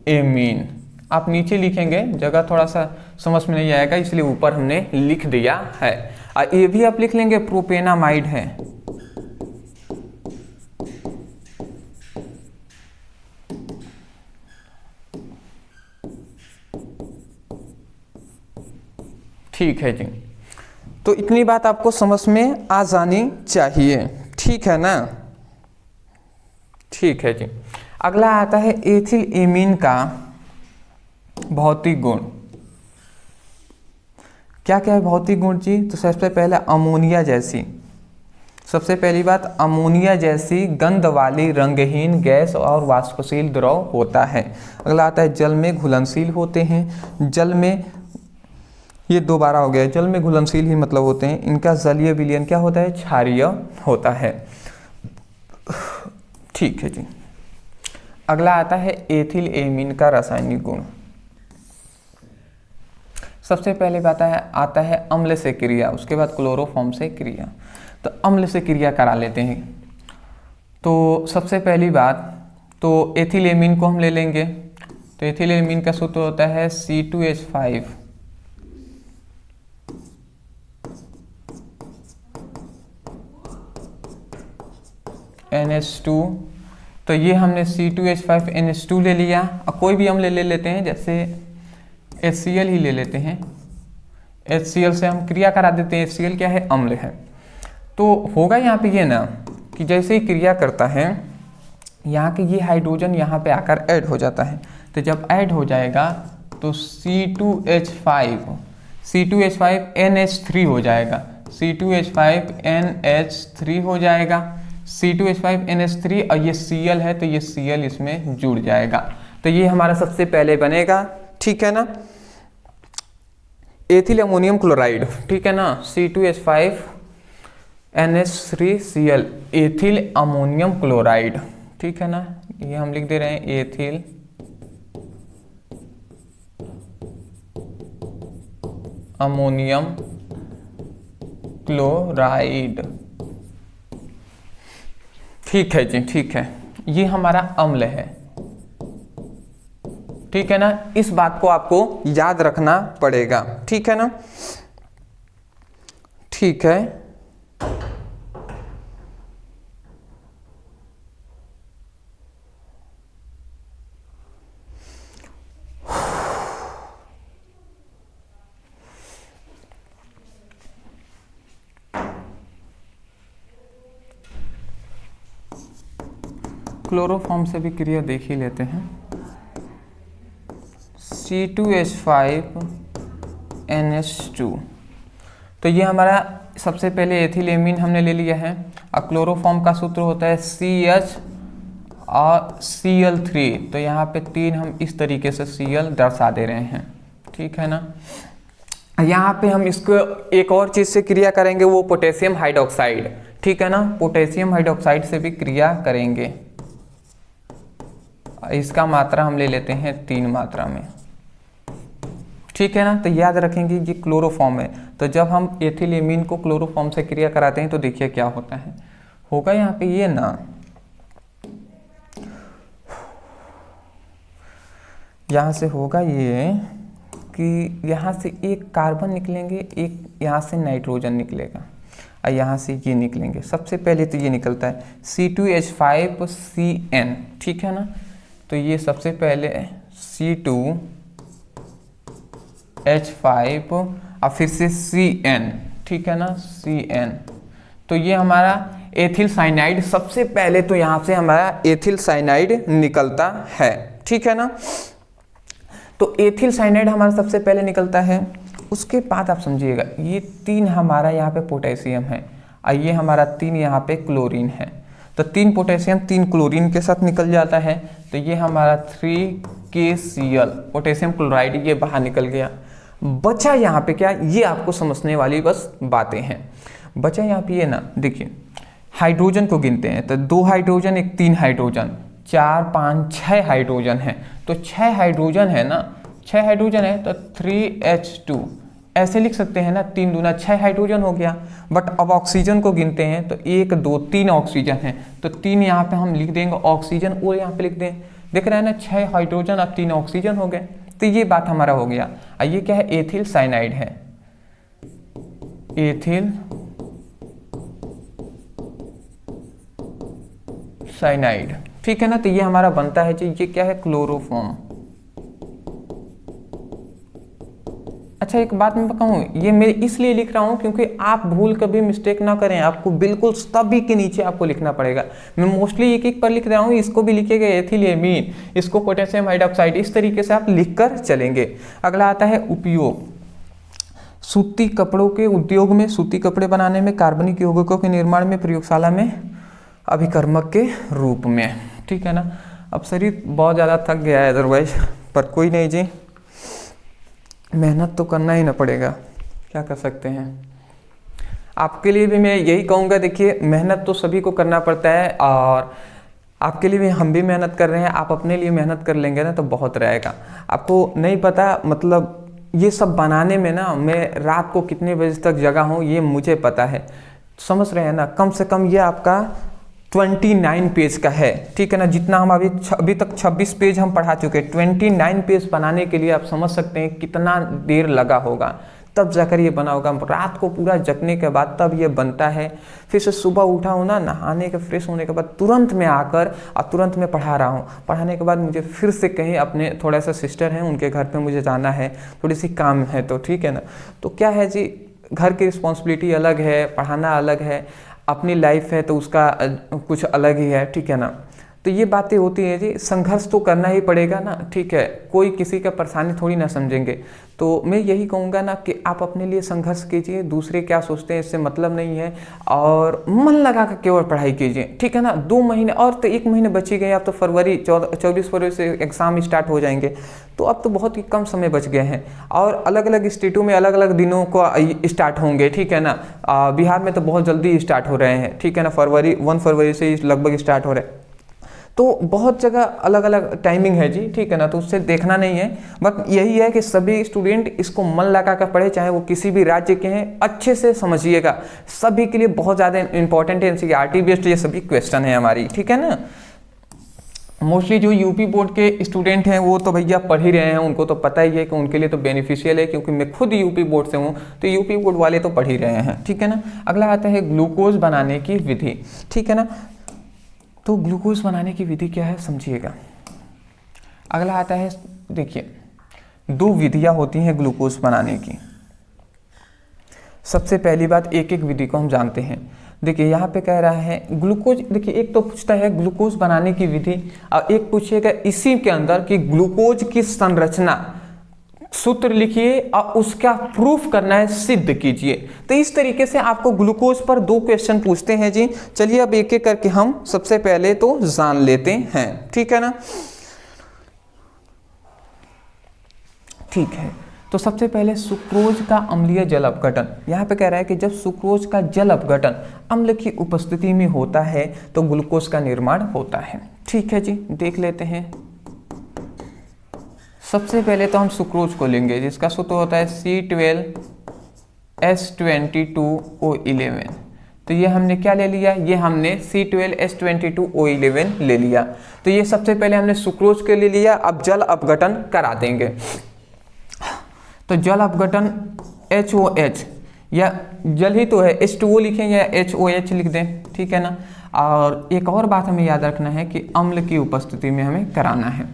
Speaker 1: एमीन। आप नीचे लिखेंगे, जगह थोड़ा सा समझ में नहीं आएगा इसलिए ऊपर हमने लिख दिया है। और ये भी आप लिख लेंगे प्रोपेनामाइड है। ठीक है जी, तो इतनी बात आपको समझ में आ जानी चाहिए। ठीक है ना, ठीक है जी। अगला आता है एथिल एमीन का भौतिक गुण। क्या क्या है भौतिक गुण जी, तो सबसे पहले अमोनिया जैसी, सबसे पहली बात अमोनिया जैसी गंध वाली रंगहीन गैस और वाष्पशील द्रव होता है। अगला आता है जल में घुलनशील होते हैं, जल में, ये 2 बार हो गया, जल में घुलनशील ही मतलब होते हैं। इनका जलीय विलयन क्या होता है, क्षारीय होता है। ठीक है जी। अगला आता है एथिल एमीन का रासायनिक गुण। सबसे पहले बात आता है अम्ल से क्रिया, उसके बाद क्लोरोफॉर्म से क्रिया। तो अम्ल से क्रिया करा लेते हैं। तो सबसे पहली बात तो एथिल एमीन को हम ले लेंगे। तो एथिल एमीन का सूत्र होता है C2H5 NH2। तो ये हमने C2H5NH2 ले लिया। और कोई भी अम्ल ले लेते हैं, जैसे HCl ही ले लेते हैं, HCl से हम क्रिया करा देते हैं। HCl क्या है, अम्ल है। तो होगा यहाँ पे ये ना कि जैसे ही क्रिया करता है यहाँ के ये हाइड्रोजन यहाँ पे आकर ऐड हो जाता है। तो जब ऐड हो जाएगा तो C2H5NH3 हो जाएगा, C2H5NH3 हो जाएगा, C2H5NH3 और ये Cl है तो ये Cl इसमें जुड़ जाएगा। तो ये हमारा सबसे पहले बनेगा। ठीक है ना, एथिल अमोनियम क्लोराइड। ठीक है ना, C2H5NH3Cl एथिल अमोनियम क्लोराइड। ठीक है ना, ये हम लिख दे रहे हैं एथिल अमोनियम क्लोराइड। ठीक है जी, ठीक है, ये हमारा अम्ल है। ठीक है ना, इस बात को आपको याद रखना पड़ेगा। ठीक है ना, ठीक है। क्लोरोफॉर्म से भी क्रिया देख ही लेते हैं। C2H5NH2, तो ये हमारा सबसे पहले एथिलेमीन हमने ले लिया है। और क्लोरोफॉर्म का सूत्र होता है CH और Cl3, तो यहाँ पे 3 हम इस तरीके से Cl दर्शा दे रहे हैं। ठीक है ना, यहाँ पे हम इसको एक और चीज़ से क्रिया करेंगे, वो पोटेशियम हाइड्रोक्साइड। ठीक है ना, पोटेशियम हाइड्रोक्साइड से भी क्रिया करेंगे। इसका मात्रा हम ले लेते हैं 3 मात्रा में। ठीक है ना, तो याद रखेंगे ये क्लोरोफॉर्म है। तो जब हम एथिलेमीन को क्लोरोफॉर्म से क्रिया कराते हैं तो देखिए क्या होता है। होगा यहाँ पे ये ना, यहाँ से होगा ये कि यहाँ से एक कार्बन निकलेंगे, एक यहाँ से नाइट्रोजन निकलेगा और यहाँ से ये निकलेंगे। सबसे पहले तो ये निकलता है C2H5CN। ठीक है ना, तो ये सबसे पहले C2H5 और फिर से CN। ठीक है ना, CN, तो ये हमारा एथिल साइनाइड। सबसे पहले तो यहाँ से हमारा एथिल साइनाइड निकलता है। ठीक है ना, तो एथिल साइनाइड हमारा सबसे पहले निकलता है। उसके बाद आप समझिएगा, ये 3 हमारा यहाँ पे पोटेशियम है और ये हमारा 3 यहाँ पे क्लोरीन है। तो 3 पोटेशियम 3 क्लोरीन के साथ निकल जाता है। तो ये हमारा 3KCl पोटेशियम क्लोराइड ये बाहर निकल गया। बचा यहाँ पे क्या, ये आपको समझने वाली बस बातें हैं। बचा यहाँ पे ये ना, देखिए हाइड्रोजन को गिनते हैं तो 2 हाइड्रोजन, एक 3 हाइड्रोजन, 4 5 6 हाइड्रोजन है। तो 6 हाइड्रोजन है ना, 6 हाइड्रोजन है तो 3H2 ऐसे लिख सकते हैं ना, 3 दूना 6 हाइड्रोजन हो गया। बट अब ऑक्सीजन को गिनते हैं तो 1 2 3 ऑक्सीजन है, तो 3 यहाँ पे हम लिख देंगे ऑक्सीजन, और यहाँ पे लिख दें, देख रहे हैं ना 6 हाइड्रोजन और 3 ऑक्सीजन हो गए। तो ये बात हमारा हो गया। और ये क्या है, एथिल साइनाइड है, एथिल साइनाइड। ठीक है ना, तो ये हमारा बनता है जी, ये क्या है, क्लोरोफॉर्म। अच्छा एक बात मैं कहूँ, ये मैं इसलिए लिख रहा हूँ क्योंकि आप भूल कभी मिस्टेक ना करें, आपको बिल्कुल सभी के नीचे आपको लिखना पड़ेगा। मैं मोस्टली एक एक पर लिख रहा हूँ, इसको भी लिखेगा एथिलेमीन, इसको पोटेशियम हाइड्रोक्साइड, इस तरीके से आप लिख कर चलेंगे। अगला आता है उपयोग। सूती कपड़ों के उद्योग में, सूती कपड़े बनाने में, कार्बनिक यौगिकों के निर्माण में, प्रयोगशाला में अभिकर्मक के रूप में। ठीक है ना, अब शरीर बहुत ज़्यादा थक गया है अदरवाइज, पर कोई नहीं जी, मेहनत तो करना ही ना पड़ेगा, क्या कर सकते हैं। आपके लिए भी मैं यही कहूँगा, देखिए मेहनत तो सभी को करना पड़ता है और आपके लिए भी हम भी मेहनत कर रहे हैं। आप अपने लिए मेहनत कर लेंगे ना तो बहुत रहेगा। आपको नहीं पता, मतलब ये सब बनाने में ना मैं रात को कितने बजे तक जगा हूँ ये मुझे पता है, समझ रहे हैं ना। कम से कम ये आपका 29 पेज का है। ठीक है ना, जितना हम अभी तक 26 पेज हम पढ़ा चुके हैं, 29 पेज बनाने के लिए आप समझ सकते हैं कितना देर लगा होगा, तब जाकर ये बना होगा। रात को पूरा जगने के बाद तब ये बनता है। फिर से सुबह उठा हूँ ना, नहाने के फ्रेश होने के बाद तुरंत मैं आकर और तुरंत मैं पढ़ा रहा हूँ। पढ़ाने के बाद मुझे फिर से कहीं अपने थोड़ा सा सिस्टर हैं उनके घर पे मुझे जाना है, थोड़ी सी काम है, तो ठीक है ना। तो क्या है जी, घर की रिस्पॉन्सिबिलिटी अलग है, पढ़ाना अलग है, अपनी लाइफ है तो उसका कुछ अलग ही है। ठीक है ना, तो ये बातें होती हैं जी, संघर्ष तो करना ही पड़ेगा ना। ठीक है, कोई किसी का परेशानी थोड़ी ना समझेंगे। तो मैं यही कहूँगा ना कि आप अपने लिए संघर्ष कीजिए, दूसरे क्या सोचते हैं इससे मतलब नहीं है, और मन लगा कर केवल पढ़ाई कीजिए। ठीक है ना, 2 महीने और तो 1 महीने बची गए, अब तो 24 फरवरी से एग्ज़ाम स्टार्ट हो जाएंगे, तो अब तो बहुत ही कम समय बच गए हैं। और अलग अलग स्टेटों में अलग अलग दिनों को स्टार्ट होंगे। ठीक है ना, बिहार में तो बहुत जल्दी स्टार्ट हो रहे हैं। ठीक है ना, 1 फरवरी से लगभग स्टार्ट हो रहे हैं। तो बहुत जगह अलग अलग टाइमिंग है जी, ठीक है ना, तो उससे देखना नहीं है, बट यही है कि सभी स्टूडेंट इसको मन लगा कर पढ़े, चाहे वो किसी भी राज्य के हैं, अच्छे से समझिएगा, सभी के लिए बहुत ज़्यादा इंपॉर्टेंट है, एनसीईआरटी बेस्ड ये सभी क्वेश्चन है हमारी, ठीक है ना। मोस्टली जो यूपी बोर्ड के स्टूडेंट हैं वो तो भैया पढ़ ही रहे हैं, उनको तो पता ही है कि उनके लिए तो बेनिफिशियल है, क्योंकि मैं खुद यूपी बोर्ड से हूँ, तो यूपी बोर्ड वाले तो पढ़ ही रहे हैं, ठीक है ना। अगला आता है ग्लूकोज बनाने की विधि, ठीक है ना। तो ग्लूकोज बनाने की विधि क्या है समझिएगा। अगला आता है, देखिए 2 विधियाँ होती हैं ग्लूकोज बनाने की। सबसे पहली बात, एक एक विधि को हम जानते हैं। देखिए यहाँ पे कह रहा है ग्लूकोज, देखिए एक तो पूछता है ग्लूकोज बनाने की विधि और एक पूछेगा इसी के अंदर कि ग्लूकोज की संरचना, सूत्र लिखिए और उसका प्रूफ करना है, सिद्ध कीजिए। तो इस तरीके से आपको ग्लूकोज पर 2 क्वेश्चन पूछते हैं जी। चलिए अब एक एक करके हम सबसे पहले तो जान लेते हैं, ठीक है ना। ठीक है, तो सबसे पहले सुक्रोज का अम्लीय जल अपघटन। यहाँ पे कह रहा है कि जब सुक्रोज का जल अपघटन अम्ल की उपस्थिति में होता है तो ग्लूकोज का निर्माण होता है, ठीक है जी। देख लेते हैं, सबसे पहले तो हम सुक्रोज को लेंगे जिसका सूत्र होता है C12H22O11। तो ये हमने क्या ले लिया, ये हमने C12H22O11 ले लिया। तो ये सबसे पहले हमने सुक्रोज के ले लिया। अब जल अपघटन करा देंगे, तो जल अपघटन HOH, या जल ही तो है, H2O लिखें या HOH लिख दें, ठीक है ना। और एक और बात हमें याद रखना है कि अम्ल की उपस्थिति में हमें कराना है।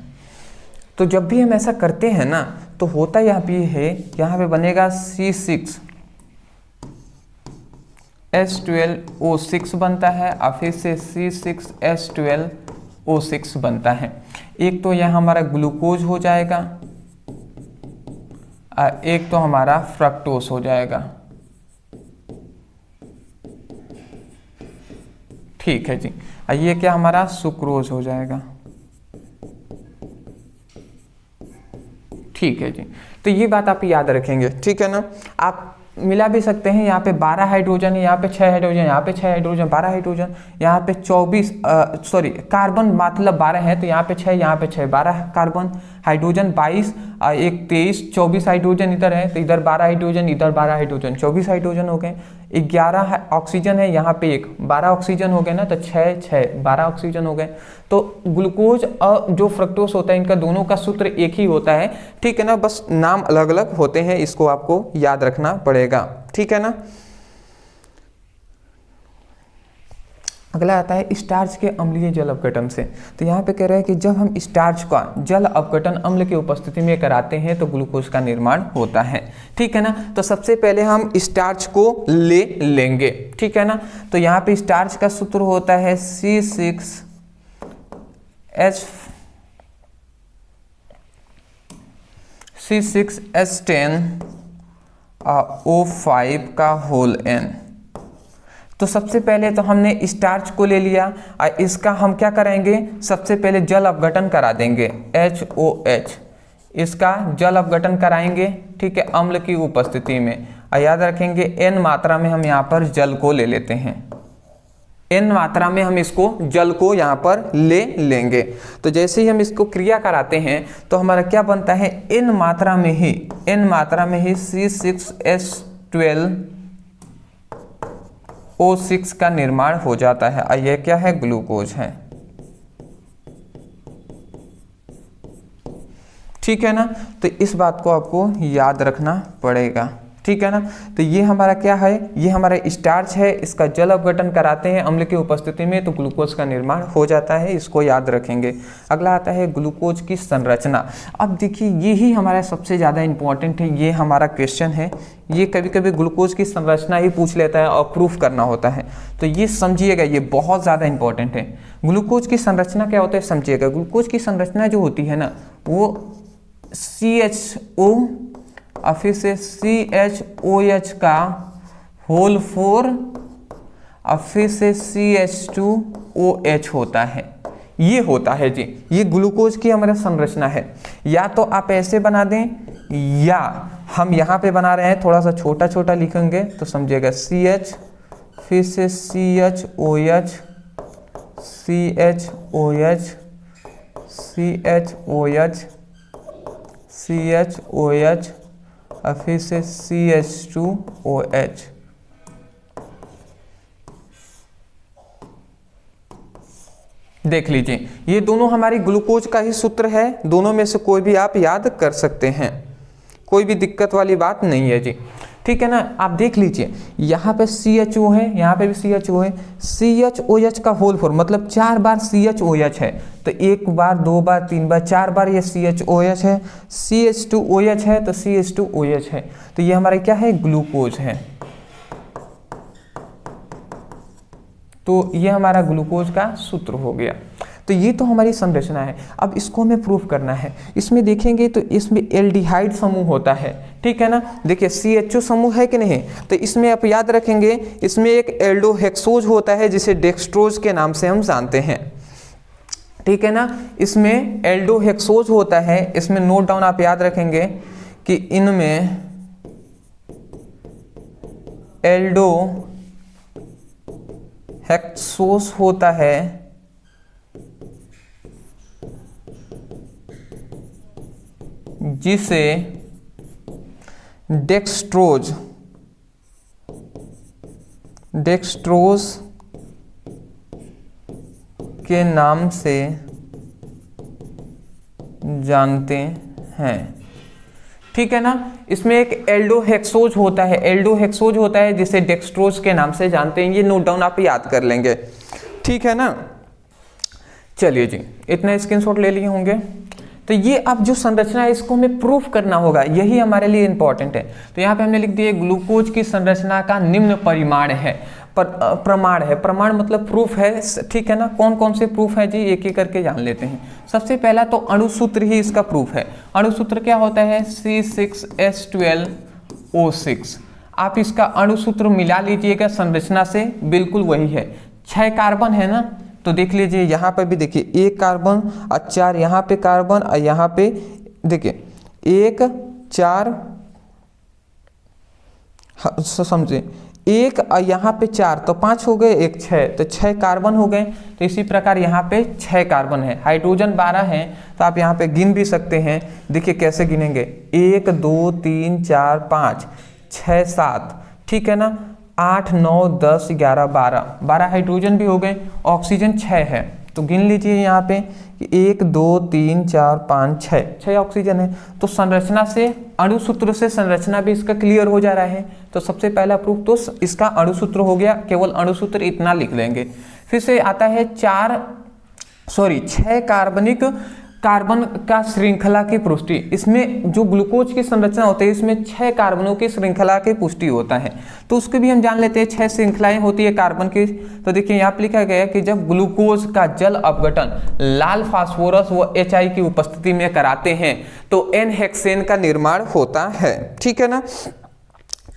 Speaker 1: तो जब भी हम ऐसा करते हैं ना तो होता यहाँ पे है, यहाँ पे बनेगा C6H12O6 बनता है और फिर से C6H12O6 बनता है। एक तो यह हमारा ग्लूकोज हो जाएगा और एक तो हमारा फ्रक्टोज हो जाएगा, ठीक है जी। और ये क्या हमारा सुक्रोज हो जाएगा, ठीक है जी। तो ये बात आप याद रखेंगे, ठीक है ना। आप मिला भी सकते हैं, यहाँ पे 12 हाइड्रोजन है, यहाँ पे 6 हाइड्रोजन, यहाँ पे 6 हाइड्रोजन, 12 हाइड्रोजन, यहाँ पे 24 कार्बन मतलब 12 है, तो यहाँ पे 6, यहाँ पे 6, 12 कार्बन, हाइड्रोजन 22, एक 23, 24 हाइड्रोजन इधर है, तो इधर 12 हाइड्रोजन, इधर 12 हाइड्रोजन, 24 हाइड्रोजन हो गए। 11 ऑक्सीजन है, यहाँ पे एक 12 ऑक्सीजन हो गए ना, तो 6 6 12 ऑक्सीजन हो गए। तो ग्लूकोज और जो फ्रक्टोज होता है इनका दोनों का सूत्र एक ही होता है, ठीक है ना, बस नाम अलग अलग होते हैं, इसको आपको याद रखना पड़ेगा, ठीक है ना। अगला आता है स्टार्च के अम्लीय जल अपघटन से। तो यहाँ पे कह रहा है कि जब हम स्टार्च का जल अपघटन अम्ल की उपस्थिति में कराते हैं तो ग्लूकोज का निर्माण होता है, ठीक है ना। तो सबसे पहले हम स्टार्च को ले लेंगे, ठीक है ना। तो यहाँ पे स्टार्च का सूत्र होता है C6H10O5 का होल n। तो सबसे पहले तो हमने स्टार्च को ले लिया और इसका हम क्या करेंगे, सबसे पहले जल अपघटन करा देंगे HOH, इसका जल अपघटन कराएंगे, ठीक है, अम्ल की उपस्थिति में। और याद रखेंगे n मात्रा में हम यहाँ पर जल को ले लेते हैं, n मात्रा में हम इसको जल को यहाँ पर ले लेंगे। तो जैसे ही हम इसको क्रिया कराते हैं तो हमारा क्या बनता है, n मात्रा में ही C6H12O6 का निर्माण हो जाता है और यह क्या है, ग्लूकोज है, ठीक है ना। तो इस बात को आपको याद रखना पड़ेगा, ठीक है ना। तो ये हमारा क्या है, ये हमारा स्टार्च है, इसका जल अपघटन कराते हैं अम्ल की उपस्थिति में तो ग्लूकोज का निर्माण हो जाता है, इसको याद रखेंगे। अगला आता है ग्लूकोज की संरचना। अब देखिए ये ही हमारा सबसे ज़्यादा इंपॉर्टेंट है, ये हमारा क्वेश्चन है, ये कभी कभी ग्लूकोज की संरचना ही पूछ लेता है और प्रूफ करना होता है, तो ये समझिएगा, ये बहुत ज़्यादा इंपॉर्टेंट है। ग्लूकोज की संरचना क्या होता है समझिएगा। ग्लूकोज की संरचना जो होती है ना वो CHO और फिर से CHOH का होल 4 और फिर से CH2OH होता है, ये होता है जी, ये ग्लूकोज की हमारा संरचना है। या तो आप ऐसे बना दें या हम यहाँ पे बना रहे हैं, थोड़ा सा छोटा छोटा लिखेंगे तो समझिएगा, CH फिर से CHOH CHOH CHOH CHOH और फिर से CH2OH। देख लीजिए ये दोनों हमारी ग्लूकोज का ही सूत्र है, दोनों में से कोई भी आप याद कर सकते हैं, कोई भी दिक्कत वाली बात नहीं है जी। ठीक है ना, आप देख लीजिए यहाँ पे CHO है, यहाँ पे भी CHO है, CHOH का होल फॉर्म मतलब 4 बार CHOH है, तो 1 बार 2 बार 3 बार 4 बार ये CHOH है, CH2OH है तो CH2OH है, तो ये हमारा क्या है, ग्लूकोज है। तो ये हमारा ग्लूकोज का सूत्र हो गया। तो ये तो हमारी संरचना है। अब इसको हमें प्रूफ करना है। इसमें देखेंगे तो इसमें एल्डिहाइड समूह होता है, ठीक है ना। देखिए CHO समूह है कि नहीं, तो इसमें आप याद रखेंगे इसमें एक एल्डोहेक्सोज होता है जिसे डेक्सट्रोज के नाम से हम जानते हैं, ठीक है ना। इसमें एल्डोहेक्सोज होता है, इसमें नोट डाउन आप याद रखेंगे कि इनमें एल्डोहेक्सोज होता है जिसे डेक्सट्रोज के नाम से जानते हैं, ठीक है ना। इसमें एक एल्डोहेक्सोज होता है, एल्डोहेक्सोज होता है जिसे डेक्सट्रोज के नाम से जानते हैं। ये नोट डाउन आप याद कर लेंगे, ठीक है ना। चलिए जी, इतना स्क्रीनशॉट ले लिए होंगे। तो ये अब जो संरचना है इसको हमें प्रूफ करना होगा, यही हमारे लिए इंपॉर्टेंट है। तो यहाँ पे हमने लिख दिया ग्लूकोज की संरचना का निम्न परिमाण है, प्रमाण है, प्रमाण मतलब प्रूफ है, ठीक है ना। कौन कौन से प्रूफ है जी, एक एक करके जान लेते हैं। सबसे पहला तो अणुसूत्र ही इसका प्रूफ है। अणुसूत्र क्या होता है, C6H12O6। आप इसका अणुसूत्र मिला लीजिएगा संरचना से, बिल्कुल वही है। 6 कार्बन है ना, तो देख लीजिए यहाँ पे भी देखिए 1 कार्बन और 4 यहाँ पे कार्बन और यहाँ पे देखिए 1 4 समझे 1 और यहाँ पे 4 तो 5 हो गए, 1 6 तो 6 कार्बन हो गए। तो इसी प्रकार यहाँ पे 6 कार्बन है, हाइड्रोजन 12 है, तो आप यहाँ पे गिन भी सकते हैं। देखिए कैसे गिनेंगे, 1 2 3 4 5 6 7, ठीक है ना। 8 9 10 11 12 हाइड्रोजन भी हो गए, ऑक्सीजन 6 है। तो गिन लीजिए यहाँ पे 1 2 3 4 5 6 ऑक्सीजन है। तो संरचना से, अणुसूत्र से संरचना भी इसका क्लियर हो जा रहा है। तो सबसे पहला प्रूफ तो इसका अणुसूत्र हो गया, केवल अणुसूत्र इतना लिख लेंगे। फिर से आता है 6 कार्बनिक कार्बन का श्रृंखला की पुष्टि। इसमें जो ग्लूकोज की संरचना होती है इसमें 6 कार्बनों की श्रृंखला की पुष्टि होता है, तो उसको भी हम जान लेते हैं। 6 श्रृंखलाएं होती है कार्बन की। तो देखिए यहाँ पे लिखा गया है कि जब ग्लूकोज का जल अपघटन लाल फास्फोरस व HI की उपस्थिति में कराते हैं तो N-हेक्सेन का निर्माण होता है, ठीक है ना।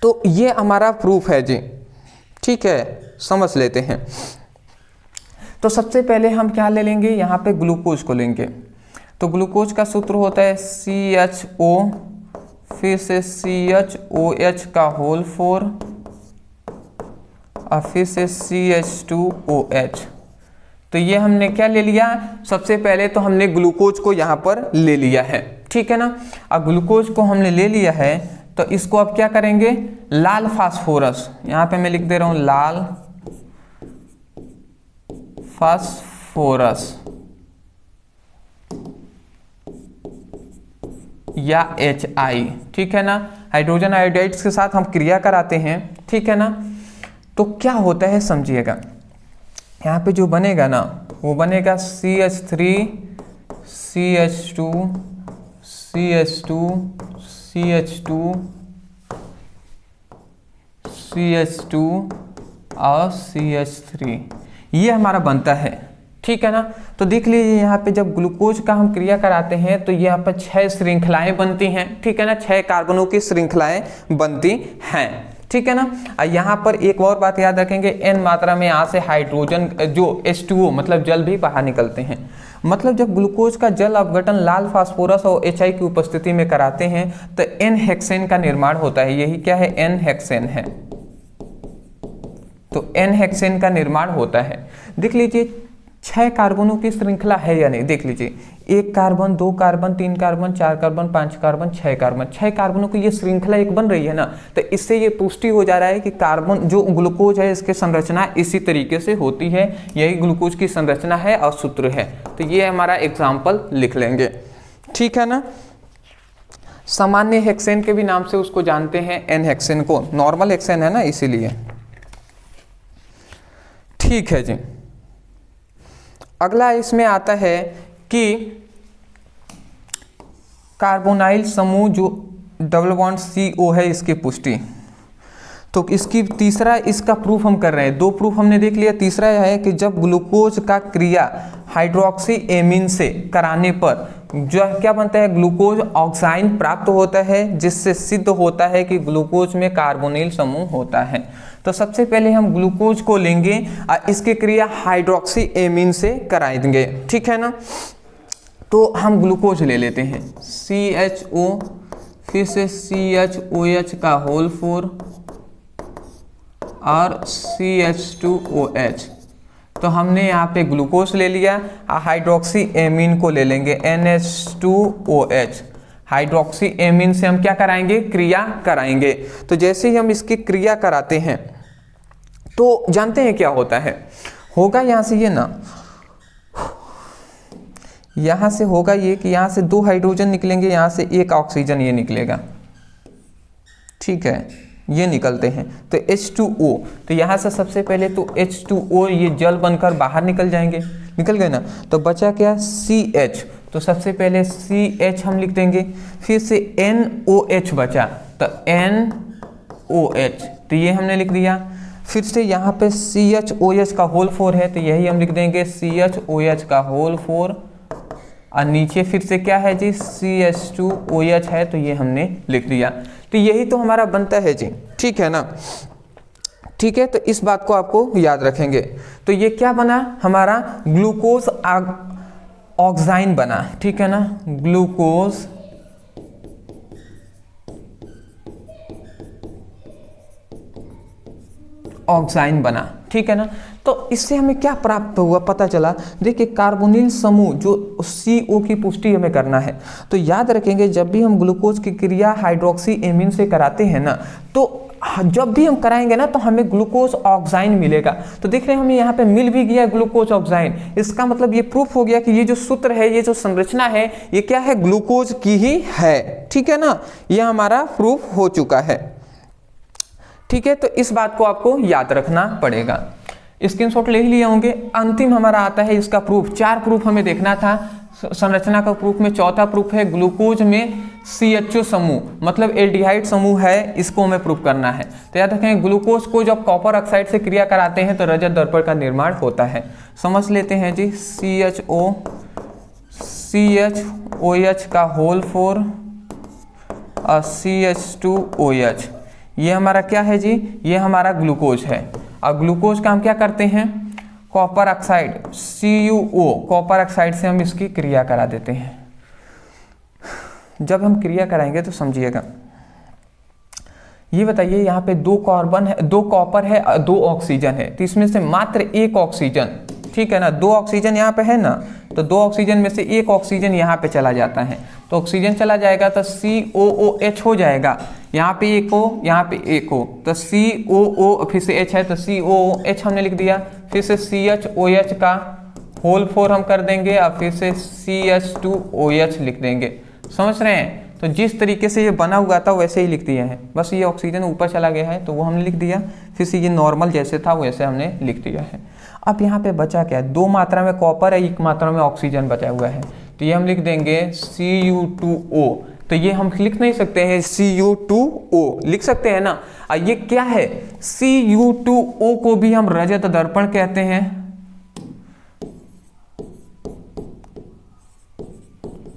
Speaker 1: तो ये हमारा प्रूफ है जी, ठीक है, समझ लेते हैं। तो सबसे पहले हम क्या ले लेंगे, यहाँ पे ग्लूकोज को लेंगे। तो ग्लूकोज का सूत्र होता है CHO, फिर से CHOH का होल 4 और फिर से CH2OH। तो ये हमने क्या ले लिया, सबसे पहले तो हमने ग्लूकोज को यहाँ पर ले लिया है, ठीक है ना। अब ग्लूकोज को हमने ले लिया है तो इसको अब क्या करेंगे, लाल फास्फोरस, यहाँ पे मैं लिख दे रहा हूँ लाल फास्फोरस या HI, ठीक है ना। हाइड्रोजन आयोडाइड्स के साथ हम क्रिया कराते हैं, ठीक है ना। तो क्या होता है समझिएगा, यहाँ पे जो बनेगा ना वो बनेगा CH3 CH2 CH2 CH2 CH2 और CH3, ये हमारा बनता है, ठीक है ना। तो देख लीजिए यहाँ पे जब ग्लूकोज का हम क्रिया कराते हैं तो यहाँ पर 6 श्रृंखलाएं बनती हैं, ठीक है ना। 6 कार्बनों की श्रृंखलाएं बनती हैं, ठीक है ना। यहाँ पर एक और बात याद रखेंगे, N मात्रा में यहाँ से हाइड्रोजन जो H2O मतलब जल भी बाहर निकलते हैं। मतलब जब ग्लूकोज का जल अपघटन लाल फास्फोरस और HI की उपस्थिति में कराते हैं तो N-हेक्सेन का निर्माण होता है। यही क्या है, N-हेक्सेन है। तो N-हेक्सेन का निर्माण होता है। देख लीजिए 6 कार्बनों की श्रृंखला है या नहीं, देख लीजिए 1 carbon, 2 carbon, 3 carbon, 4 carbon, 5 carbon, 6 carbon, 6 कार्बनों की ये श्रृंखला एक बन रही है ना, तो इससे ये पुष्टि हो जा रहा है कि कार्बन जो ग्लूकोज है इसके संरचना इसी तरीके से होती है, यही ग्लूकोज की संरचना है और सूत्र है। तो ये हमारा एग्जाम्पल लिख लेंगे, ठीक है ना। सामान्य हेक्सेन के भी नाम से उसको जानते हैं, एन हेक्सेन को, नॉर्मल हेक्सेन है ना इसीलिए, ठीक है जी। अगला इसमें आता है कि कार्बोनाइल समूह जो डबल बॉन्ड CO है इसकी पुष्टि, तो इसकी तीसरा इसका प्रूफ हम कर रहे हैं, 2 प्रूफ हमने देख लिया। तीसरा यह है कि जब ग्लूकोज का क्रिया हाइड्रोक्सी एमीन से कराने पर जो क्या बनता है, ग्लूकोज ऑक्साइन प्राप्त होता है, जिससे सिद्ध होता है कि ग्लूकोज में कार्बोनिल समूह होता है। तो सबसे पहले हम ग्लूकोज को लेंगे और इसकी क्रिया हाइड्रोक्सी एमीन से कराएंगे, ठीक है ना। तो हम ग्लूकोज ले लेते हैं, CHO, फिर से CHOH का होल 4 और CH2OH। तो हमने यहाँ पे ग्लूकोज ले लिया, हाइड्रोक्सी एमीन को ले लेंगे NH2OH। हाइड्रोक्सी एमीन से हम क्या कराएंगे, क्रिया कराएंगे। तो जैसे ही हम इसकी क्रिया कराते हैं तो जानते हैं क्या होता है, होगा यहाँ से ये ना, यहाँ से होगा ये कि यहाँ से 2 हाइड्रोजन निकलेंगे, यहाँ से 1 ऑक्सीजन ये निकलेगा, ठीक है, ये निकलते हैं। तो H2O, तो यहाँ से सबसे पहले तो H2O ये जल बनकर बाहर निकल जाएंगे, निकल गए ना। तो बचा क्या, CH, तो सबसे पहले CH हम लिख देंगे, फिर से NOH बचा, तो NOH, तो ये हमने लिख दिया। फिर से यहाँ पे CHOH का होल 4 है, तो यही हम लिख देंगे CHOH का होल 4, और नीचे फिर से क्या है जी, CH2OH है, तो ये हमने लिख दिया। तो यही तो हमारा बनता है जी, ठीक है ना, ठीक है। तो इस बात को आपको याद रखेंगे। तो ये क्या बना हमारा, ग्लूकोज ऑक्साइन बना, ठीक है ना, ग्लूकोज ऑक्साइन बना, ठीक है ना। तो इससे हमें क्या प्राप्त हुआ, पता चला, देखिए कार्बोनिल समूह जो CO की पुष्टि हमें करना है, तो याद रखेंगे जब भी हम ग्लूकोज की क्रिया हाइड्रोक्सी एमीन से कराते हैं ना, तो जब भी हम कराएंगे ना तो हमें ग्लूकोज ऑक्साइन मिलेगा। तो देख रहे हैं हमें यहाँ पे मिल भी गया ग्लूकोज ऑक्साइन, इसका मतलब ये प्रूफ हो गया कि ये जो सूत्र है, ये जो संरचना है, ये क्या है, ग्लूकोज की ही है, ठीक है ना, ये हमारा प्रूफ हो चुका है, ठीक है। तो इस बात को आपको याद रखना पड़ेगा, स्क्रीनशॉट ले ही लिए होंगे। अंतिम हमारा आता है इसका प्रूफ, 4 प्रूफ हमें देखना था संरचना का प्रूफ में। चौथा प्रूफ है ग्लूकोज में CHO समूह, मतलब एल्डिहाइड समूह है, इसको हमें प्रूफ करना है। तो याद रखें, ग्लूकोज को जब कॉपर ऑक्साइड से क्रिया कराते हैं तो रजत दर्पण का निर्माण होता है। समझ लेते हैं जी, CHOH का होल 4 और CH2OH, ये हमारा क्या है जी, ये हमारा ग्लूकोज है। और ग्लूकोज का हम क्या करते हैं, copper oxide CuO, copper oxide से हम इसकी क्रिया करा देते हैं। जब हम क्रिया कराएंगे तो समझिएगा, ये बताइए यहाँ पे 2 कार्बन है, 2 कॉपर है और 2 ऑक्सीजन है, तो इसमें से मात्र 1 ऑक्सीजन, ठीक है ना, 2 ऑक्सीजन यहाँ पे है ना, तो 2 ऑक्सीजन में से 1 ऑक्सीजन यहाँ पे चला जाता है, तो ऑक्सीजन चला जाएगा तो COOH हो जाएगा, यहाँ पे 1 हो, यहाँ पे 1 हो, तो COO फिर से H है तो COOH हमने लिख दिया। फिर से CHOH का होल 4 हम कर देंगे और फिर से CH2OH लिख देंगे। समझ रहे हैं, तो जिस तरीके से ये बना हुआ था वैसे ही लिख दिया है, बस ये ऑक्सीजन ऊपर चला गया है तो वो हमने लिख दिया, फिर से ये नॉर्मल जैसे था वैसे हमने लिख दिया है। अब यहाँ पे बचा क्या है, 2 मात्रा में कॉपर है, 1 मात्रा में ऑक्सीजन बचा हुआ है, तो ये हम लिख देंगे Cu2O। तो ये हम लिख नहीं सकते हैं Cu2O, लिख सकते हैं ना। ये क्या है, Cu2O को भी हम रजत दर्पण कहते हैं।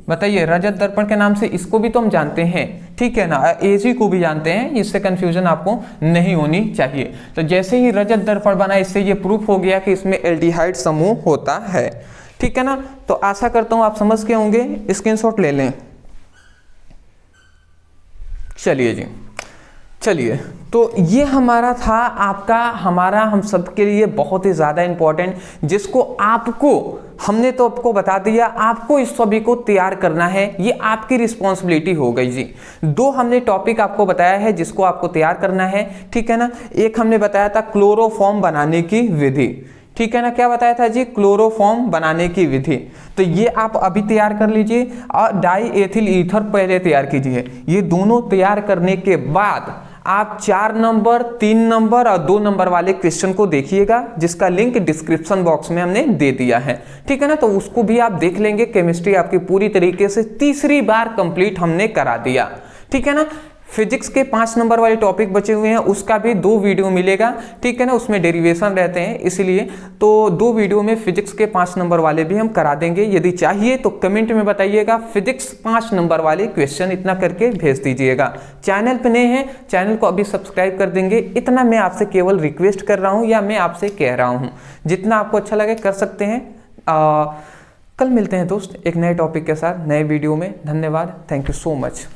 Speaker 1: बताइए, रजत दर्पण के नाम से इसको भी तो हम जानते हैं, ठीक है ना, Ag को भी जानते हैं, इससे कंफ्यूजन आपको नहीं होनी चाहिए। तो जैसे ही रजत दर्पण बना, इससे ये प्रूफ हो गया कि इसमें एल्डिहाइड समूह होता है, ठीक है ना। तो आशा करता हूं आप समझ के होंगे, स्क्रीनशॉट ले लें। चलिए जी, चलिए, तो ये हमारा था आपका हम सबके लिए बहुत ही ज़्यादा इम्पोर्टेंट, जिसको आपको हमने तो आपको बता दिया, आपको इस सभी को तैयार करना है, ये आपकी रिस्पॉन्सिबिलिटी हो गई जी। 2 हमने टॉपिक आपको बताया है जिसको आपको तैयार करना है, ठीक है ना। एक हमने बताया था क्लोरोफॉर्म बनाने की विधि, ठीक है ना। क्या बताया था जी? क्लोरोफॉर्म बनाने की विधि। तो ये आप अभी तैयार कर लीजिए, और डाई एथिल ईथर पहले तैयार कीजिए। ये दोनों तैयार करने के बाद आप 4 नंबर, 3 नंबर और 2 नंबर वाले क्वेश्चन को देखिएगा, जिसका लिंक डिस्क्रिप्शन बॉक्स में हमने दे दिया है, ठीक है ना। तो उसको भी आप देख लेंगे। केमिस्ट्री आपकी पूरी तरीके से तीसरी बार कंप्लीट हमने करा दिया, ठीक है ना। फिजिक्स के 5 नंबर वाले टॉपिक बचे हुए हैं, उसका भी 2 वीडियो मिलेगा, ठीक है ना। उसमें डेरिवेशन रहते हैं, इसलिए तो 2 वीडियो में फिजिक्स के 5 नंबर वाले भी हम करा देंगे। यदि चाहिए तो कमेंट में बताइएगा फिजिक्स 5 नंबर वाले क्वेश्चन, इतना करके भेज दीजिएगा। चैनल पे नए हैं, चैनल को अभी सब्सक्राइब कर देंगे, इतना मैं आपसे केवल रिक्वेस्ट कर रहा हूँ, या मैं आपसे कह रहा हूँ। जितना आपको अच्छा लगे कर सकते हैं। कल मिलते हैं दोस्त एक नए टॉपिक के साथ, नए वीडियो में। धन्यवाद, थैंक यू सो मच।